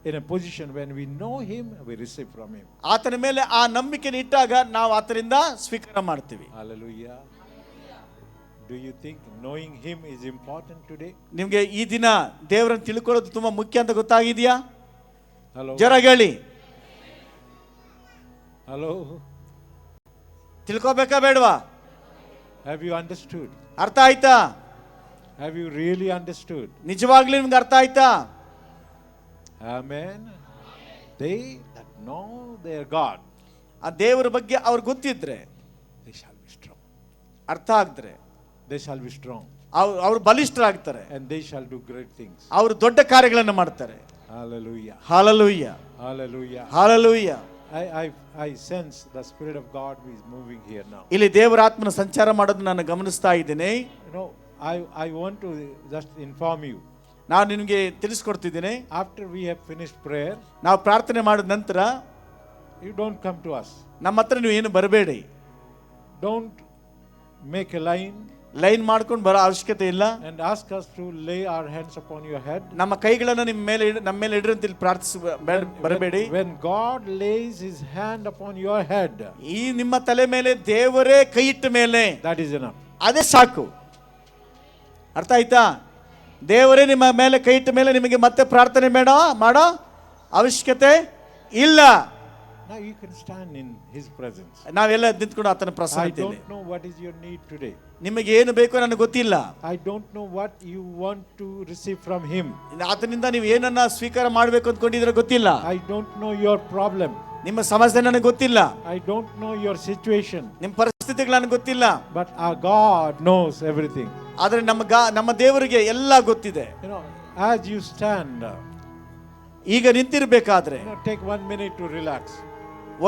in a position when we know him, we receive from him. ಆತನ ಮೇಲೆ ಆ ನಂಬಿಕೆ ಇಟ್ಟಾಗ ನಾವು ಆತನಿಂದ ಸ್ವೀಕಾರ ಮಾಡ್ತೀವಿ. Hallelujah. Do you think knowing him is important today? ನಿಮ್ಗೆ ಈ ದಿನ ದೇವರನ್ನು ತಿಳ್ಕೊಳ್ಳೋದು ತುಂಬಾ ಮುಖ್ಯ ಅಂತ ಗೊತ್ತಾಗಿದೆಯಾ? Hello. ಜರ ಹೇಳಿ. Hello. ತಿಳ್ಕೋಬೇಕಾ ಬೇಡವಾ? Have you understood? ಅರ್ಥ ಆಯ್ತಾ? Have you really understood? ನಿಜವಾಗ್ಲೂ ನಿಮ್ಗೆ ಅರ್ಥ ಆಯ್ತಾ? Amen. They that know their God, ಆ ದೇವರ ಬಗ್ಗೆ ಅವ್ರಿಗೆ ಗೊತ್ತಿದ್ರೆ, they shall be strong. ಅರ್ಥ ಆಗಿದ್ರೆ They shall be strong. ಅವರು ಬಲಿಷ್ಠರಾಗ್ತಾರೆ, And they shall do great things. ಅವರು ದೊಡ್ಡ ಕಾರ್ಯಗಳನ್ನು ಮಾಡ್ತಾರೆ. Hallelujah. Hallelujah. Hallelujah. Hallelujah. I sense the Spirit of God is moving here now. ಇಲ್ಲಿ ದೇವರ ಆತ್ಮನ ಸಂಚಾರ ಮಾಡೋದು ನಾನು ಗಮನಿಸ್ತಾ ಇದ್ದೀನಿ. I want to just inform you. ನಾನು ನಿಮಗೆ ತಿಳಿಸ್ಕೊಡ್ತಿದ್ದೀನಿ. After we have finished prayer, ನಾವು ಪ್ರಾರ್ಥನೆ ಮಾಡಿದ ನಂತರ you don't come to us. ನಮ್ಮ ಹತ್ರ ನೀವು ಏನು ಬರಬೇಡಿ. Don't make a ಲೈನ್ ಮಾಡ್ಕೊಂಡು ಬರೋ ಅವಶ್ಯಕತೆ ಇಲ್ಲ. and ask us to lay our hands upon your head. ನಮ್ಮ ಕೈಗಳನ್ನು ನಮ್ಮ ಮೇಲೆ ಇಡ್ರಿ ಅಂತ ಬರಬೇಡಿ. When God lays his hand upon your head, ಈ ನಿಮ್ಮ ತಲೆ ಮೇಲೆ ದೇವರೇ ಕೈ ಇಟ್ಟ ಮೇಲೆ that is enough. ಅದೇ ಸಾಕು. ಅರ್ಥ ಆಯ್ತಾ? ದೇವರೇ ನಿಮ್ಮ ಮೇಲೆ ಕೈ ಇಟ್ಟ ಮೇಲೆ ನಿಮಗೆ ಮತ್ತೆ ಪ್ರಾರ್ಥನೆ ಮಾಡೋ ಅವಶ್ಯಕತೆ ಇಲ್ಲ. Now you can stand in His presence. ನಾವೆಲ್ಲ ನಿಂತ್ಕೊಂಡು ಆತನ I ಪ್ರಸನ್ನತೆಯಲ್ಲಿ don't know what is your need today. ನಿಮಗೆ ಏನು ಬೇಕು ನನಗೆ ಗೊತ್ತಿಲ್ಲ. I don't know what you want to receive from Him. ಆತನಿಂದ ನೀವು ಏನನ್ನ ಸ್ವೀಕಾರ ಮಾಡಬೇಕು ಅಂದ್ಕೊಂಡಿದ್ರೆ ಗೊತ್ತಿಲ್ಲ. I don't know your problem. ನಿಮ್ಮ ಸಮಸ್ಯೆ ನನಗೆ ಗೊತ್ತಿಲ್ಲ. I don't know your situation. ನಿಮ್ಮ ಪರಿಸ್ಥಿತಿಗಳು ನನಗೆ ಗೊತ್ತಿಲ್ಲ. But our God knows everything. ಆದ್ರೆ ನಮ್ಮ ದೇವರಿಗೆ ಎಲ್ಲ ಗೊತ್ತಿದೆ. You know, as you stand, ಈಗ ನಿಂತಿರ್ಬೇಕಾದ್ರೆ take 1 minute to relax.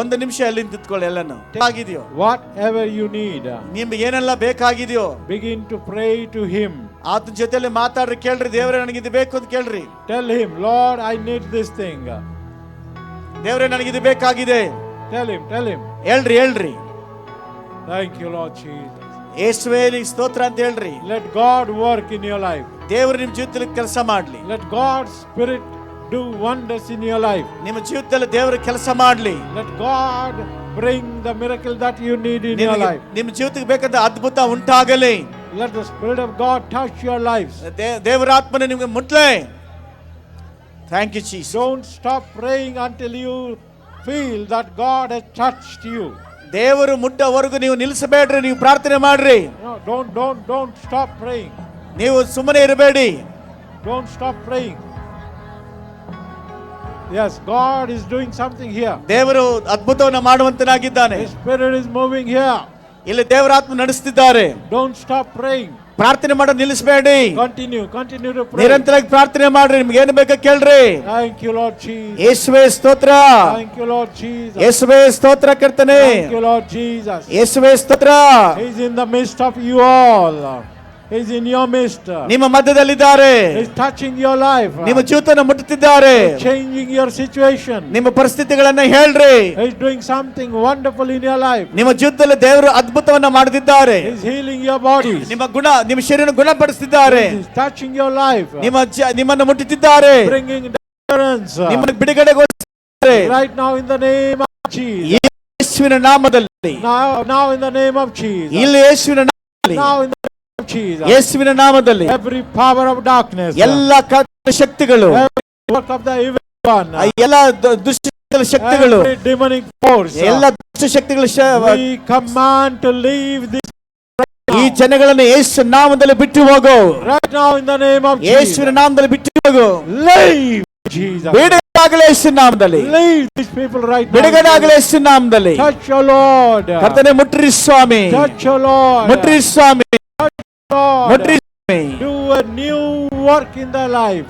ಒಂದು ನಿಮಿಷ ಅಲ್ಲಿ ನಿಂತ್ಕೊಳ್ಳಿ. ಎಲ್ಲನೂ ಆಗಿದೆಯೋ, Whatever you need, ನಿಮ್ಗೆ ಏನೆಲ್ಲ ಬೇಕಾಗಿದೆಯೋ begin to pray to Him. ಆತನ ಜೊತೆಲಿ ಮಾತಾಡ್ರಿ, ಕೇಳ್ರಿ, ದೇವರೇ ನನಗೆ ಇದು ಬೇಕು ಅಂತ ಕೇಳ್ರಿ. Tell Him, Lord, I need this thing. ದೇವರೇ ನನಗೆ ಇದು ಬೇಕಾಗಿದೆ. Tell Him. ಹೇಳ್ರಿ. Thank you, Lord Jesus. ಯೇಸುವೇ ನಿನಗೆ ಸ್ತೋತ್ರ ಅಂತ ಹೇಳ್ರಿ. Let God work in your life. ದೇವರು ನಿಮ್ಮ ಜೀವಿತದಲ್ಲಿ ಕೆಲಸ ಮಾಡ್ಲಿ. Let God's Spirit do wonders in your life. ನಿಮ್ಮ ಜೀವಿತದಲ್ಲಿ ದೇವರು ಕೆಲಸ ಮಾಡ್ಲಿ. Let God bring the miracle that you need in your life. ನಿಮ್ಮ ಜೀವಿತಕ್ಕೆ ಬೇಕಾದ ಅದ್ಭುತ ಉಂಟಾಗಲಿ. Let the Spirit of God touch your lives. ದೇವರ ಆತ್ಮನೇ ನಿಮಗೆ ಮುಟ್ಲೆ. Thank you, Jesus. Don't stop praying until you feel that God has touched you. ದೇವರು ಮುಟ್ಟವರೆಗೂ ನೀವು ನಿಲ್ಲಿಸಬೇಡ್ರಿ, ನೀವು ಪ್ರಾರ್ಥನೆ ಮಾಡ್ರಿ. No, don't stop praying. ನೀವು ಸುಮ್ಮನೆ ಇರಬೇಡಿ. Don't stop praying. Yes, God is doing something here. ದೇವರು ಅದ್ಭುತವನ್ನ ಮಾಡುವಂತನಾಗಿದ್ದಾನೆ. His Spirit is moving here. ಇಲ್ಲಿ ದೇವರ ಆತ್ಮ ನಡೆಸುತ್ತಿದ್ದಾರೆ. Don't stop praying. ಪ್ರಾರ್ಥನೆ ಮಾಡೋದು ನಿಲ್ಲಿಸಬೇಡಿ. Continue to pray. ನಿರಂತರವಾಗಿ ಪ್ರಾರ್ಥನೆ ಮಾಡ್ರಿ. ನಿಮ್ಗೆ ಏನು ಬೇಕು ಕೇಳ್ರಿ. Thank you, Lord Jesus. ಯೇಸುವೇ ಸ್ತೋತ್ರ. Thank you, Lord Jesus. ಯೇಸುವೇ ಸ್ತೋತ್ರ ಕರ್ತನೆ. Thank you, Lord Jesus. ಯೇಸುವೇ ಸ್ತೋತ್ರ. He's in the midst of you all. He's in your midst. ನಿಮ್ಮ ಮಧ್ಯದಲ್ಲಿದ್ದಾರೆ. He's touching your life. ನಿಮ್ಮ ಜೀವಿತವನ್ನು ಮುಟ್ಟುತ್ತಿದ್ದಾರೆ. Changing your situation. ನಿಮ್ಮ ಪರಿಸ್ಥಿತಿಗಳನ್ನ ಹೇಳ್ರಿ. He's doing something wonderful in your life. ನಿಮ್ಮ ಜೀವಿತದಲ್ಲಿ ದೇವರು ಅದ್ಭುತವನ್ನ ಮಾಡುತ್ತಿದ್ದಾರೆ. He's healing your bodies. ನಿಮ್ಮ ಶರೀರವನ್ನು ಗುಣಪಡಿಸುತ್ತಿದ್ದಾರೆ. He's touching your life. ನಿಮ್ಮನ್ನು ಮುಟ್ಟುತ್ತಿದ್ದಾರೆ. Bringing deliverance. ನಿಮ್ಮನ್ನು ಬಿಡುಗಡೆಗೊಳಿಸುತ್ತಾರೆ. Right now in the name of Jesus. ಯೇಸುವಿನ ನಾಮದಲ್ಲಿ. Now in the name of Jesus. ಇಲ್ಲಿ ಯೇಸುವಿನ ನಾಮದಲ್ಲಿ. Now in the name of Jesus. ಯೇಸುವಿನ ನಾಮದಲ್ಲಿ. Every power of darkness. ಎಲ್ಲ ಶಕ್ತಿಗಳು. Every work of the evil one. ಎಲ್ಲ ದುಷ್ಟ ಶಕ್ತಿಗಳು. Every demonic force. ಎಲ್ಲ ದುಷ್ಟ ಶಕ್ತಿಗಳು. We command to leave this. ಈ ಜನಗಳನ್ನು ಯೇಸು ನಾಮದಲ್ಲಿ ಬಿಟ್ಟು ಹೋಗು. Right now in the name of Jesus. ಯೇಸುವಿನ ನಾಮದಲ್ಲಿ ಬಿಟ್ಟು ಹೋಗು. Leave Jesus. ಬಿಡುಗಡೆಯಾಗಲಿ ಯೇಸುವಿನ ನಾಮದಲ್ಲಿ. Leave these people right now. ಬಿಡುಗಡೆಯಾಗಲಿ ಯೇಸುವಿನ ನಾಮದಲ್ಲಿ. Touch your Lord. ಕರ್ತನೇ ಮುಟ್ರಿ ಸ್ವಾಮಿ. Touch your Lord. ಮುಟ್ರಿ Swami. Lord. ಮುಟ್ರಿ Swami. Do a new work in their life.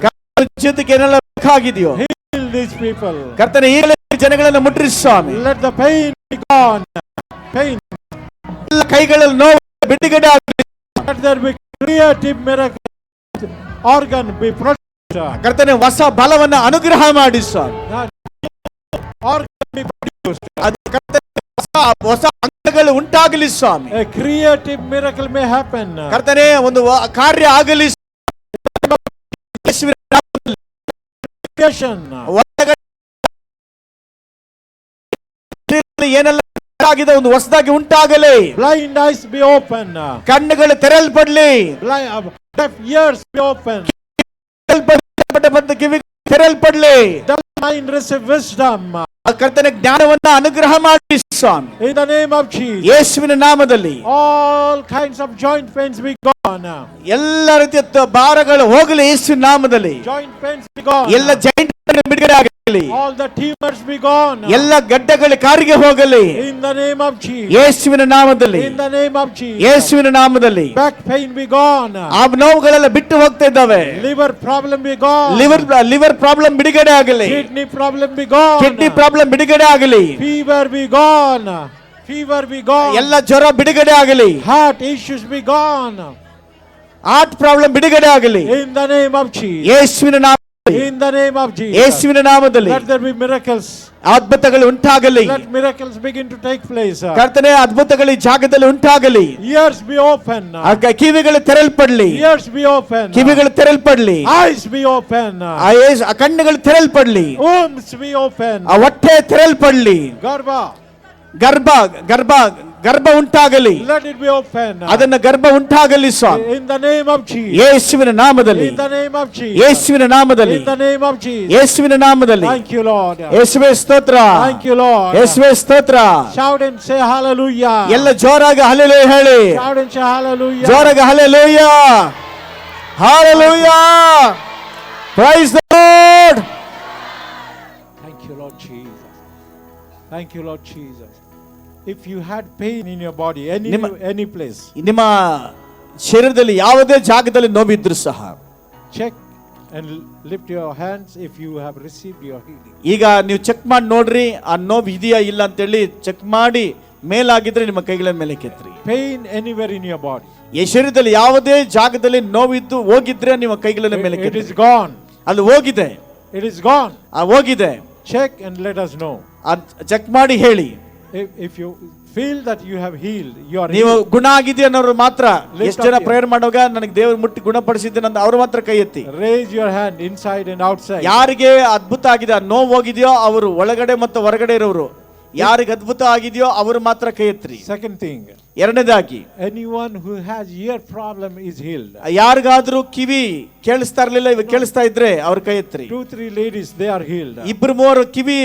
ಜೀವಿತಕ್ಕೆ ಏನೆಲ್ಲ ಬೇಕಾಗಿದೆಯೋ Heal these people. ಕರ್ತನೇ ಈಗಲೇ ಜನಗಳನ್ನು ಮುಟ್ರಿ ಸ್ವಾಮಿ. Let the pain be gone. Pain. ಎಲ್ಲ ಕೈಗಳಲ್ಲಿ ನೋವು ಬಿಡುಗಡೆ ಆಗಲಿ. Let there be creative miracle. Organ be produced. ಕರ್ತನೇ ಹೊಸ ಬಲವನ್ನು ಅನುಗ್ರಹ ಮಾಡಿ ಸ್ವಾಮಿ. Organ be produced. ಅದು ಕರ್ತನೇ ಹೊಸ ಅಂಗಗಳು ಉಂಟಾಗಲಿ ಸ್ವಾಮಿ. A creative miracle may happen. ಕರ್ತನೇ ಒಂದು ಕಾರ್ಯ ಆಗಲಿ. ಏನೆಲ್ಲ ಆಗಿದೆ ಒಂದು ಹೊಸದಾಗಿ ಉಂಟಾಗಲಿ. Blind eyes be open. ಕಣ್ಣುಗಳು ತೆರೆಯಲ್ಪಡಲಿ. Deaf ears be open. Kiwi ತೆರೆಯಲ್ಪಡಲಿ. Dull mind receive wisdom. ಕರ್ತನ ಜ್ಞಾನವನ್ನು ಅನುಗ್ರಹ ಮಾಡಿ ಸ್ವಾಮಿ. In the name of Jesus. ಯೇಸುವಿನ ನಾಮದಲ್ಲಿ. All kinds of joint pains be gone. ಎಲ್ಲ ರೀತಿಯ ಭಾರಗಳು ಹೋಗಲಿ ಯೇಸುವಿನ ನಾಮದಲ್ಲಿ. Joint pains be gone. ಎಲ್ಲ ಜಾಯಿಂಟ್ ಬಿಡುಗಡೆ ಆಗಲಿ. All the tumors be gone. ಎಲ್ಲ ಗಡ್ಡೆಗಳ ಕಾರಿಗೆ ಹೋಗಲಿ. In the name of Jesus. ಯೇಸುವಿನ ನಾಮದಲ್ಲಿ. In the name of Jesus. ಯೇಸುವಿನ ನಾಮದಲ್ಲಿ. Back pain be gone. ಆ ನೋವುಗಳೆಲ್ಲ ಬಿಟ್ಟು ಹೋಗ್ತಾ ಇದ್ದಾವೆ. Liver problem be gone. Liver problem ಬಿಡುಗಡೆ ಆಗಲಿ. Kidney problem be gone. Kidney problem ಬಿಡುಗಡೆ ಆಗಲಿ. Fever be gone. Fever be gone. ಎಲ್ಲ ಜ್ವರ ಬಿಡುಗಡೆ ಆಗಲಿ. Heart issues be gone. Heart problem ಬಿಡುಗಡೆ ಆಗಲಿ. In the name of Jesus. ಯೇಸುವಿನ ನಾಮದಲ್ಲಿ. In the name of Jesus. ಯೇಸುವಿನ ನಾಮದಲ್ಲಿ. Let there be miracles. ಅದ್ಭುತಗಳು ಉಂಟಾಗಲಿ. Let miracles begin to take place. ಕರ್ತನೇ ಅದ್ಭುತಗಳು ಈ ಜಾಗದಲ್ಲಿ ಉಂಟಾಗಲಿ. Ears be open. ಕಿವಿಗಳು ತೆರೆಯಲ್ಪಡಲಿ. Ears be open. ಕಿವಿಗಳು ತೆರೆಯಲ್ಪಡಲಿ. Eyes be open. ಕಣ್ಣುಗಳು ತೆರೆಯಲ್ಪಡಲಿ. Wombs be open. ಹೊಟ್ಟೆ ತೆರೆಯಲ್ಪಡಲಿ. Garba. ಗರ್ಭ ಗರ್ಭ ಉಂಟಾಗಲಿ, Let it be open. ಅದನ್ನ ಗರ್ಭ ಉಂಟಾಗಲಿ ಸ್ವಾಮಿ, In the name of Jesus. ಯೇಸುವಿನ ನಾಮದಲ್ಲಿ, In the name of Jesus. ಯೇಸುವಿನ ನಾಮದಲ್ಲಿ, In the name of Jesus. ಯೇಸುವಿನ ನಾಮದಲ್ಲಿ. Thank you, Lord. ಯೇಸುವೇ ಸ್ತೋತ್ರ, Thank you, Lord. ಯೇಸುವೇ ಸ್ತೋತ್ರ. Shout and say hallelujah. ಎಲ್ಲ ಜೋರಾಗಿ ಹಲ್ಲೆಲೂಯಾ ಹೇಳಿ, Shout and say hallelujah. ಜೋರಾಗಿ hallelujah, hallelujah. Praise the Lord. Thank you, Lord Jesus. Thank you, Lord Jesus. If you had pain in your body, any place, ನಿಮ್ಮ ಶರೀರದಲ್ಲಿ ಯಾವುದೇ ಜಾಗದಲ್ಲಿ ನೋವಿದ್ರು ಸಹ check and lift your hands if you have received your healing. ಈಗ ನೀವು check ಮಾಡಿ ನೋಡ್ರಿ, ಆ ನೋವು ಇದೆಯಾ ಇಲ್ಲ ಅಂತೇಳಿ ಚೆಕ್ ಮಾಡಿ ಮೇಲಾಗಿದ್ರೆ ನಿಮ್ಮ ಕೈಗಳ ಮೇಲೆ ಕೆತ್ರಿ. Pain anywhere in your body. ಈ ಶರೀರದಲ್ಲಿ ಯಾವುದೇ ಜಾಗದಲ್ಲಿ ನೋವಿದ್ದು ಹೋಗಿದ್ರೆ ನಿಮ್ಮ ಕೈಗಳ ಮೇಲೆ It ಕೆತ್ರಿ. is gone. ಅಲ್ಲಿ ಹೋಗಿದೆ, It is gone. ಹೋಗಿದೆ. Check and let us know. Check ಮಾಡಿ ಹೇಳಿ. If you feel that you have healed, you are ನೀವು healed. ಗುಣ ಆಗಿದೆ ಅನ್ನೋರು ಮಾತ್ರ, Lift ಎಷ್ಟು ಜನ up ಪ್ರೇಯರ್ ಮಾಡುವಾಗ ನನಗೆ ದೇವರು ಮುಟ್ಟಿ ಗುಣಪಡಿಸಿದ್ದೇನೆ ಅಂತ ಅವ್ರು ಮಾತ್ರ ಕೈ ಎತ್ತಿ. Raise your hand inside and outside. ಯಾರಿಗೆ ಅದ್ಭುತ ಆಗಿದೆ, ನೋವು ಹೋಗಿದೆಯೋ ಅವರು ಒಳಗಡೆ ಮತ್ತು ಹೊರಗಡೆ ಇರೋರು, ಯಾರಿಗೆ ಅದ್ಭುತ ಆಗಿದೆಯೋ ಅವರು ಮಾತ್ರ ಕೈ ಎತ್ರಿ. Second thing, ಎರಡನೇದಾಗಿ anyone who has ear problem is healed. ಯಾರಿಗಾದ್ರೂ ಕಿವಿ ಕೇಳಿಸ್ತಾ ಇರ್ಲಿಲ್ಲ, ಇವಾಗ ಕೇಳಿಸ್ತಾ ಇದ್ರೆ ಅವ್ರ ಕೈ ಎತ್ರಿ. 2-3 ladies, they are healed. ಇಬ್ರು ಮೂವರು ಕಿವಿ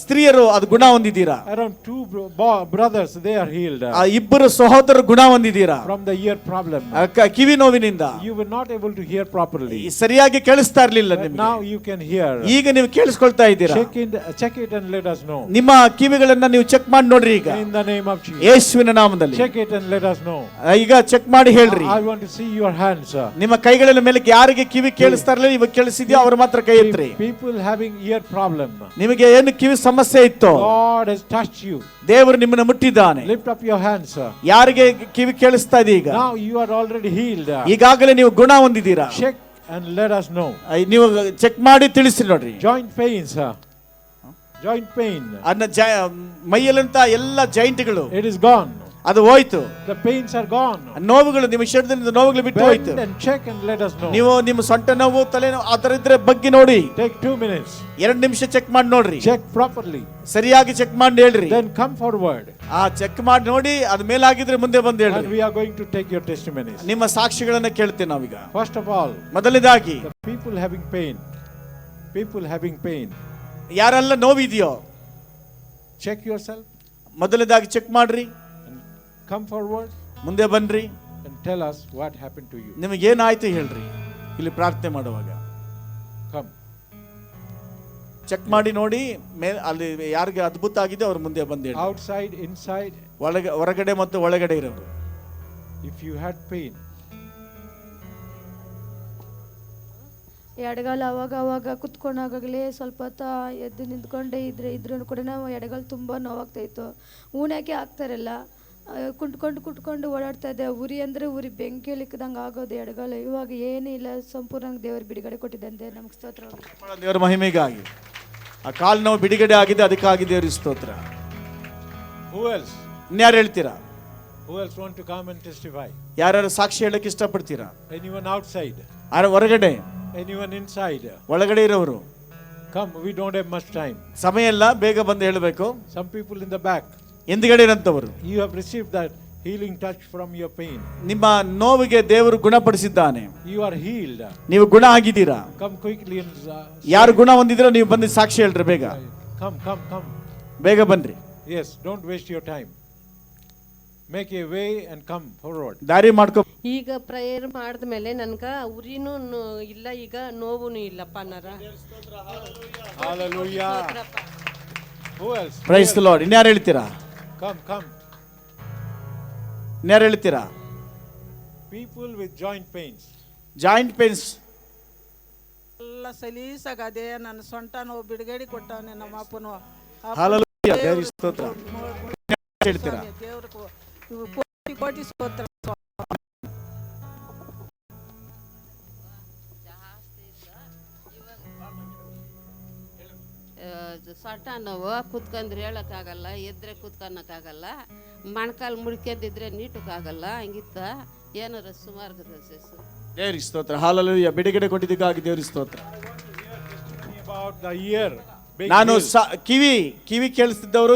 ಸ್ತ್ರೀಯರು ಅದು ಗುಣ ಹೊಂದಿದ್ದೀರಾ. Around 2 brothers, they are healed ಇಬ್ಬರು ಸಹೋದರರು ಗುಣ ಹೊಂದಿದ್ದೀರಾ from the ear problem. ಕಿವಿ ನೋವಿನಿಂದ. You were not able to hear properly. ಸರಿಯಾಗಿ ಕೇಳಿಸ್ತಾ ಇರ್ಲಿಲ್ಲ But ನಿಮ್ಗೆ, now you can hear. ಈಗ ನೀವು ಕೇಳಿಸ್ಕೊಳ್ತಾ ಇದ್ದೀರಾ. Check it and let us know. ನಿಮ್ಮ ಕಿವಿಗಳನ್ನ ನೀವು ಚೆಕ್ ಮಾಡಿ ನೋಡ್ರಿ ಈಗ In the name of Jesus. ಯೇಸುವಿನ ನಾಮದಲ್ಲಿ. Check it and let us know. ಈಗ ಚೆಕ್ ಮಾಡಿ ಹೇಳ್ರಿ. I want to see your hands. ನಿಮ್ಮ ಕೈಗಳ ಮೇಲೆ ಯಾರಿಗೆ ಕಿವಿ ಕೇಳಿಸ್ತಾ ಇರಲಿಲ್ಲ, ಇವಾಗ ಕೇಳಿಸಿದ್ಯೋ ಅವ್ರ ಮಾತ್ರ ಕೈ ಎತ್ರಿ. People having ear problem. ನಿಮಗೆ ಏನು ಕಿವಿ ಸಮಸ್ಯೆ ಇತ್ತು, God has touched you. ದೇವರು ನಿಮ್ಮನ್ನ ಮುಟ್ಟಿದ್ದಾನೆ. Lift up your hands. ಯಾರಿಗೆ ಕಿವಿ ಕೇಳಿಸ್ತಾ ಇದೆ ಈಗ, Now you are already healed. ಈಗಾಗಲೇ ನೀವು ಗುಣ ಹೊಂದಿದ್ದೀರಾ. Check and let us know. ನೀವು ಚೆಕ್ ಮಾಡಿ ತಿಳಿಸಿ ನೋಡ್ರಿ. Joint pains. Joint pain. ಅದನ್ನ ಮೈಯಲ್ಲಂತ ಎಲ್ಲ ಜಾಯಿಂಟ್ಗಳು It is gone. ಅದು ಹೋಯ್ತು. The pains are gone. ನೋವುಗಳು ನಿಮ್ಮ ಶರೀರದಿಂದ ನೋವುಗಳು ಬಿಟ್ಟು ಹೋಯ್ತು. Bend and check and let us know. ನೀವು ನಿಮ್ಮ ಸೊಂಟ ನೋವು, ತಲೆ ನೋವು ಆ ತರ ಇದ್ರೆ ಬಗ್ಗೆ ನೋಡಿ. Take 2 minutes. 2 ನಿಮಿಷ ಚೆಕ್ ಮಾಡಿ ನೋಡ್ರಿ. Check properly. ಸರಿಯಾಗಿ ಚೆಕ್ ಮಾಡಿ ಹೇಳ್ರಿ. Then come forward. ಆ ಚೆಕ್ ಮಾಡಿ ನೋಡಿ, ಅದು ಮೇಲಾಗಿದ್ರೆ ಮುಂದೆ ಬಂದು And ಹೇಳ್ರಿ. we are going to take your testimonies. ನಿಮ್ಮ ಸಾಕ್ಷಿಗಳನ್ನ ಕೇಳ್ತೇವೆ ನಾವೀಗ. First of all, ಮೊದಲನೇದಾಗಿ the people having pain. People having pain. ಯಾರೆಲ್ಲ ನೋವಿದೆಯೋ Check yourself. ಮೊದಲನೇದಾಗಿ ಚೆಕ್ ಮಾಡ್ರಿ. Come forward ಮುಂದೆ ಬನ್ರಿ. and tell us what happened to you. ನಿಮಗೇನಾಯ್ತು ಹೇಳ್ರಿ. ಇಲ್ಲಿ ಪ್ರಾರ್ಥನೆ ಮಾಡುವಾಗ Come. ಚೆಕ್ ಮಾಡಿ ನೋಡಿ, ಅಲ್ಲಿ ಯಾರಿಗೆ ಅದ್ಭುತ ಆಗಿದೆ ಅವ್ರ ಮುಂದೆ ಬಂದು ಹೇಳಿ. Outside, inside. ಹೊರಗಡೆ ಮತ್ತು ಒಳಗಡೆ ಇರೋರು. If you had pain. ಎಡಗಾಲ ಅವಾಗ ಕುತ್ಕೊಂಡಾಗಲೇ ಸ್ವಲ್ಪ ಹೊತ್ತು ಎದ್ದು ನಿಂತ್ಕೊಂಡೇ ಇದ್ರೂ ಕೂಡ ಎಡಗಾಲು ತುಂಬ ನೋವಾಗ್ತಾ ಇತ್ತು. ಊನಕ್ಕೆ ಆಗ್ತಾರಲ್ಲ, ಕುಟ್ಕೊಂಡು ಓಡಾಡ್ತಾ ಇದ್ದೆ. ಉರಿ ಅಂದರೆ ಉರಿ ಬೆಂಕಿಯಲ್ಲಿ ಇಕ್ಕದಂಗೆ ಆಗೋದು ಎಡಗಾಲು. ಇವಾಗ ಏನಿಲ್ಲ, ಸಂಪೂರ್ಣ ದೇವರು ಬಿಡುಗಡೆ ಕೊಟ್ಟಿದ್ದಂತೆ. ನಮ್ಗೆ ಸ್ತೋತ್ರ. ದೇವರ ಮಹಿಮೆಗಾಗಿ ಆ ಕಾಲು ನೋವು ಬಿಡುಗಡೆ ಆಗಿದೆ, ಅದಕ್ಕಾಗಿ ದೇವರಿಗೆ ಸ್ತೋತ್ರ. Who else? ಇನ್ಯಾರು ಹೇಳ್ತೀರಾ? Who else want to come and testify? ಯಾರು ಸಾಕ್ಷಿ ಹೇಳಕ್ಕೆ ಇಷ್ಟಪಡ್ತೀರಾ? Anyone outside? ಹೊರಗಡೆ? Anyone inside? ಒಳಗಡೆ ಇರೋರು Come, we don't have much time. ಸಮಯ ಇಲ್ಲ, ಬೇಗ ಬಂದು ಹೇಳಬೇಕು. Some people in the back. ಹಿಂದ್ಗಡೆ ಇರಂತವರು, You have received that healing touch from your pain. ನಿಮ್ಮ ನೋವಿಗೆ ದೇವರು ಗುಣಪಡಿಸಿದ್ದಾನೆ. You are healed. ನೀವು ಗುಣ ಆಗಿದ್ದೀರಾ. Come quickly and ಯಾರು ಗುಣ ಹೊಂದಿದ್ದೀರೋ ನೀವು ಬಂದು ಸಾಕ್ಷಿ ಹೇಳ್ರಿ ಬೇಗ. Come. ಬೇಗ ಬನ್ರಿ. Yes, don't waste your time. Make a way and come forward. ದಾರಿ ಮಾಡ್ಕೊ. ಈಗ ಪ್ರೇಯರ್ ಮಾಡಿದ ಮೇಲೆ ನನ್ಗ ಉರಿನೂ ಇಲ್ಲ, ಈಗ ನೋವುನು ಇಲ್ಲಪ್ಪ ನರ. Hallelujah. Who else? Praise the Lord. ಇನ್ಯಾರು ಹೇಳ್ತೀರಾ? Come. ಇನ್ಯಾರು ಹೇಳ್ತೀರಾ? People with joint pains. Joint pains. ಎಲ್ಲ ಸಲೀಸಾಗದೆ. ನನ್ನ ಸೊಂಟ ನೋವು ಬಿಡುಗಡೆ ಕೊಟ್ಟವನೆ ನಮ್ಮ ಅಪ್ಪನು. ಹಲ್ಲೆಲೂಯಾ, ದೇವರಿಗೆ ಸ್ತೋತ್ರ. ಹೇಳ್ತೀರಾ? ದೇವ್ರಿಗೆ ಕೋಟಿ ಸ್ತೋತ್ರ. ಸೊಂಟ ನೋವು, ಕುತ್ಕೊಂಡ್ರೆ ಹೇಳೋಕ್ಕಾಗಲ್ಲ, ಎದ್ರೆ ಕುತ್ಕೊಳಕ್ಕಾಗಲ್ಲ, ಮೊಣಕಾಲು ಮುಡ್ಕೊಂಡಿದ್ರೆ ನೀಟಕ್ಕಾಗಲ್ಲ, ಹಂಗಿತ್ತ ಏನಾರ ಸುಮಾರು ದೇವರಿಗೆ ಸ್ತೋತ್ರ. ಹಲ್ಲೆಲೂಯಾ, ಬಿಡುಗಡೆ ಕೊಟ್ಟಿದ್ದಕ್ಕಾಗಿ ದೇವರಿಗೆ ಸ್ತೋತ್ರ. About the ear, being ನಾನು healed. ಕಿವಿ ಕೇಳಿಸ್ತಿದ್ದವರು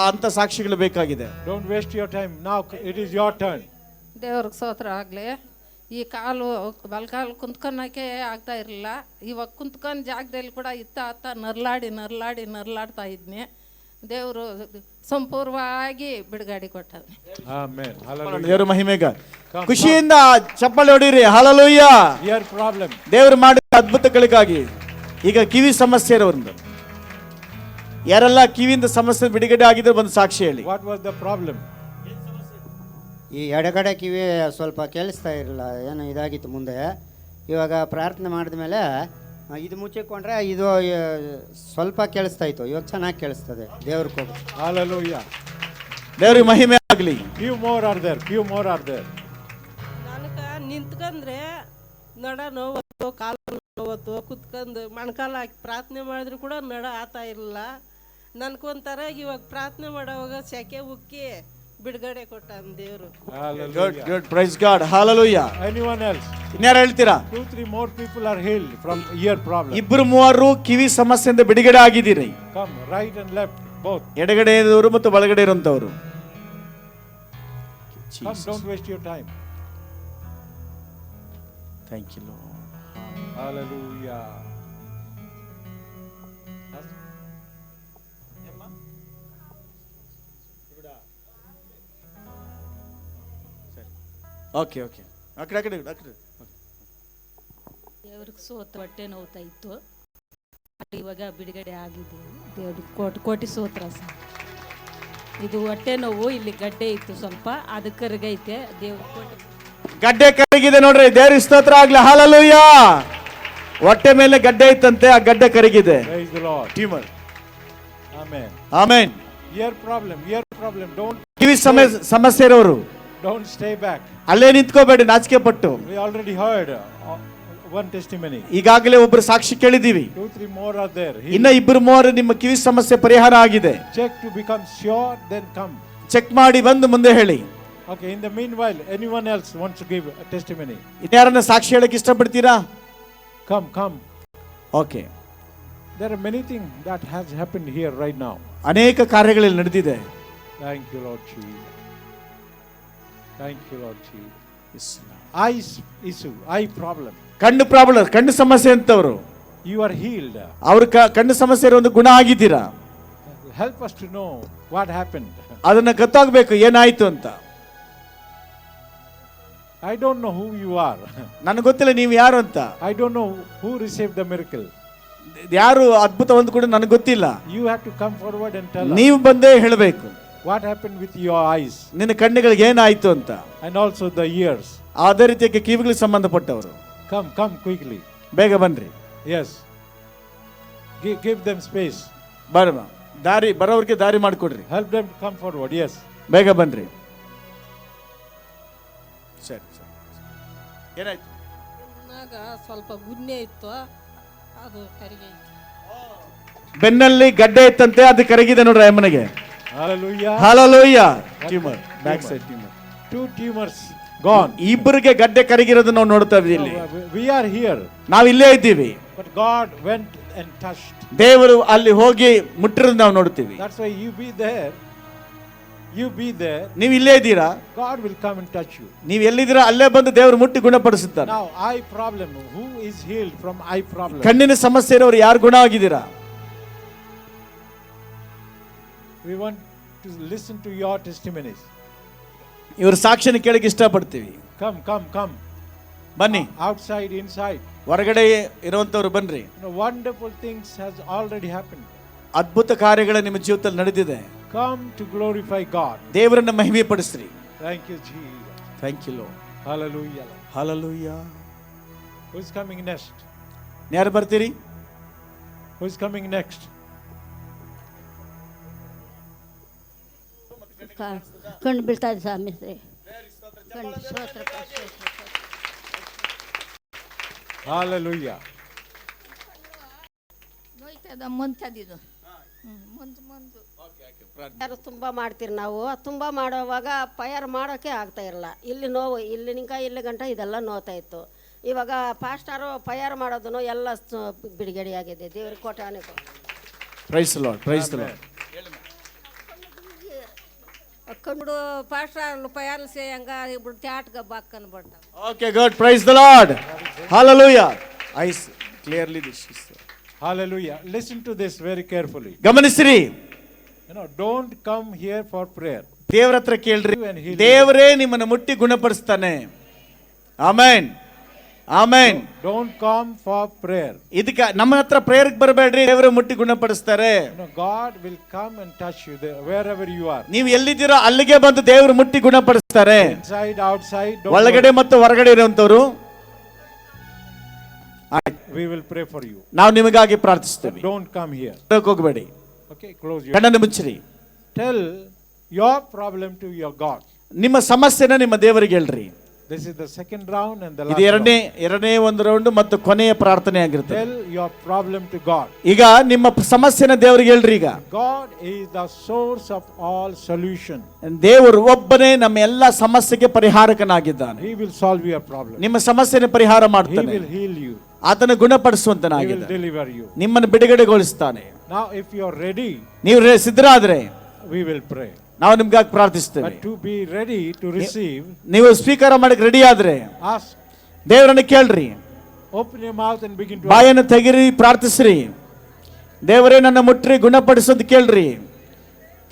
ಅಂತ ಸಾಕ್ಷಿಗಳು ಬೇಕಾಗಿದೆ. Don't waste your time. Now it is your turn. ದೇವ್ರಿಗೆ ಸ್ತೋತ್ರ ಆಗಲಿ. ಈ ಕಾಲು ಬಲಕಾಲು ಕುಂತ್ಕೊಳಕ್ಕೆ ಆಗ್ತಾ ಇರಲಿಲ್ಲ. ಇವಾಗ ಕುಂತ್ಕೊಂಡು ಜಾಗದಲ್ಲಿ ಕೂಡ ಇತ್ತ ನರ್ಲಾಡ್ತಾ ಇದ್ನಿ. ದೇವರು ಸಂಪೂರ್ಣವಾಗಿ ಬಿಡುಗಡೆ ಕೊಟ್ಟಾನೆ. Amen. Hallelujah. ದೇವರ ಮಹಿಮೆಗ ಖುಷಿಯಿಂದ ಚಪ್ಪಾಳೆ ಹೊಡೀರಿ. ಹಲ್ಲೆಲೂಯಾ. Your problem. ದೇವರು ಮಾಡಿದ ಅದ್ಭುತಗಳಿಗಾಗಿ ಈಗ ಕಿವಿ ಸಮಸ್ಯೆ ಇರೋರಿಂದ ಯಾರೆಲ್ಲ ಕಿವಿಯಿಂದ ಸಮಸ್ಯೆ ಬಿಡುಗಡೆ ಆಗಿದ್ರೆ ಒಂದು ಸಾಕ್ಷಿ ಹೇಳಿ. What was the problem? ಈ ಎಡಗಡೆ ಕಿವಿ ಸ್ವಲ್ಪ ಕೇಳಿಸ್ತಾ ಇರಲಿಲ್ಲ, ಏನೋ ಇದಾಗಿತ್ತು ಮುಂದೆ. ಇವಾಗ ಪ್ರಾರ್ಥನೆ ಮಾಡಿದ ಮೇಲೆ ಇದು ಮುಚ್ಚಿಕೊಂಡ್ರೆ ಇದು ಸ್ವಲ್ಪ ಕೇಳಿಸ್ತಾ ಇತ್ತು, ಇವಾಗ ಚೆನ್ನಾಗಿ ಕೇಳಿಸ್ತದೆ. ದೇವ್ರಿಗೆ ಹೋಗಿ Hallelujah. ದೇವರಿಗೆ ಮಹಿಮೆ ಆಗಲಿ. Few more are there. ನನಗೆ ನಿಂತ್ಕೊಂಡ್ರೆ ನಡ ನೋವತ್ತು, ಕಾಲು ನೋವತ್ತು, ಕುತ್ಕೊಂಡು ಮೊಣಕಾಲು ಹಾಕಿ ಪ್ರಾರ್ಥನೆ ಮಾಡಿದ್ರು ಕೂಡ ನಡ ಆತಾ ಇರಲಿಲ್ಲ. ನನ್ಕೊಂಥರ ಇವಾಗ ಪ್ರಾರ್ಥನೆ ಮಾಡೋವಾಗ ಸೆಕೆ ಉಕ್ಕಿ ಬಿಡುಗಡೆ ಕೊಟ್ಟಾನ ದೇವರು. Good praise God. Hallelujah. Anyone else? ಇನ್ಯಾರು ಹೇಳ್ತೀರಾ? 2-3 more people are healed from ear problem. ಇಬ್ಬರು ಮೂವರು ಕಿವಿ ಸಮಸ್ಯೆಯಿಂದ ಬಿಡುಗಡೆ ಆಗಿದ್ದೀರಿ. Come, right and left, both. ಎಡಗಡೆ ಇರೋರು ಮತ್ತು ಬಲಗಡೆ ಇರುವಂತವರು. Come, don't waste your time. Thank you Lord. Hallelujah. Okay ಆ ಕಡೆ ದೇವ್ರಿಗೆ ಸೋತ ಹೊಟ್ಟೆ ನೋವ್ತಾ ಇತ್ತು, ಇವಾಗ ಬಿಡುಗಡೆ ಆಗಿದೆ. ದೇವ್ರಿಗೆ ಕೋಟಿ ಸ್ತೋತ್ರ ಸರ್. ಇದು ಹೊಟ್ಟೆ ನೋವು, ಇಲ್ಲಿ ಗಡ್ಡೆ ಇತ್ತು ಸ್ವಲ್ಪ, ಅದು ಕರಗೈತೆ. ದೇವ್ರ ಗಡ್ಡೆ ಕರಗಿದೆ ನೋಡ್ರಿ. ದೇವ್ರಿಗೆ ಸ್ತೋತ್ರ ಆಗ್ಲಿ. ಹಲ್ಲೆಲೂಯಾ. ಹೊಟ್ಟೆ ಮೇಲೆ ಗಡ್ಡೆ ಇತ್ತಂತೆ, ಆ ಗಡ್ಡೆ ಕರಗಿದೆ. Praise the Lord. Tumour. Amen. Amen. Ear problem. ಕಿವಿ ಸಮಸ್ಯೆ ಇರೋರು Don't stay back. ಅಲ್ಲೇ ನಿಂತ್ಕೋಬೇಡಿ ನಾಚಿಕೆ ಪಟ್ಟು. We already heard one testimony. ಈಗಾಗಲೇ ಒಬ್ಬರು ಸಾಕ್ಷಿ ಕೇಳಿದೀವಿ. 2-3 more are there. ಇನ್ನ ಇಬ್ಬರು ಮೂವರು ನಿಮ್ಮ ಕಿವಿ ಸಮಸ್ಯೆ ಪರಿಹಾರ ಆಗಿದೆ. Check to become sure, then come. Check ಮಾಡಿ ಬಂದು ಮುಂದೆ ಹೇಳಿ. Okay, in the meanwhile, anyone else wants to give a testimony? ಇನ್ಯಾರನ್ನ ಸಾಕ್ಷಿ ಹೇಳಕ್ಕೆ ಇಷ್ಟಪಡ್ತೀರಾ? Come. Okay. There are many things that has happened here right now. ಅನೇಕ ಕಾರ್ಯಗಳಲ್ಲಿ ನಡೆದಿದೆ. Thank you, Lord Jesus. Thank you, Lord Jesus. Eyes issue, eye problem. ಕಣ್ಣು ಸಮಸ್ಯೆ ಅಂತವರು You are healed. ಅವ್ರ ಕಣ್ಣು ಸಮಸ್ಯೆ ಇರೋ ಒಂದು ಗುಣ ಆಗಿದ್ದೀರಾ. Help us to know what happened. ಅದನ್ನ ಗೊತ್ತಾಗಬೇಕು ಏನಾಯ್ತು ಅಂತ. I don't know who you are. ನನಗೆ ಗೊತ್ತಿಲ್ಲ ನೀವು ಯಾರು ಅಂತ. I don't know who received the miracle. ಯಾರು ಅದ್ಭುತ ಒಂದು ಕೂಡ ನನಗೆ ಗೊತ್ತಿಲ್ಲ. You have to come forward and tell us. ನೀವು ಬಂದೇ ಹೇಳಬೇಕು. What happened with your eyes? ನಿನ್ನ ಕಣ್ಣುಗಳಿಗೆ ಏನಾಯ್ತು ಅಂತ. And also the ears. ಅದೇ ರೀತಿಯಾಗಿ ಕಿವಿಗಳಿಗೆ ಸಂಬಂಧಪಟ್ಟವರು. Come quickly. ಬೇಗ ಬನ್ರಿ. Yes. Give them space. ಬರೋವ್ರಿಗೆ ದಾರಿ ಮಾಡಿಕೊಡ್ರಿ. Help them to come forward. Yes. ಬೇಗ ಬನ್ರಿ. ಸರಿ ಏನಾಯ್ತು? ನಾಗ ಸ್ವಲ್ಪ ಗುನ್ನೆ ಇತ್ತು, ಅದು ಕರಿಗೈತೆ. ಬೆನ್ನಲ್ಲಿ ಗಡ್ಡೆ ಇತ್ತಂತೆ, ಅದು ಕರಗಿದೆ ನೋಡ್ರಿ ಅಮ್ಮನಿಗೆ. Hallelujah. Tumour, back side tumour. 2 tumors gone. ಇಬ್ಬರಿಗೆ ಗಡ್ಡೆ ಕರಗಿರೋದು ನಾವು ನೋಡ್ತಾ ಇದ್ದೀವಿ ಇಲ್ಲಿ. We are here. ನಾವು ಇಲ್ಲೇ ಇದ್ದೀವಿ. But God went and touched. ದೇವರು ಅಲ್ಲಿ ಹೋಗಿ ಮುಟ್ಟಿರೋದು ನಾವು ನೋಡ್ತೀವಿ. That's why you be there. ನೀವು ಇಲ್ಲೇ ಇದ್ದೀರಾ. God will come and touch you. ನೀವು ಎಲ್ಲಿದ್ದೀರಾ ಅಲ್ಲೇ ಬಂದು ದೇವರು ಮುಟ್ಟಿ ಗುಣಪಡಿಸುತ್ತಾರೆ. Now eye problem. Who is healed from eye problem? ಕಣ್ಣಿನ ಸಮಸ್ಯೆ ಇರೋರು ಯಾರು ಗುಣ ಆಗಿದ್ದೀರಾ? We want to listen to your testimonies. ಇವರು ಸಾಕ್ಷಿನ ಕೇಳಕ್ಕೆ ಇಷ್ಟಪಡ್ತೀವಿ. Come. ಬನ್ನಿ. Outside, inside. ಹೊರಗಡೆ ಇರುವಂತವ್ರು ಬನ್ರಿ. Wonderful things has already happened. ಅದ್ಭುತ ಕಾರ್ಯಗಳು ನಿಮ್ಮ ಜೀವಿತದಲ್ಲಿ ನಡೆದಿದೆ. Come to glorify God. ದೇವರನ್ನ ಮಹಿಮೆ ಪಡಿಸ್ರಿ. Thank you, Jesus. Thank you Lord. Hallelujah. Hallelujah. Who is coming next? ಯಾರು ಬರ್ತೀರಿ? Who is coming next? ಕಣ್ಣು ಬೀಳ್ತಾ ಇದೆ ಸ್ವಾಮಿ. Hallelujah. ನೋಯ್ತದ ಮುಂಚದಿದು ಯಾರು ತುಂಬ ಮಾಡ್ತೀರಿ ನಾವು. ತುಂಬ ಮಾಡೋವಾಗ ಪಯರ್ ಮಾಡೋಕ್ಕೆ ಆಗ್ತಾ ಇರಲ್ಲ. ಇಲ್ಲಿ ನೋವು ಇಲ್ಲಿ ಗಂಟ ಇದೆಲ್ಲ ನೋವ್ತಾ ಇತ್ತು. ಇವಾಗ 5 ಸ್ಟಾರು ಪಯರ್ ಮಾಡೋದನ್ನು ಎಲ್ಲ ಬಿಡುಗಡೆಯಾಗಿದೆ. ದೇವ್ರ ಕೋಟಾನೆ. Praise Lord, praise Lord. Kannada ಪಾಸ್ಟರ್లు పయాలు చేయంగా ఇప్పుడు త్యాటగా బాక్కన పడ్డా. Okay, good. Praise the Lord. Hallelujah. I see clearly this is. Hallelujah. Listen to this very carefully. ಗಮನಿಸಿರಿ. Don't come here for prayer. ದೇವರ ಹತ್ರ ಕೇಳ್ರಿ, ದೇವರೇ ನಿಮ್ಮನ್ನು ಮುಟ್ಟಿ ಗುಣಪಡಿಸ್ತಾನೆ. Amen, amen. Don't come for prayer. ಇದಕ್ಕೆ ನಮ್ಮ ಹತ್ರ ಪ್ರೇಯರ್ಗೆ ಬರಬೇಡ್ರಿ, ದೇವರು ಮುಟ್ಟಿ ಗುಣಪಡಿಸ್ತಾರೆ. God will come and touch you there, wherever you are. ನೀವು ಎಲ್ಲಿದ್ದೀರೋ ಅಲ್ಲಿಗೆ ಬಂದು ದೇವರು ಮುಟ್ಟಿ ಗುಣಪಡಿಸ್ತಾರೆ. Inside, outside. ಒಳಗಡೆ ಮತ್ತು ಹೊರಗಡೆ ಇರುವಂತವರು we will pray for you. ನಾವು ನಿಮಗಾಗಿ ಪ್ರಾರ್ಥಿಸ್ತೇವೆ. Don't come here. ಹೋಗಬೇಡಿ. Okay, close your. ಕಣ್ಣನ್ನು ಮುಚ್ಚಿರಿ. Tell your problem to your God. ನಿಮ್ಮ ಸಮಸ್ಯೆನ ನಿಮ್ಮ ದೇವರಿಗೆ ಹೇಳ್ರಿ. This is the second round and the last. ಇದು ಎರಡನೇ ಒಂದು ರೌಂಡ್ ಮತ್ತು ಕೊನೆಯ ಪ್ರಾರ್ಥನೆ ಆಗಿರುತ್ತೆ. Tell your problem to God. ಈಗ ನಿಮ್ಮ ಸಮಸ್ಯೆನ ದೇವರಿಗೆ ಹೇಳ್ರಿ. ಈಗ God is the source of all solution. ದೇವರು ಒಬ್ಬನೇ ನಮ್ಮ ಎಲ್ಲ ಸಮಸ್ಯೆಗೆ ಪರಿಹಾರಕನಾಗಿದ್ದಾನೆ. He will solve your problem. ನಿಮ್ಮ ಸಮಸ್ಯೆನ ಪರಿಹಾರ He ಮಾಡ್ತಾನೆ. will heal you. ಆತನ He will ಗುಣಪಡಿಸುವಂತನಾಗಿದ್ದಾನೆ. deliver you. ನಿಮ್ಮನ್ನು ಬಿಡುಗಡೆಗೊಳಿಸ್ತಾನೆ. Now if you are ready, ನೀವು ಸಿದ್ಧರಾದ್ರೆ we will pray. ನಾವು ನಿಮ್ಗಾಗಿ ಪ್ರಾರ್ಥಿಸ್ತೇವೆ. But to be ready to receive, ನೀವು ಸ್ವೀಕಾರ ಮಾಡಕ್ಕೆ ರೆಡಿ ಆದ್ರೆ ask, ದೇವರನ್ನ ಕೇಳ್ರಿ. open your mouth and begin to ಬಾಯನ್ನು ತೆಗಿರಿ, ಪ್ರಾರ್ಥಿಸ್ರಿ. ದೇವರೇ ನನ್ನ ಮುಟ್ರಿ ಗುಣಪಡಿಸೋದು ಕೇಳ್ರಿ.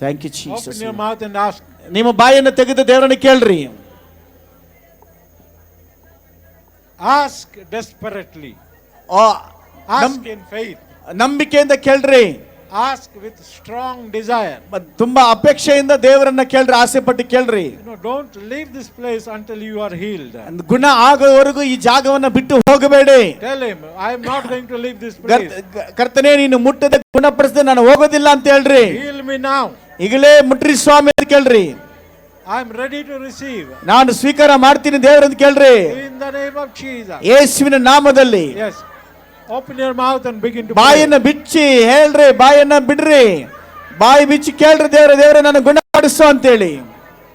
Thank you Jesus. open your mouth and ask. ನಿಮ್ಮ ಬಾಯನ್ನು ತೆಗೆದು ದೇವರನ್ನ ಕೇಳ್ರಿ. Ask desperately. Ask in faith. ನಂಬಿಕೆಯಿಂದ ಕೇಳ್ರಿ. Ask with strong desire. ತುಂಬಾ ಅಪೇಕ್ಷೆಯಿಂದ ದೇವರನ್ನ ಕೇಳ್ರಿ, ಆಸೆ ಪಟ್ಟು ಕೇಳ್ರಿ. Don't leave this place until you are healed. ಗುಣ ಆಗೋವರೆಗೂ ಈ ಜಾಗವನ್ನ ಬಿಟ್ಟು ಹೋಗಬೇಡಿ. Tell him, I am not going to leave this place. ಕರ್ತನೇ, ನೀನು ಮುಟ್ಟದೆ ಗುಣಪಡಿಸದೆ ನಾನು ಹೋಗೋದಿಲ್ಲ ಅಂತ ಹೇಳ್ರಿ. Heal me now. ಈಗಲೇ ಮುಟ್ರಿ ಸ್ವಾಮಿ ಅಂತ ಕೇಳ್ರಿ. I am ready to receive. ನಾನು ಸ್ವೀಕಾರ ಮಾಡ್ತೀನಿ ದೇವರಂತ ಕೇಳ್ರಿ. In the name of Jesus. ಯೇಸುವಿನ ನಾಮದಲ್ಲಿ. Yes. Open your mouth and begin to ಬಾಯನ್ನ ಬಿಚ್ಚಿ ಹೇಳ್ರಿ, ಬಾಯನ್ನ ಬಿಡ್ರಿ, ಬಾಯಿ ಬಿಚ್ಚಿ ಕೇಳ್ರಿ. ದೇವರೇ ನನ್ನ ಗುಣಪಡಿಸು ಅಂತೇಳಿ.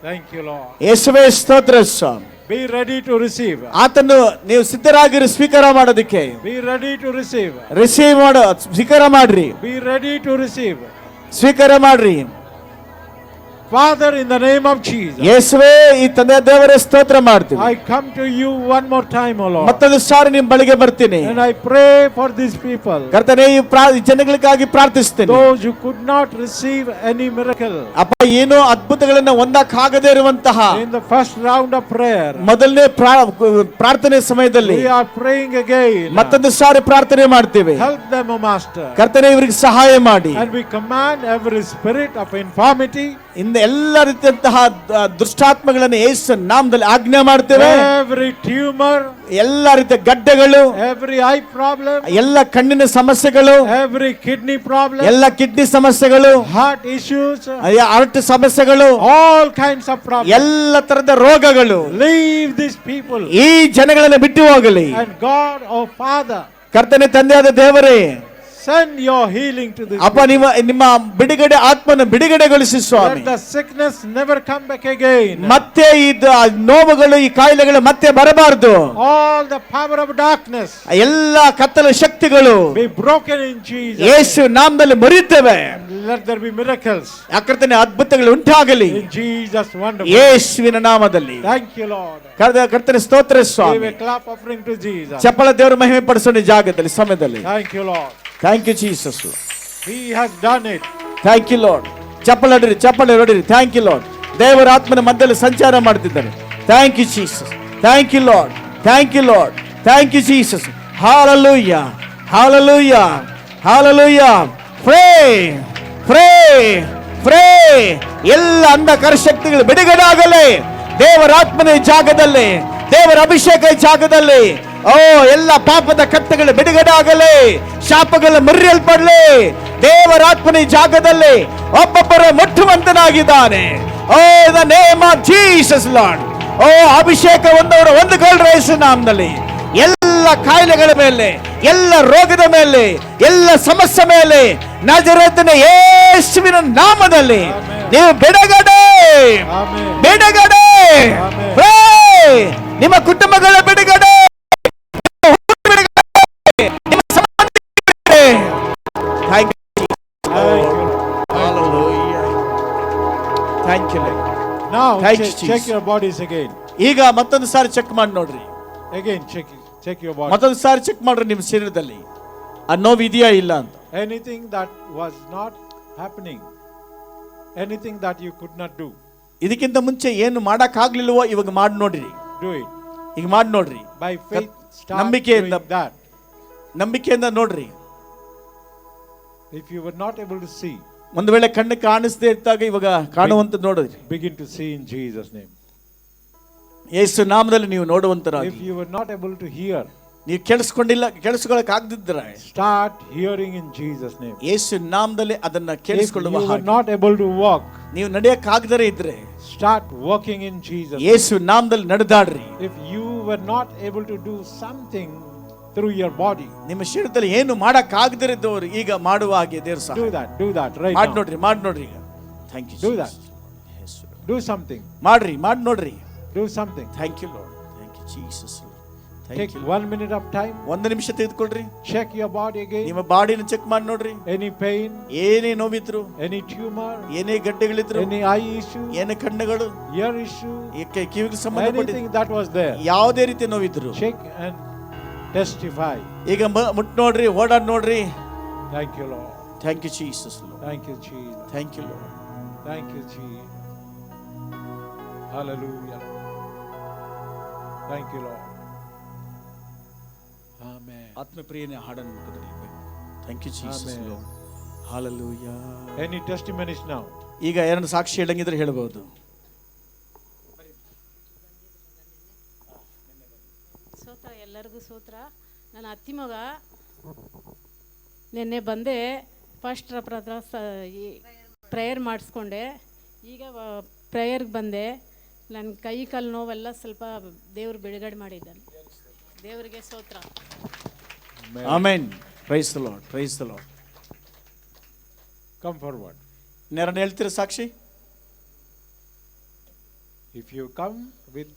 Thank you, Lord. ಯೇಸುವೇ ಸ್ತೋತ್ರ ಸ್ವಾಮಿ. Be ready to receive. ಆತನು ನೀವು ಸಿದ್ಧರಾಗಿರಿ ಸ್ವೀಕಾರ ಮಾಡೋದಕ್ಕೆ. Be ready to receive. Receive ಮಾಡೋ ಸ್ವೀಕಾರ ಮಾಡ್ರಿ. Be ready to receive. ಸ್ವೀಕಾರ ಮಾಡ್ರಿ. Father, in the name of Jesus, ಯೇಸುವೇ ಈ ತಂದೆ ದೇವರೇ ಸ್ತೋತ್ರ ಮಾಡ್ತೀನಿ. I come to you one more time, O Lord. ಮತ್ತೊಂದು ಸಾರಿ ನಿಮ್ಮ ಬಳಿಗೆ ಬರ್ತೀನಿ. And I pray for these people. ಕರ್ತನೇ, ಈ ಜನಗಳಿಗಾಗಿ ಪ್ರಾರ್ಥಿಸ್ತೇನೆ. Those who could not receive any miracle. ಅಪ್ಪ, ಏನೋ ಅದ್ಭುತಗಳನ್ನ ಹೊಂದಕ್ಕಾಗದೇ ಇರುವಂತಹ In the first round of prayer, ಮೊದಲನೇ ಪ್ರಾರ್ಥನೆ ಸಮಯದಲ್ಲಿ we are praying again. ಮತ್ತೊಂದು ಸಾರಿ ಪ್ರಾರ್ಥನೆ ಮಾಡ್ತೇವೆ. Help them, O Master. ಕರ್ತನೇ, ಇವರಿಗೆ ಸಹಾಯ ಮಾಡಿ. And we command every spirit of infirmity, ಇಂದ ಎಲ್ಲ ರೀತಿಯಂತಹ ದುಷ್ಟಾತ್ಮಗಳನ್ನು ಯೇಸು ನಾಮದಲ್ಲಿ ಆಜ್ಞೆ ಮಾಡ್ತೇವೆ. every tumor, ಎಲ್ಲ ರೀತಿಯ ಗಡ್ಡೆಗಳು, every eye problem, ಎಲ್ಲ ಕಣ್ಣಿನ ಸಮಸ್ಯೆಗಳು, every kidney problem, ಎಲ್ಲ ಕಿಡ್ನಿ ಸಮಸ್ಯೆಗಳು, heart issues, ಹಾರ್ಟ್ ಸಮಸ್ಯೆಗಳು, all kinds of problems. ಎಲ್ಲ ತರದ ರೋಗಗಳು Leave these people. ಈ ಜನಗಳನ್ನು ಬಿಟ್ಟು ಹೋಗಲಿ. And God, oh Father, ಕರ್ತನೆ, ತಂದೆಯಾದ ದೇವರೇ, send your healing to this ಅಪ್ಪ, ನಿಮ್ಮ ಬಿಡುಗಡೆ ಆತ್ಮನ ಬಿಡುಗಡೆಗೊಳಿಸಿ ಸ್ವಾಮಿ. Let the sickness never come back again. ಮತ್ತೆ ಈ ನೋವುಗಳು, ಈ ಕಾಯಿಲೆಗಳು ಮತ್ತೆ ಬರಬಾರದು. All the power of darkness, ಎಲ್ಲ ಕತ್ತಲ ಶಕ್ತಿಗಳು be broken in Jesus. ಯೇಸು ನಾಮದಲ್ಲಿ ಮುರಿಯುತ್ತವೆ. Let there be miracles. ಕರ್ತನೆ, ಅದ್ಭುತಗಳು ಉಂಟಾಗಲಿ In Jesus' wonderful. ಯೇಸುವಿನ ನಾಮದಲ್ಲಿ. Thank you, Lord. ಕರ್ತನೆ, ಸ್ತೋತ್ರ Give Swami. a clap offering to Jesus. ಚಪ್ಪಳ ದೇವರು ಮಹಿಮೆ ಪಡಿಸೋಣ ಜಾಗದಲ್ಲಿ ಸಮಯದಲ್ಲಿ. Thank you, Lord. Thank you Jesus. He has done it. Thank you Lord. ಚಪ್ಪಳ ಹೊಡಿರಿ. Thank you Lord. ದೇವರ ಆತ್ಮನ ಮಧ್ಯದಲ್ಲಿ ಸಂಚಾರ ಮಾಡ್ತಿದ್ದಾರೆ. Thank you Jesus. Thank you Lord. Thank you Lord. Thank you Jesus. Hallelujah, hallelujah, hallelujah. Pray pray pray. ಎಲ್ಲ ಅಂಧಕಾರ ಶಕ್ತಿಗಳು ಬಿಡುಗಡೆ ಆಗಲಿ ದೇವರ ಆತ್ಮನ ಜಾಗದಲ್ಲಿ, ದೇವರ ಅಭಿಷೇಕ ಜಾಗದಲ್ಲಿ. ಓ, ಎಲ್ಲ ಪಾಪದ ಕಟ್ಟೆಗಳು ಬಿಡುಗಡೆ ಆಗಲಿ, ಶಾಪಗಳು ಮುರಿಯಲ್ಪಡಲಿ. ದೇವರಾತ್ಮನ ಜಾಗದಲ್ಲಿ ಒಬ್ಬೊಬ್ಬರ ಮುಟ್ಟುವಂತನಾಗಿದ್ದಾನೆ. Oh, the name of Jesus Lord. ಓ, ಅಭಿಷೇಕ ಹೊಂದಿಕೊಳ್ಳ್ರೆ ಯೇಸು ನಾಮದಲ್ಲಿ. ಎಲ್ಲ ಕಾಯಿಲೆಗಳ ಮೇಲೆ, ಎಲ್ಲ ರೋಗದ ಮೇಲೆ, ಎಲ್ಲ ಸಮಸ್ಯೆ ಮೇಲೆ ನಜರೇತಿನ ಯೇಸುವಿನ ನಾಮದಲ್ಲಿ ನೀವು ಬಿಡುಗಡೆ, ಬಿಡುಗಡೆ. ನಿಮ್ಮ ಕುಟುಂಬಗಳ ಬಿಡುಗಡೆ, Now Thank you, check Jesus. your bodies again. ಈಗ ಮತ್ತೊಂದು ಸಾರಿ ಚೆಕ್ ಮಾಡಿ ನೋಡ್ರಿ. Again check your body. ಮತ್ತೊಂದು ಸಾರಿ ಚೆಕ್ ಮಾಡ್ರಿ ನಿಮ್ಮ ಶರೀರದಲ್ಲಿ ಆ ನೋವು ಇದೆಯಾ ಇಲ್ಲ ಅಂತ. Anything that was not happening, anything that you could not do, ಇದಕ್ಕಿಂತ ಮುಂಚೆ ಏನು ಮಾಡಕ್ ಆಗ್ಲಿಲ್ವೋ ಇವಾಗ ಮಾಡಿ ನೋಡ್ರಿ. do it. ಈಗ ಮಾಡಿ ನೋಡ್ರಿ. By faith, start ನಂಬಿಕೆಯಿಂದ doing that. ನಂಬಿಕೆಯಿಂದ ನೋಡ್ರಿ. If you were not able to see, ಒಂದು ವೇಳೆ ಕಣ್ಣು ಕಾಣಿಸದೇ ಇದ್ದಾಗ ಇವಾಗ ಕಾಣುವಂತ ನೋಡಿದ್ರಿ. begin to see in Jesus' name. ಯೇಸು ನಾಮದಲ್ಲಿ ನೀವು ನೋಡುವಂತರಾಗಿ. If you were not able to hear, ನೀವು ಕೇಳಿಸ್ಕೊಳ್ಳಕ್ ಆಗದಿದ್ರೆ start hearing in Jesus' name. ಯೇಸು ನಾಮದಲ್ಲಿ ಅದನ್ನ If ಕೇಳಿಸಿಕೊಳ್ಳುವ you were ಹಾಗೆ. not able to walk, ನೀವು ನಡೆಯಕ್ ಆಗದರೆ ಇದ್ರೆ start walking in Jesus' name. ಯೇಸು ನಾಮದಲ್ಲಿ ನಡೆದಾಡ್ರಿ. If you were not able to do something through your body, ನಿಮ್ಮ ಶರೀರದಲ್ಲಿ ಏನು ಮಾಡಕ್ ಆಗದಿದ್ದವರು ಈಗ ಮಾಡುವ ಹಾಗೆ ದೇವ್ರ ಸಹಾಯ. do that right ಮಾಡಿ now. ನೋಡ್ರಿ ಈಗ. Thank you. Do that. Do something. ಮಾಡಿ ನೋಡ್ರಿ. Do something. Thank you Lord. Thank you Jesus. Take thank you. 1 minute of time. ಒಂದು ನಿಮಿಷ ತೆಗೆದುಕೊಳ್ಳ್ರಿ. Check your body again. ನಿಮ್ಮ ಬಾಡಿನ ಚೆಕ್ ಮಾಡಿ ನೋಡ್ರಿ. Any pain, ಏನೇ ನೋವಿದ್ರು, any tumor, ಏನೇ ಗಡ್ಡೆಗಳಿದ್ರು, any eye issue, ಏನೇ ಕಣ್ಣುಗಳು, ear issue, ಕಿವಿಗೆ ಸಂಬಂಧಪಟ್ಟ anything that was there. ಯಾವುದೇ ರೀತಿ ನೋವಿದ್ರು Check and testify. ಈಗ ಮುಟ್ ನೋಡ್ರಿ, ಓಡಾಡ್ ನೋಡ್ರಿ. Thank you, Lord. Thank you Jesus. Thank you, Jesus. Thank you Lord. Thank you, Jesus. Hallelujah. Thank you, Lord. Amen. ಆತ್ಮಪ್ರಿಯನೇ ಹಾಡನ್ನು ನುಡಿದಿರಬೇಕು. Thank you Jesus Amen. ಲಾರ್ಡ್. ಹalleluya. Any testimonies now? ಈಗ ಎರಡು ಸಾಕ್ಷಿ ಹೇಳಂಗಿದ್ರೆ ಹೇಳ್ಬೋದು. ಸೋತ್ರ ಎಲ್ಲರಿಗೂ ಸೋತ್ರ. ನನ್ನ ಅತ್ತಿ ಮಗ ನಿನ್ನೆ ಬಂದೆ ಫಸ್ಟ್ ಪ್ರೇಯರ್ ಮಾಡಿಸ್ಕೊಂಡೆ. ಈಗ ಪ್ರೇಯರ್ಗೆ ಬಂದೆ. ನನ್ನ ಕೈ ಕಾಲು ನೋವೆಲ್ಲ ಸ್ವಲ್ಪ ದೇವ್ರು ಬಿಡುಗಡೆ ಮಾಡಿದ್ದಾನೆ. ದೇವರಿಗೆ ಸ್ತೋತ್ರ. Amen. Praise the Lord. Praise the Lord. Come forward. ಇನ್ನೇನು ಹೇಳ್ತೀರಾ ಸಾಕ್ಷಿ? If you come with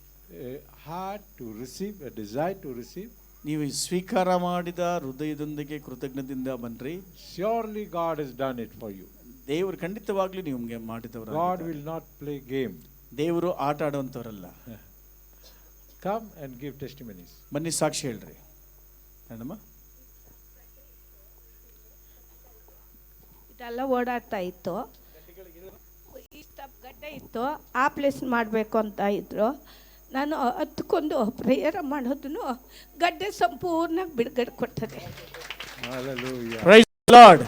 a heart to receive, a desire to receive, ನೀವು ಸ್ವೀಕಾರ ಮಾಡಿದ ಹೃದಯದೊಂದಿಗೆ ಕೃತಜ್ಞತೆಯಿಂದ ಬನ್ರಿ. surely God has done it for you. ದೇವರು ಖಂಡಿತವಾಗ್ಲೂ ನಿಮಗೆ ಮಾಡಿದವರು. God will not play game. ದೇವರು ಆಟ ಆಡುವಂತವರಲ್ಲ. Come and give testimonies. ಬನ್ನಿ ಸಾಕ್ಷಿ ಹೇಳ್ರಿ. ಮೇಡಮ್ಮ ಇದೆಲ್ಲ ಓಡಾಡ್ತಾ ಇತ್ತು. ಇಷ್ಟ ಗಡ್ಡೆ ಇತ್ತು, ಆಪ್ರೇಷನ್ ಮಾಡಬೇಕು ಅಂತ ಇದ್ರು. ನಾನು ಹತ್ಕೊಂಡು ಪ್ರೇಯರ್ ಮಾಡೋದನ್ನು ಗಡ್ಡೆ ಸಂಪೂರ್ಣ ಬಿಡುಗಡೆ ಕೊಡ್ತದೆ. Hallelujah. Praise the Lord.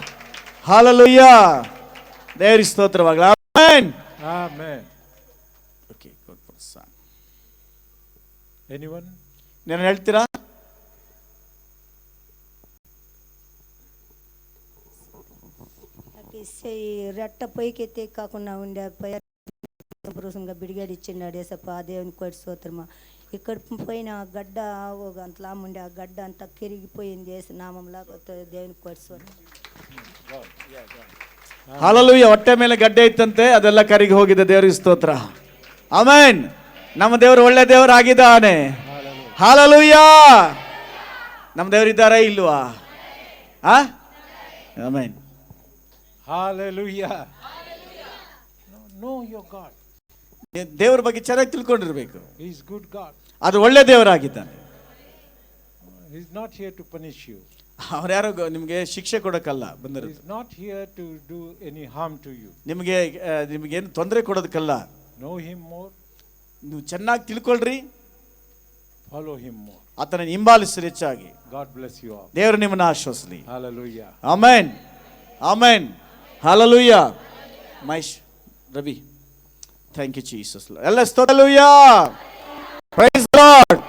Hallelujah. ದೇವರಿಗೆ ಸ್ತೋತ್ರವಾಗಲಿ. Amen. Amen. Okay, good for song. Anyone? నేను ಹೇಳ್ತೀರಾ? రెట్ట పైకెత్తి కాకుండా ఉండే పురుషంగా బిడిగాడు ఇచ్చిన్నాడు ఏసప్ప. ఆ దేవుని కోటి స్తోత్రమా. ఇక్కడ పోయిన గడ్డ ఒక అంతలా ఉండే ఆ గడ్డ అంతా కిరిగిపోయింది. ఏసు నామంలా దేవుని కోటి స్తోత్రం. ಹalleluya. ಹೊಟ್ಟೆ ಮೇಲೆ ಗಡ್ಡೆ ಇತ್ತಂತೆ, ಅದೆಲ್ಲ ಕರಗಿ ಹೋಗಿದೆ. ದೇವರಿಗೆ ಸ್ತೋತ್ರ. ಆಮೆನ್. ನಮ್ಮ ದೇವರು ಒಳ್ಳೆ ದೇವರಾಗಿದ್ದಾನೆ. ಹalleluya. ನಮ್ಮ ದೇವರು ಇದ್ದಾರಾ ಇಲ್ವಾ? Amen. Hallelujah. Know your God. ದೇವರ ಬಗ್ಗೆ ಚೆನ್ನಾಗಿ ತಿಳ್ಕೊಂಡಿರ್ಬೇಕು. He is good God. ಅದು ಒಳ್ಳೆ ದೇವರಾಗಿದ್ದಾನೆ. He is not here to punish you. ಅವ್ರು ಯಾರೋ ನಿಮಗೆ ಶಿಕ್ಷೆ ಕೊಡೋಕ್ಕಲ್ಲ He ಬಂದಿರೋದು. is not here to do any harm to you. ನಿಮಗೇನು ತೊಂದರೆ ಕೊಡೋದಕ್ಕಲ್ಲ. Know him more. ನೀವು ಚೆನ್ನಾಗಿ ತಿಳ್ಕೊಳ್ರಿ. Follow him more. ಆತನ ಹಿಂಬಾಲಿಸ್ರಿ ಹೆಚ್ಚಾಗಿ. God bless you all. ದೇವರು ನಿಮ್ಮನ್ನ ಆಶ್ವಾಸಲಿ. Hallelujah. Amen. Amen. Hallelujah. Mahesh, Ravi, thank you Jesus. ಎಲ್ಲ ಸ್ತೋತ್ರ. ಹalleluya. Praise the Lord.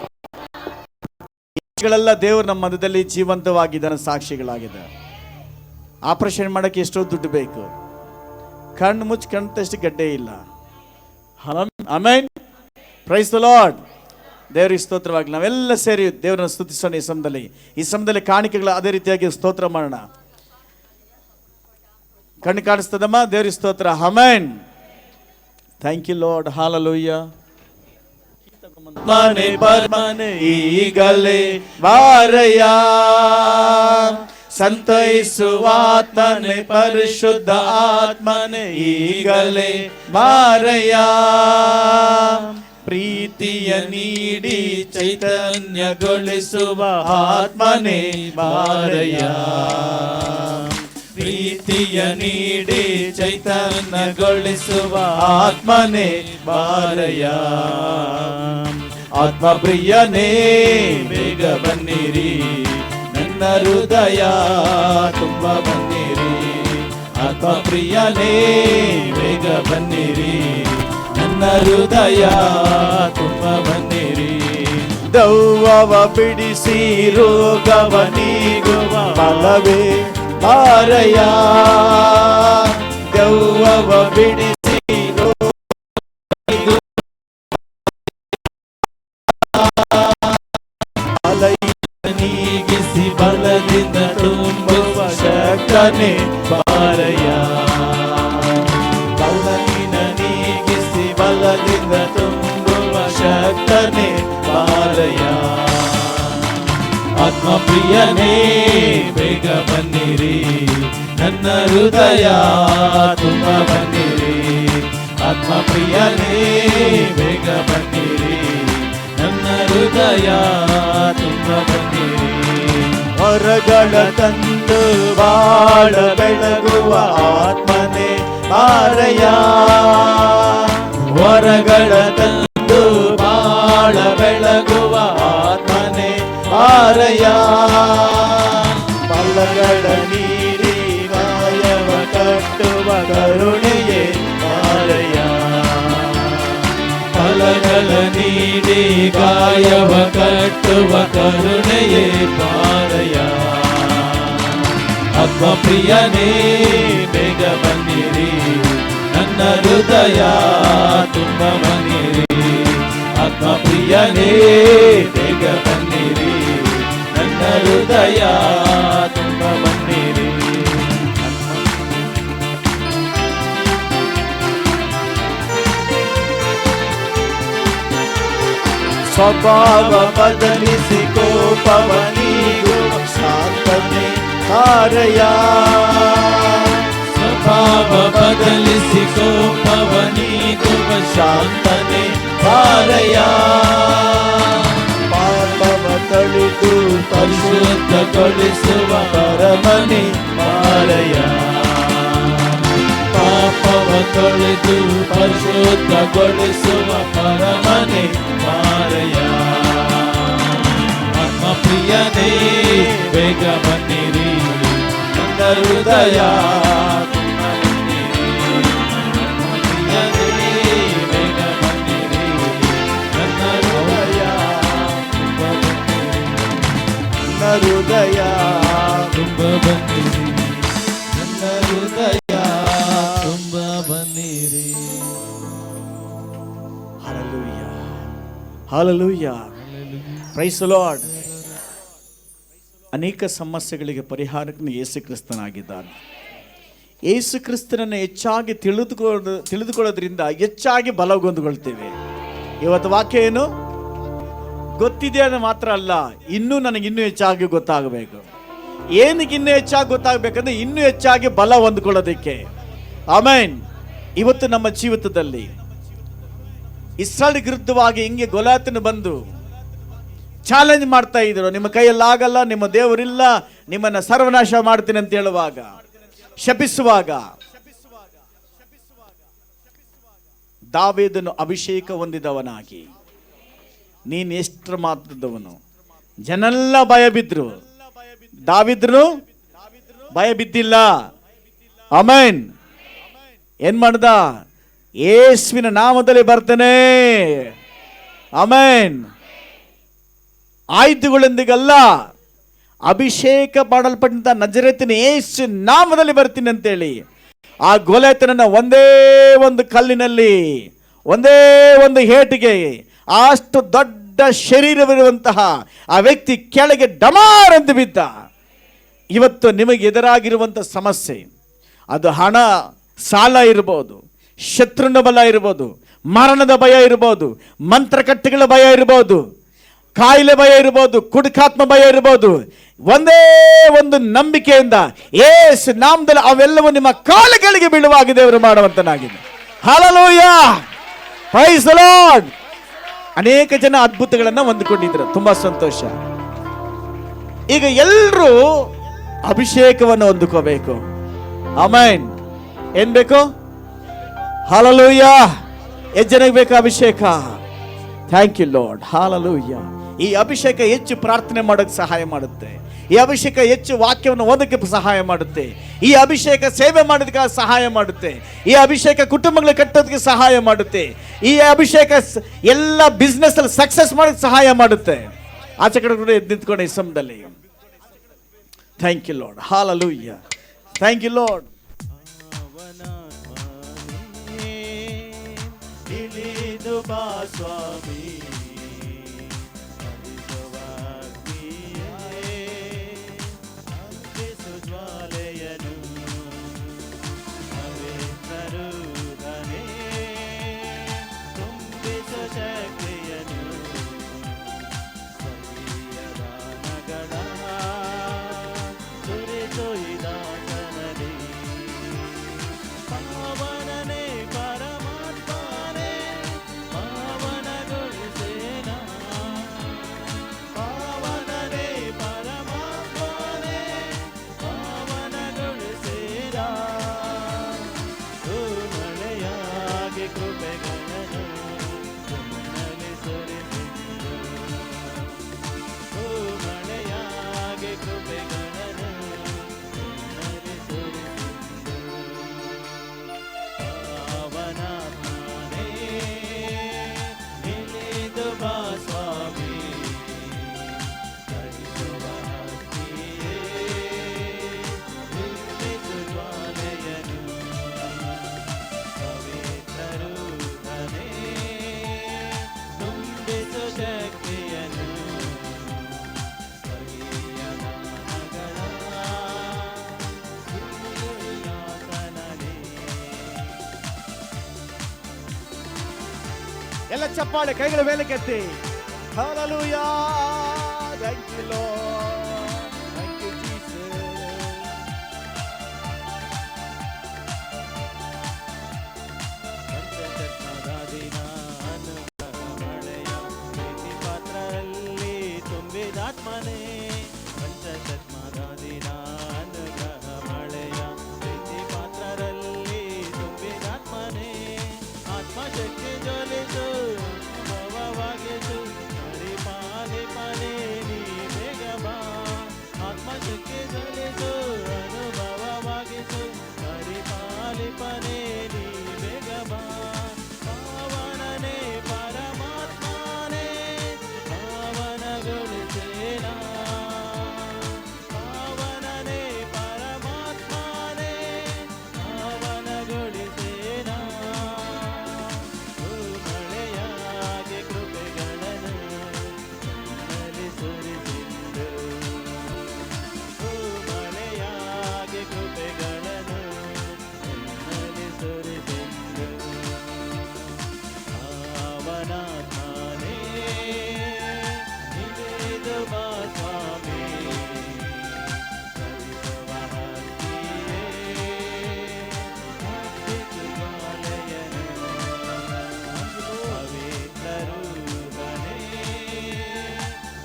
ಗಳೆಲ್ಲ ದೇವರು ನಮ್ಮ ಮಧ್ಯದಲ್ಲಿ ಜೀವಂತವಾಗಿದ್ದಾನೆ, ಸಾಕ್ಷಿಗಳಾಗಿದೆ. ಆಪರೇಷನ್ ಮಾಡಕ್ಕೆ ಎಷ್ಟೋ ದುಡ್ಡು ಬೇಕು. ಕಣ್ಣು ಮುಚ್ಚಿ ಕಣ್ಣಷ್ಟು ಗಡ್ಡೆ ಇಲ್ಲ. ಆಮೆನ್. Praise the Lord. ದೇವರಿಗೆ ಸ್ತೋತ್ರವಾಗಿ ನಾವೆಲ್ಲ ಸೇರಿ ದೇವರನ್ನು ಸ್ತುತಿಸೋಣ. ಈ ಸಮಯದಲ್ಲಿ ಕಾಣಿಕೆಗಳ ಅದೇ ರೀತಿಯಾಗಿ ಸ್ತೋತ್ರ ಮಾಡೋಣ. ಕಣ್ಣು ಕಾಣಿಸ್ತದಮ್ಮ. ದೇವರಿಗೆ ಸ್ತೋತ್ರ. Amen. Thank you Lord. Hallelujah. ಈಗಲೇ ಬಾರಯ್ಯ ಸಂತೈಸುವ ಆತ್ಮನೆ ಪರಿಶುದ್ಧ ಆತ್ಮನೆ ಈಗಲೇ ಬಾರಯ್ಯ. ಪ್ರೀತಿಯ ನೀಡಿ ಚೈತನ್ಯಗೊಳಿಸುವ ಆತ್ಮನೆ ಬಾರಯ್ಯ. ಪ್ರೀತಿಯ ನೀಡಿ ಚೈತನ್ಯಗೊಳಿಸುವ ಆತ್ಮನೆ ಬಾರಯ್ಯ. ಆತ್ಮ ಪ್ರಿಯನೇ ಬೇಗ ಬನ್ನಿರಿ, ನನ್ನ ಹೃದಯ ತುಂಬ ಬನ್ನಿರಿ. ಆತ್ಮ ಪ್ರಿಯನೇ ಬೇಗ ಬನ್ನಿರಿ, ನನ್ನ ಹೃದಯ ತುಂಬ ಬನ್ನಿರಿ. ದೌವವ ಬಿಡಿಸಿ ರೋಗವ ನೀಗುವ ಬಲವೇ ಬಾರಯ್ಯ. ದೌವವ ಬಿಡಿಸಿ ನೀಗಿಸಿ ಬಲದಿಂದ ತುಂಬುವ ಶಕ್ತನೇ ಬಾರಯ್ಯ. ಬಲದಿಂದ ನೀಗಿಸಿ ಬಲದಿಂದ ತುಂಬುವ ಶಕ್ತನೇ ಬಾರಯ್ಯ. ಆತ್ಮ ಪ್ರಿಯನೇ ಬೇಗ ಬನ್ನಿರಿ, ನನ್ನ ಹೃದಯ ತುಂಬ ಬನ್ನಿರಿ. ಆತ್ಮ ಪ್ರಿಯನೇ ಬೇಗ ಬನ್ನಿರಿ, ನನ್ನ ಹೃದಯ ತುಂಬ ಬನ್ನಿರಿ. ಹೊರಗಳ ತಂದು ಬಾಳ ಬೆಳಗುವ ಆತ್ಮನೆ ಬಾರಯ್ಯ. ಹೊರಗಳ ತಂದು ಬಾಳ ಬೆಳಗುವ ಆತ್ಮನೆ ಬಾರಯ್ಯ. ಫಲಗಳ ನೀಡಿ ಕಾಯವ ಕಟ್ಟುವ ಕರುಣೆಯೇ ಬಾರಯ್ಯ. ಫಲಗಳ ನೀಡಿ ಕಾಯವ ಕಟ್ಟುವ ಕರುಣೆಯೇ ಬಾರಯ್ಯ. ಆತ್ಮ ಪ್ರಿಯನೇ ಬೇಗ ಬನ್ನಿರಿ, ನನ್ನ ಹೃದಯ ತುಂಬ ಬನ್ನಿರಿ. ಆತ್ಮ ಪ್ರಿಯನೇ ಬೇಗ ಬನ್ನಿರಿ, ನನ್ನ ಹೃದಯ ತುಂಬ ಬನ್ನಿರಿ. ಸ್ವಭಾವ ಬದಲಿಸಿ ಕೋಪವ ನೀಗುವ ಶಾಂತನೆ ಬಾರಯ್ಯ. ಸ್ವಭಾವ ಬದಲಿಸಿ ಕೋಪವ ನೀಗುವ ಶಾಂತನೆ ಬಾರಯ್ಯ. ಪಾಪವ ತೊಳೆದು ಪರಿಶುದ್ಧಗೊಳಿಸುವ ಪರಮನೆ ಬಾರಯ್ಯ. ಪಾಪವ ತೊಳೆದು ಪರಿಶುದ್ಧಗೊಳಿಸುವ ಪರಮನೆ ಬಾರಯ್ಯ. ಆತ್ಮ ಪ್ರಿಯನೇ ಬೇಗ ಬನ್ನಿರಿ, ನನ್ನ ಹೃದಯ ತುಂಬ ಬನ್ನಿರಿ. ಪ್ರಿಯನೇ ಬೇಗ ಬನ್ನಿರಿ, ನನ್ನ ಹೃದಯ ತುಂಬ ಬನ್ನಿರಿ. ನನ್ನ ಹೃದಯ ತುಂಬ ಬನ್ನಿರಿ, ನನ್ನ ಹೃದಯ ತುಂಬ ಬನ್ನಿರಿ. Hallelujah, hallelujah, praise the Lord. ಅನೇಕ ಸಮಸ್ಯೆಗಳಿಗೆ ಪರಿಹಾರಕ್ಕೆ ಯೇಸು ಕ್ರಿಸ್ತನಾಗಿದ್ದಾನೆ. ಯೇಸು ಕ್ರಿಸ್ತನನ್ನು ಹೆಚ್ಚಾಗಿ ತಿಳಿದುಕೊಳ್ಳೋದ್ರಿಂದ ಹೆಚ್ಚಾಗಿ ಬಲಗೊಂದುಕೊಳ್ತೇವೆ. ಇವತ್ತು ವಾಕ್ಯ ಏನು ಗೊತ್ತಿದೆ ಅನ್ನೋ ಮಾತ್ರ ಅಲ್ಲ, ಇನ್ನೂ ನನಗಿನ್ನೂ ಹೆಚ್ಚಾಗಿ ಗೊತ್ತಾಗಬೇಕು. ಏನಕ್ಕೆ ಇನ್ನೂ ಹೆಚ್ಚಾಗಿ ಗೊತ್ತಾಗಬೇಕಂದ್ರೆ ಇನ್ನೂ ಹೆಚ್ಚಾಗಿ ಬಲ ಹೊಂದ್ಕೊಳ್ಳೋದಕ್ಕೆ. ಆಮೇನ್. ಇವತ್ತು ನಮ್ಮ ಜೀವಿತದಲ್ಲಿ ಇಸ್ರಾಯೇಲ್ ವಿರುದ್ಧವಾಗಿ ಹಿಂಗೆ ಗೊಲಾತನು ಬಂದು ಚಾಲೆಂಜ್ ಮಾಡ್ತಾ ಇದ್ರು, ನಿಮ್ಮ ಕೈಯಲ್ಲಾಗಲ್ಲ, ನಿಮ್ಮ ದೇವರಿಲ್ಲ, ನಿಮ್ಮನ್ನ ಸರ್ವನಾಶ ಮಾಡ್ತೀನಿ ಅಂತ ಹೇಳುವಾಗ, ಶಪಿಸುವಾಗ ದಾವೀದನು ಅಭಿಷೇಕ ಹೊಂದಿದವನಾಗಿ, ನೀನು ಎಷ್ಟರ ಮಾತ್ರದವನು, ಜನೆಲ್ಲ ಭಯ ಬಿದ್ರು, ದಾವೀದನು ಭಯ ಬಿದ್ದಿಲ್ಲ. ಆಮೆನ್. ಏನ್ ಮಾಡ್ದ? ಯೇಸುವಿನ ನಾಮದಲ್ಲಿ ಬರ್ತೇನೆ. ಆಮೆನ್. ಆಯುಧಗಳೊಂದಿಗಲ್ಲ, ಅಭಿಷೇಕ ಮಾಡಲ್ಪಟ್ಟಂತ ನಜರೇತಿನ ಯೇಸು ನಾಮದಲ್ಲಿ ಬರ್ತೀನಿ ಅಂತೇಳಿ ಆ ಗೊಲಾತನನ್ನ ಒಂದೇ ಒಂದು ಕಲ್ಲಿನಲ್ಲಿ, ಒಂದೇ ಒಂದು ಹೇಟಿಗೆ ಅಷ್ಟು ದೊಡ್ಡ ಶರೀರವಿರುವಂತಹ ಆ ವ್ಯಕ್ತಿ ಕೆಳಗೆ ಡಮಾರ್ ಅಂತ ಬಿದ್ದ. ಇವತ್ತು ನಿಮಗೆ ಎದುರಾಗಿರುವಂಥ ಸಮಸ್ಯೆ, ಅದು ಹಣ ಸಾಲ ಇರ್ಬೋದು, ಶತ್ರುನ ಬಲ ಇರ್ಬೋದು, ಮರಣದ ಭಯ ಇರ್ಬೋದು, ಮಂತ್ರಕಟ್ಟೆಗಳ ಭಯ ಇರ್ಬೋದು, ಕಾಯಿಲೆ ಭಯ ಇರ್ಬೋದು, ಕುಡುಕಾತ್ಮ ಭಯ ಇರ್ಬೋದು, ಒಂದೇ ಒಂದು ನಂಬಿಕೆಯಿಂದ ಯೇಸು ನಾಮದಲ್ಲಿ ಅವೆಲ್ಲವೂ ನಿಮ್ಮ ಕಾಲುಗಳಿಗೆ ಬೀಳುವಾಗಿ ದೇವರು ಮಾಡುವಂತನಾಗಿದೆ. Hallelujah, praise the Lord. ಅನೇಕ ಜನ ಅದ್ಭುತಗಳನ್ನ ಹೊಂದಿಕೊಂಡಿದ್ರು, ತುಂಬಾ ಸಂತೋಷ. ಈಗ ಎಲ್ಲರೂ ಅಭಿಷೇಕವನ್ನು ಹೊಂದಿಕೋಬೇಕು. ಆಮೆನ್. ಏನ್ ಬೇಕು? ಹಲ್ಲೆಲೂಯಾ. ಎಷ್ಟು ಜನಕ್ಕೆ ಬೇಕು ಅಭಿಷೇಕ? Thank you Lord. ಹಲ್ಲೆಲೂಯಾ. ಈ ಅಭಿಷೇಕ ಹೆಚ್ಚು ಪ್ರಾರ್ಥನೆ ಮಾಡೋಕ್ಕೆ ಸಹಾಯ ಮಾಡುತ್ತೆ. ಈ ಅಭಿಷೇಕ ಹೆಚ್ಚು ವಾಕ್ಯವನ್ನು ಓದಕ್ಕೆ ಸಹಾಯ ಮಾಡುತ್ತೆ. ಈ ಅಭಿಷೇಕ ಸೇವೆ ಮಾಡೋದಕ್ಕೆ ಸಹಾಯ ಮಾಡುತ್ತೆ. ಈ ಅಭಿಷೇಕ ಕುಟುಂಬಗಳು ಕಟ್ಟೋದಕ್ಕೆ ಸಹಾಯ ಮಾಡುತ್ತೆ. ಈ ಅಭಿಷೇಕ ಎಲ್ಲ ಬಿಸ್ನೆಸ್ ಅಲ್ಲಿ ಸಕ್ಸಸ್ ಮಾಡೋಕ್ಕೆ ಸಹಾಯ ಮಾಡುತ್ತೆ. ಆಚೆ ಕಡೆ ಕೂಡ ಎದ್ದು ನಿಂತ್ಕೊಂಡು ಈ ಸಮಯದಲ್ಲಿ thank you Lord. Hallelujah. Thank you Lord. ಇಳಿದು ಬಾ ಸ್ವಾಮಿ, ಜ್ವಾಲೆಯನು ಪವಿತ್ರರೂಪನೇ ತುಂಬಿಸು ಶಕ್ತಿಯನು, ಸ್ವರ್ಗೀಯದಾನಗಳ ಸುರಿಸು ಇದಾಸನದಿ. ಪಾವನನೇ ಪರಮಾತ್ಮನೇ ಪಾವನಗೊಳಿಸೇನ, ಪಾವನನೇ ಪರಮಾತ್ಮನೇ ಪಾವನಗೊಳಿಸೇನ. ಮಳೆಯಾಗಿ ಕೃಪೆಗಳನ್ನು ನನ್ನಲ್ಲಿ ಸುರಿಸಿದ್ದು, ಮಳೆಯಾಗಿ ಕೃಪೆಗಳನ್ನು ನನ್ನಲ್ಲಿ ಸುರಿಸಿದ್ದು. ಪಾವನಾತ್ಮನೇ ಇಳಿದು ಬಾ ಸ್ವಾಮಿ, ಹರಿಸುವ ಹಕ್ಕಿಯೇ ತುಂಬಿಸು ಜ್ವಾಲೆಯನು, ಪವಿತ್ರರೂಪನೇ ತುಂಬಿಸು ಶಕ್ತಿಯನು, ಸ್ವರ್ಗೀಯ ದಾನಗಳ ಸಿಂಹಾಸನದಲ್ಲಿ. ಎಲ್ಲ ಚಪ್ಪಾಳೆ, ಕೈಗಳ ಮೇಲೆ ಕೆತ್ತಿ. Hallelujah. Thank you Lord. Thank you Jesus. ಪಂಚರತ್ನದ ದಿನ ಅನುಗ್ರಹ ಮಳೆಯ ಪ್ರೀತಿ ಪಾತ್ರದಲ್ಲಿ ತುಂಬಿದಾತ್ಮನೇ. ಪಂಚರತ್ನದ ದಿನ ಅನುಗ್ರಹ ಮಳೆಯ ಪ್ರೀತಿ ಪಾತ್ರರಲ್ಲಿ ತುಂಬಿದಾತ್ಮನೇ. ಆತ್ಮಶಕ್ತಿ ಜ್ವಲಿಸು, ಅನುಭವವಾಗಿಸು, ಪರಿಪಾಲಿಪನೆ ನೀ ಬೇಗ ಬಾ. ಆತ್ಮಶಕ್ತಿ ಜ್ವಲಿಸು, ಅನುಭವವಾಗಿಸು, ಪರಿಪಾಲಿಪನೆ ನೀ ಬೇಗ ಬಾ. ಪಾವನನೇ ಪರಮಾತ್ಮನೇ ಪಾವನಗೊಳಿಸೇನ, ಪಾವನನೇ ಪರಮಾತ್ಮನೇ ಪಾವನಗೊಳಿಸೇನ. ಮಳೆಯಾಗಿ ಕೃಪೆಗಳನ್ನು ನನ್ನಲ್ಲಿ ಸುರಿಸಿದ್ದು, ಮಳೆಯಾಗಿ ಕೃಪೆಗಳನ್ನು ನನ್ನಲ್ಲಿ ಸುರಿಸಿದ್ದು. ಪಾವನಾತ್ಮನೇ ಇಳಿದು ಬಾ ಸ್ವಾಮಿ, ಹರಿಸುವ ಹಕ್ಕಿಯೇ ತುಂಬಿಸು ಜ್ವಾಲೆಯನು, ಪವಿತ್ರರೂಪನೇ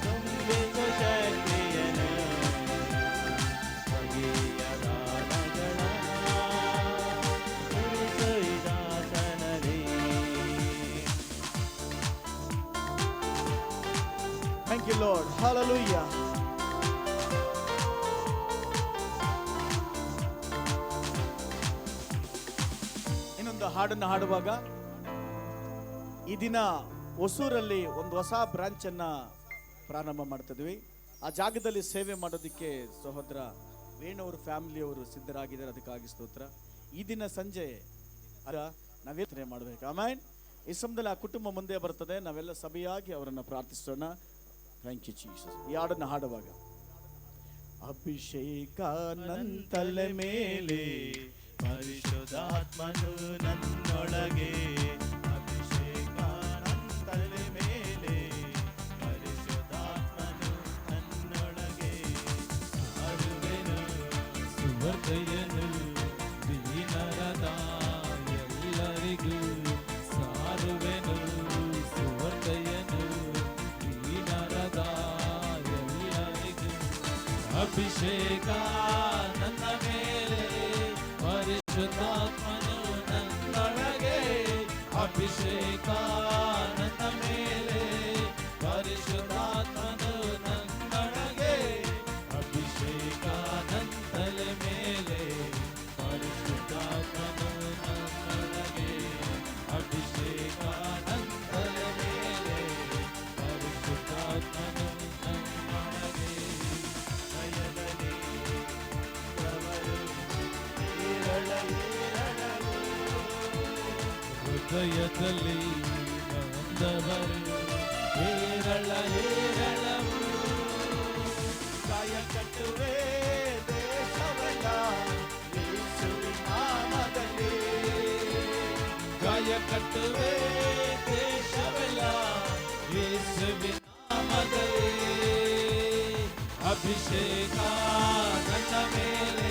ತುಂಬಿಸು ಶಕ್ತಿಯನು, ಸ್ವರ್ಗೀಯ ದಾನಗಳ ಸುರಿಸು ಇದಾಸನದಿ. Thank you Lord. ಹಲ್ಲೆಲೂಯಾ. ಇನ್ನೊಂದು ಹಾಡನ್ನು ಹಾಡುವಾಗ, ಈ ದಿನ ಹೊಸೂರಲ್ಲಿ ಒಂದು ಹೊಸ ಬ್ರಾಂಚ್ ಅನ್ನ ಪ್ರಾರಂಭ ಮಾಡ್ತಿದ್ವಿ. ಆ ಜಾಗದಲ್ಲಿ ಸೇವೆ ಮಾಡೋದಕ್ಕೆ ಸಹೋದರ ವೇಣುವರು ಫ್ಯಾಮಿಲಿಯವರು ಸಿದ್ಧರಾಗಿದ್ದಾರೆ. ಅದಕ್ಕಾಗಿ ಸ್ತೋತ್ರ. ಈ ದಿನ ಸಂಜೆ ನಾವೇ ಮಾಡಬೇಕು. ಆಮೇನ್. ಈ ಸಮಯದಲ್ಲಿ ಆ ಕುಟುಂಬ ಮುಂದೆ ಬರ್ತದೆ. ನಾವೆಲ್ಲ ಸಭೆಯಾಗಿ ಅವರನ್ನು ಪ್ರಾರ್ಥಿಸೋಣ. Thank you Jesus. ಈ ಹಾಡನ್ನು ಹಾಡುವಾಗ, ಅಭಿಷೇಕ ನನ್ನತಲೆ ಮೇಲೆ, ಪರಿಶುದ್ಧಾತ್ಮನು ನನ್ನೊಳಗೆ, ಅಭಿಷೇಕ ನನ್ನತಲೆ ಮೇಲೆ, ಪರಿಶುದ್ಧ ಸುವಾರ್ತೆಯನ್ನು ದೀನರದ ಎಲ್ಲರಿಗೂ ಸಾರುವೆನು. ಸುವಾರ್ತೆಯನ್ನು ದೀನರದ ಎಲ್ಲರಿಗೂ. ಅಭಿಷೇಕ ನನ್ನ ಮೇಲೆ, ಪರಿಶುದ್ಧಾತ್ಮನು ನನ್ನೊಳಗೆ. ಅಭಿಷೇಕ ನನ್ನ ಮೇಲೆ, ಪರಿಶುದ್ಧಾತ್ಮನು ನನ್ನೊಳಗೆ. ಅಭಿಷೇಕ ನನ್ನ ತಲೆ ಮೇಲೆ, ಪರಿಶುದ್ಧಾತ್ಮನು ನನ್ನೊಳಗೆ. ಅಭಿಷೇಕ ನನ್ನ ತಲೆ ಮೇಲೆ, ಪರಿಶುದ್ಧಾತ್ಮನು ನನ್ನೊಳಗೆ. ಭಯದಲ್ಲಿ ಪ್ರವರು ಏರಳವು, ಹೃದಯದಲ್ಲಿ ನೊಂದವರು ಏರಳವು. ಕಾಯ ಕಟ್ಟುವೆ ದೇಶವೆಲ್ಲ ಯೇಸುವಿನ ನಾಮದಲ್ಲಿ. ಕಾಯ ಕಟ್ಟುವೆ ದೇಶವೆಲ್ಲ ಯೇಸುವಿನ ನಾಮದಲ್ಲಿ. ಅಭಿಷೇಕ ನನ್ನ ಮೇಲೆ,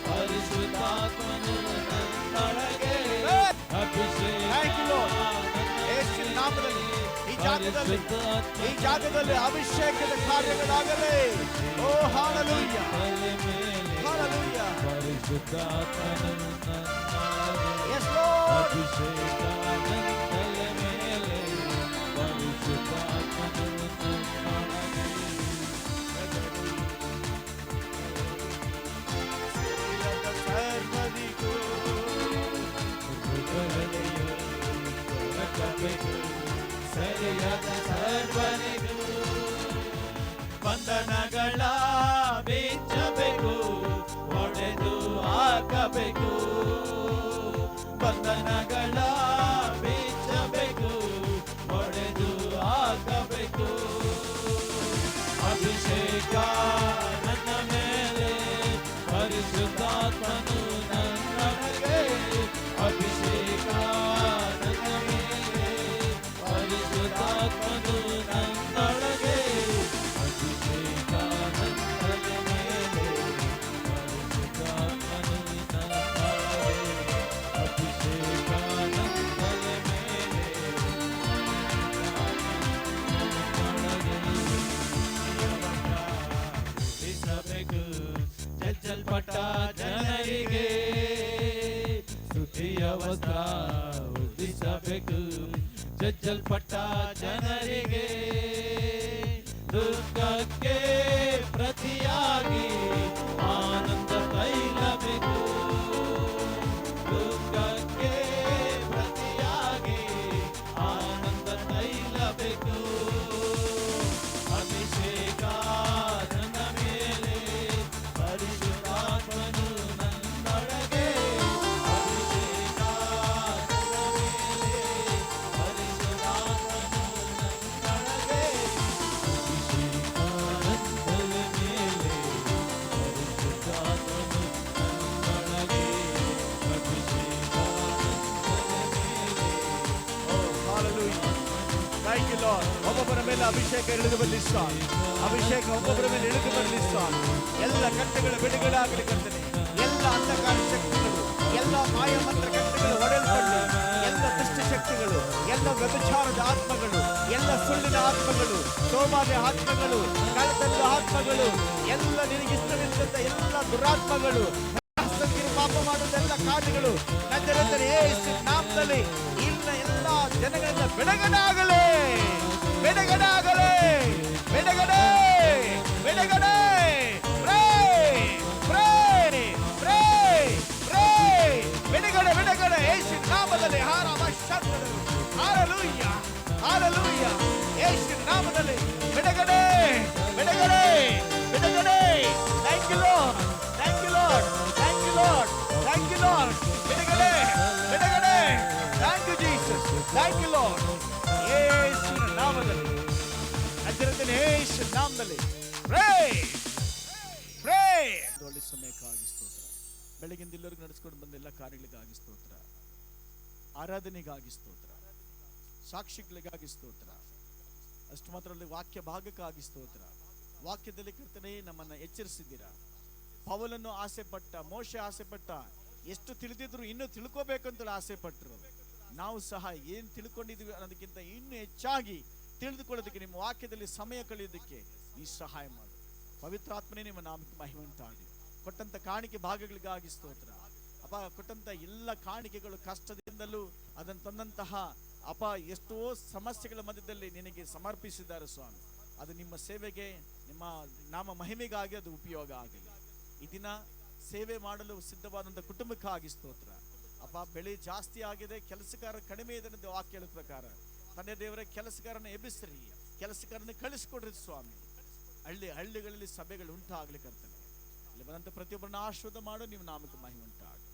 ಪರಿಶುದ್ಧಾತ್ಮನು ನನ್ನೊಳಗೆ. ಅಭಿಷೇಕ ಯೇಸುವಿನ ನಾಮದಲ್ಲಿ ಈ ಜಾಗದಲ್ಲಿ ಅಭಿಷೇಕದ ಕಾರ್ಯಗಳಾಗಲಿ. ಓ ಹಾಲೆಲೂಯ, ಹಾಲೆಲೂಯ. ಪರಿಶುದ್ಧಾತ್ಮನು ನನ್ನೊಳಗೆ. Yes, Lord. ಅಭಿಷೇಕ ನನ್ನ ತಲೆ ಮೇಲೆ, ಪರಿಶುದ್ಧಾತ್ಮನು ನನ್ನೊಳಗೆ. ಸರ್ವದಿಗೂ ಹೃದಯದಲ್ಲಿ ದೊರಕಬೇಕು, ಸರಿಯಾದ ಸರ್ವರಿಗೂ. ಬಂಧನಗಳ ಬಿಚ್ಚಬೇಕು, ಒಡೆದು ಹಾಕಬೇಕು. ಬಂಧನಗಳ ಬಿಚ್ಚಬೇಕು, ಒಡೆದು ಹಾಕಬೇಕು. ಅಭಿಷೇಕ ನನ್ನ ಮೇಲೆ, ಪರಿಶುದ್ಧಾತ್ಮನು ನನ್ನೊಳಗೆ. ಅಭಿಷೇಕ ನನ್ನ ಮೇಲೆ, ಪರಿಶುದ್ಧಾತ್ಮನು ನನ್ನೊಳಗೆ. ಅಭಿಷೇಕ ನನ್ನ ತಲೆ ಮೇಲೆ, ಪರಿಶುದ್ಧಾತ್ಮನು ನನ್ನೊಳಗೆ. ಅಭಿಷೇಕ ನನ್ನ ತಲೆ ಮೇಲೆ, ಉದ್ಧಿಸಬೇಕು ಚಚ್ಚಲ್ಪಟ್ಟ ಜನರಿಗೆ. ಸ್ತುತಿಯ ವಸ್ತ್ರ ಉದ್ಧಿಸಬೇಕು ಚಚ್ಚಲ್ಪಟ್ಟ ಜನರಿಗೆ. ದುಃಖಕ್ಕೆ ಪ್ರತಿಯಾಗಿ ಆನಂದ ತೈಲಬೇಕು. ದುಃಖಕ್ಕೆ ಪ್ರತಿಯಾಗಿ ಆನಂದ ತೈಲಬೇಕು. ಅಭಿಷೇಕ ನನ್ನ ಮೇಲೆ, ಪರಿಶುದ್ಧಾತ್ಮನು ನನ್ನೊಳಗೆ. ಅಭಿಷೇಕ ನನ್ನ ಮೇಲೆ, ಪರಿಶುದ್ಧಾತ್ಮನು ನನ್ನೊಳಗೆ. ಅಭಿಷೇಕ ನನ್ನ ತಲೆ ಮೇಲೆ, ಪರಿಶುದ್ಧಾತ್ಮನು ನನ್ನೊಳಗೆ. ಅಭಿಷೇಕ ನನ್ನ ತಲೆ ಮೇಲೆ. Thank you Lord. ಒಬ್ಬೊಬ್ಬರ ಮೇಲೆ ಅಭಿಷೇಕ ಇಳಿದು ಬರಲಿ ಸ್ವಾಮಿ. ಅಭಿಷೇಕ ಒಬ್ಬೊಬ್ಬರ ಮೇಲೆ ಇಳಿದು ಬರಲಿ ಸ್ವಾಮಿ. ಎಲ್ಲ ಕಟ್ಟೆಗಳ ಬಿಡುಗಡೆ ಆಗಲಿ ಕರ್ತನೆ. ಎಲ್ಲ ಅಂಧಕಾರ ಶಕ್ತಿಗಳು, ಎಲ್ಲ ಮಾಯ ಮಂತ್ರ ಕಟ್ಟೆಗಳು ಒಡೆಯಲ್ಪಡಲಿ. ಎಲ್ಲ ದುಷ್ಟ ಶಕ್ತಿಗಳು, ಎಲ್ಲ ವ್ಯಭಿಚಾರದ ಆತ್ಮಗಳು, ಎಲ್ಲ ಸುಳ್ಳಿನ ಆತ್ಮಗಳು, ಸೋಮಾರಿ ಆತ್ಮಗಳು, ಕಳ್ಳತನದ ಆತ್ಮಗಳು, ಎಲ್ಲ ನಿನಗಿಷ್ಟವಿಲ್ಲದ ಎಲ್ಲ ದುರಾತ್ಮಗಳು, ಪಾಪ ಮಾಡುವುದೆಲ್ಲ ಕಾರ್ಯಗಳು ನಜರೇತನ ಯೇಸು ನಾಮದಲ್ಲಿ ಇಲ್ಲ ಎಲ್ಲ ಜನಗಳಿಂದ ಬಿಡುಗಡೆ ಆಗಲಿ, ಬಿಡುಗಡೆ ಆಗಲಿ, ಬಿಡುಗಡೆ, ಬಿಡುಗಡೆ. ಬಿಡುಗಡೆ, ಬಿಡುಗಡೆ ಯೇಸು ನಾಮದಲ್ಲಿ. Hallelujah, hallelujah. ಯೇಸು ನಾಮದಲ್ಲಿ ಬಿಡುಗಡೆ, ಬಿಡುಗಡೆ, ಬಿಡುಗಡೆ. Thank you Lord, thank you Lord, thank you Lord, thank you Lord. ಬಿಡುಗಡೆ, ಬಿಡುಗಡೆ. Thank you Jesus, thank you Lord. ಯೇಸುವಿನ ನಾಮದಲ್ಲಿ, ನಜರೇತಿನ ಯೇಸು ನಾಮದಲ್ಲಿ ಒಳ್ಳೆ ಸಮಯಕ್ಕಾಗಿ ಸ್ತೋತ್ರ. ಬೆಳಗಿಂದ ಇಲ್ಲವರೆಗೂ ನಡೆಸ್ಕೊಂಡು ಬಂದ ಎಲ್ಲ ಕಾರ್ಯಗಳಿಗಾಗಿ ಸ್ತೋತ್ರ, ಆರಾಧನೆಗಾಗಿ ಸ್ತೋತ್ರ, ಸಾಕ್ಷಿಗಳಿಗಾಗಿ ಸ್ತೋತ್ರ. ಅಷ್ಟು ಮಾತ್ರ ಅಲ್ಲ, ವಾಕ್ಯ ಭಾಗಕ್ಕಾಗಿ ಸ್ತೋತ್ರ. ವಾಕ್ಯದಲ್ಲಿ ಕರ್ತನೇ ನಮ್ಮನ್ನು ಎಚ್ಚರಿಸಿದ್ದೀರಾ. ಪೌಲನು ಆಸೆ ಪಟ್ಟ, ಮೋಶೆ ಆಸೆ ಪಟ್ಟ, ಎಷ್ಟು ತಿಳಿದಿದ್ರು ಇನ್ನೂ ತಿಳ್ಕೋಬೇಕಂತೇಳಿ ಆಸೆ ಪಟ್ಟರು. ನಾವು ಸಹ ಏನ್ ತಿಳ್ಕೊಂಡಿದ್ವಿ ಅನ್ನೋದಕ್ಕಿಂತ ಇನ್ನೂ ಹೆಚ್ಚಾಗಿ ತಿಳಿದುಕೊಳ್ಳೋದಕ್ಕೆ, ನಿಮ್ಮ ವಾಕ್ಯದಲ್ಲಿ ಸಮಯ ಕಳೆಯೋದಕ್ಕೆ ನೀ ಸಹಾಯ ಮಾಡು. ಪವಿತ್ರಾತ್ಮನೇ ನಿಮ್ಮ ನಾಮಕ್ಕೆ ಮಹಿಮೆ ಉಂಟಾಗಲಿ. ಕೊಟ್ಟಂತ ಕಾಣಿಕೆ ಭಾಗಗಳಿಗಾಗಿ ಸ್ತೋತ್ರ ಅಪ್ಪ. ಕೊಟ್ಟಂತ ಎಲ್ಲ ಕಾಣಿಕೆಗಳು ಕಷ್ಟದಿಂದಲೂ ಅದನ್ನು ತಂದಂತಹ ಅಪ್ಪ ಎಷ್ಟೋ ಸಮಸ್ಯೆಗಳ ಮಧ್ಯದಲ್ಲಿ ನಿನಗೆ ಸಮರ್ಪಿಸಿದ್ದಾರೆ ಸ್ವಾಮಿ. ಅದು ನಿಮ್ಮ ಸೇವೆಗೆ, ನಿಮ್ಮ ನಾಮ ಮಹಿಮೆಗಾಗಿ ಅದು ಉಪಯೋಗ ಆಗಲಿ. ಈ ದಿನ ಸೇವೆ ಮಾಡಲು ಸಿದ್ಧವಾದಂಥ ಕುಟುಂಬಕ್ಕಾಗಿ ಸ್ತೋತ್ರ ಅಪ್ಪ. ಬೆಳೆ ಜಾಸ್ತಿ ಆಗಿದೆ, ಕೆಲಸಗಾರ ಕಡಿಮೆ ಇದೆ ಅನ್ನೋದು ವಾಕ್ಯದ ಪ್ರಕಾರ. ತಂದೆ ದೇವರ ಕೆಲಸಗಾರನ ಎಬ್ಬಿಸ್ರಿ, ಕೆಲಸಗಾರನ ಕಳಿಸ್ಕೊಡ್ರಿ ಸ್ವಾಮಿ. ಹಳ್ಳಿಗಳಲ್ಲಿ ಸಭೆಗಳು ಉಂಟಾಗ್ಲಿ ಕರ್ತನೆ. ಇಲ್ಲಿ ಬಂದಂತ ಪ್ರತಿಯೊಬ್ಬರನ್ನ ಆಶೀರ್ವಾದ ಮಾಡು, ನೀವು ನಾಮಕ್ಕೆ ಮಹಿಮೆ ಉಂಟಾಗಲಿ.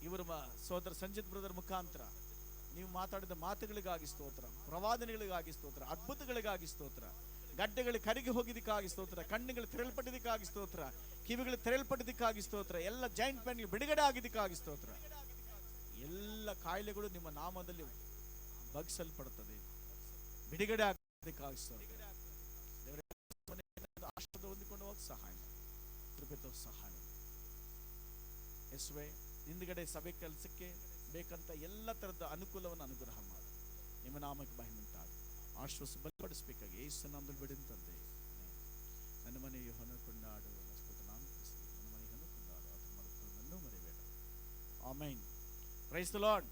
ಇವರು ಸೋದರ ಸಂಜಿತ್ ಬ್ರದರ್ ಮುಖಾಂತರ ನೀವು ಮಾತಾಡಿದ ಮಾತುಗಳಿಗಾಗಿ ಸ್ತೋತ್ರ, ಪ್ರವಾದನೆಗಳಿಗಾಗಿ ಸ್ತೋತ್ರ, ಅದ್ಭುತಗಳಿಗಾಗಿ ಸ್ತೋತ್ರ. ಗಡ್ಡೆಗಳು ಕರಗಿ ಹೋಗಿದ್ದಕ್ಕಾಗಿ ಸ್ತೋತ್ರ, ಕಣ್ಣುಗಳು ತೆರಲ್ಪಟ್ಟಿದ್ದಕ್ಕಾಗಿ ಸ್ತೋತ್ರ, ಕಿವಿಗಳು ತೆರಲ್ಪಟ್ಟಿದ್ದಕ್ಕಾಗಿ ಸ್ತೋತ್ರ, ಎಲ್ಲ ಜಾಯಿಂಟ್ ಪೇನ್ಗಳು ಬಿಡುಗಡೆ ಆಗಿದ್ದಕ್ಕಾಗಿ ಸ್ತೋತ್ರ. ಎಲ್ಲ ಕಾಯಿಲೆಗಳು ನಿಮ್ಮ ನಾಮದಲ್ಲಿ ಬಗ್ಗಿಸಲ್ಪಡುತ್ತದೆ, ಬಿಡುಗಡೆ ಆಗೋದಕ್ಕಾಗಿ ಸ್ತೋತ್ರ. ಆಶೀರ್ವಾದ ಹೊಂದಿಕೊಂಡು ಹೋಗಿ ಸಹಾಯ ಮಾಡಿ, ಕೃಪೆ ತೋರಿಸಿ ಸಹಾಯ ಮಾಡಿ ಯೇಸುವೇ. ಹಿಂದ್ಗಡೆ ಸಭೆ ಕೆಲಸಕ್ಕೆ ಬೇಕಂತ ಎಲ್ಲ ತರದ ಅನುಕೂಲವನ್ನು ಅನುಗ್ರಹ ಮಾಡಿ, ನಿಮ್ಮ ನಾಮಕ್ಕೆ ಮಹಿಮೆ ಉಂಟಾಗಲಿ. ಆಶ್ವಾಸ ಬಲಪಡಿಸಬೇಕಾಗಿ ಯೇಸು ನಾಮದಲ್ಲಿ ಬಿಡಿ ತಂದೆ. ನನ್ನ ಮನೆಯ ಹೊನ ಕೊಂಡಾಡು, ನನ್ನ ಮನೆಯ ಹೊನ ಕೊಂಡಾಡು, ಅದನ್ನು ಮರೆಯಬೇಡ. ಆಮೆನ್. Praise the lord.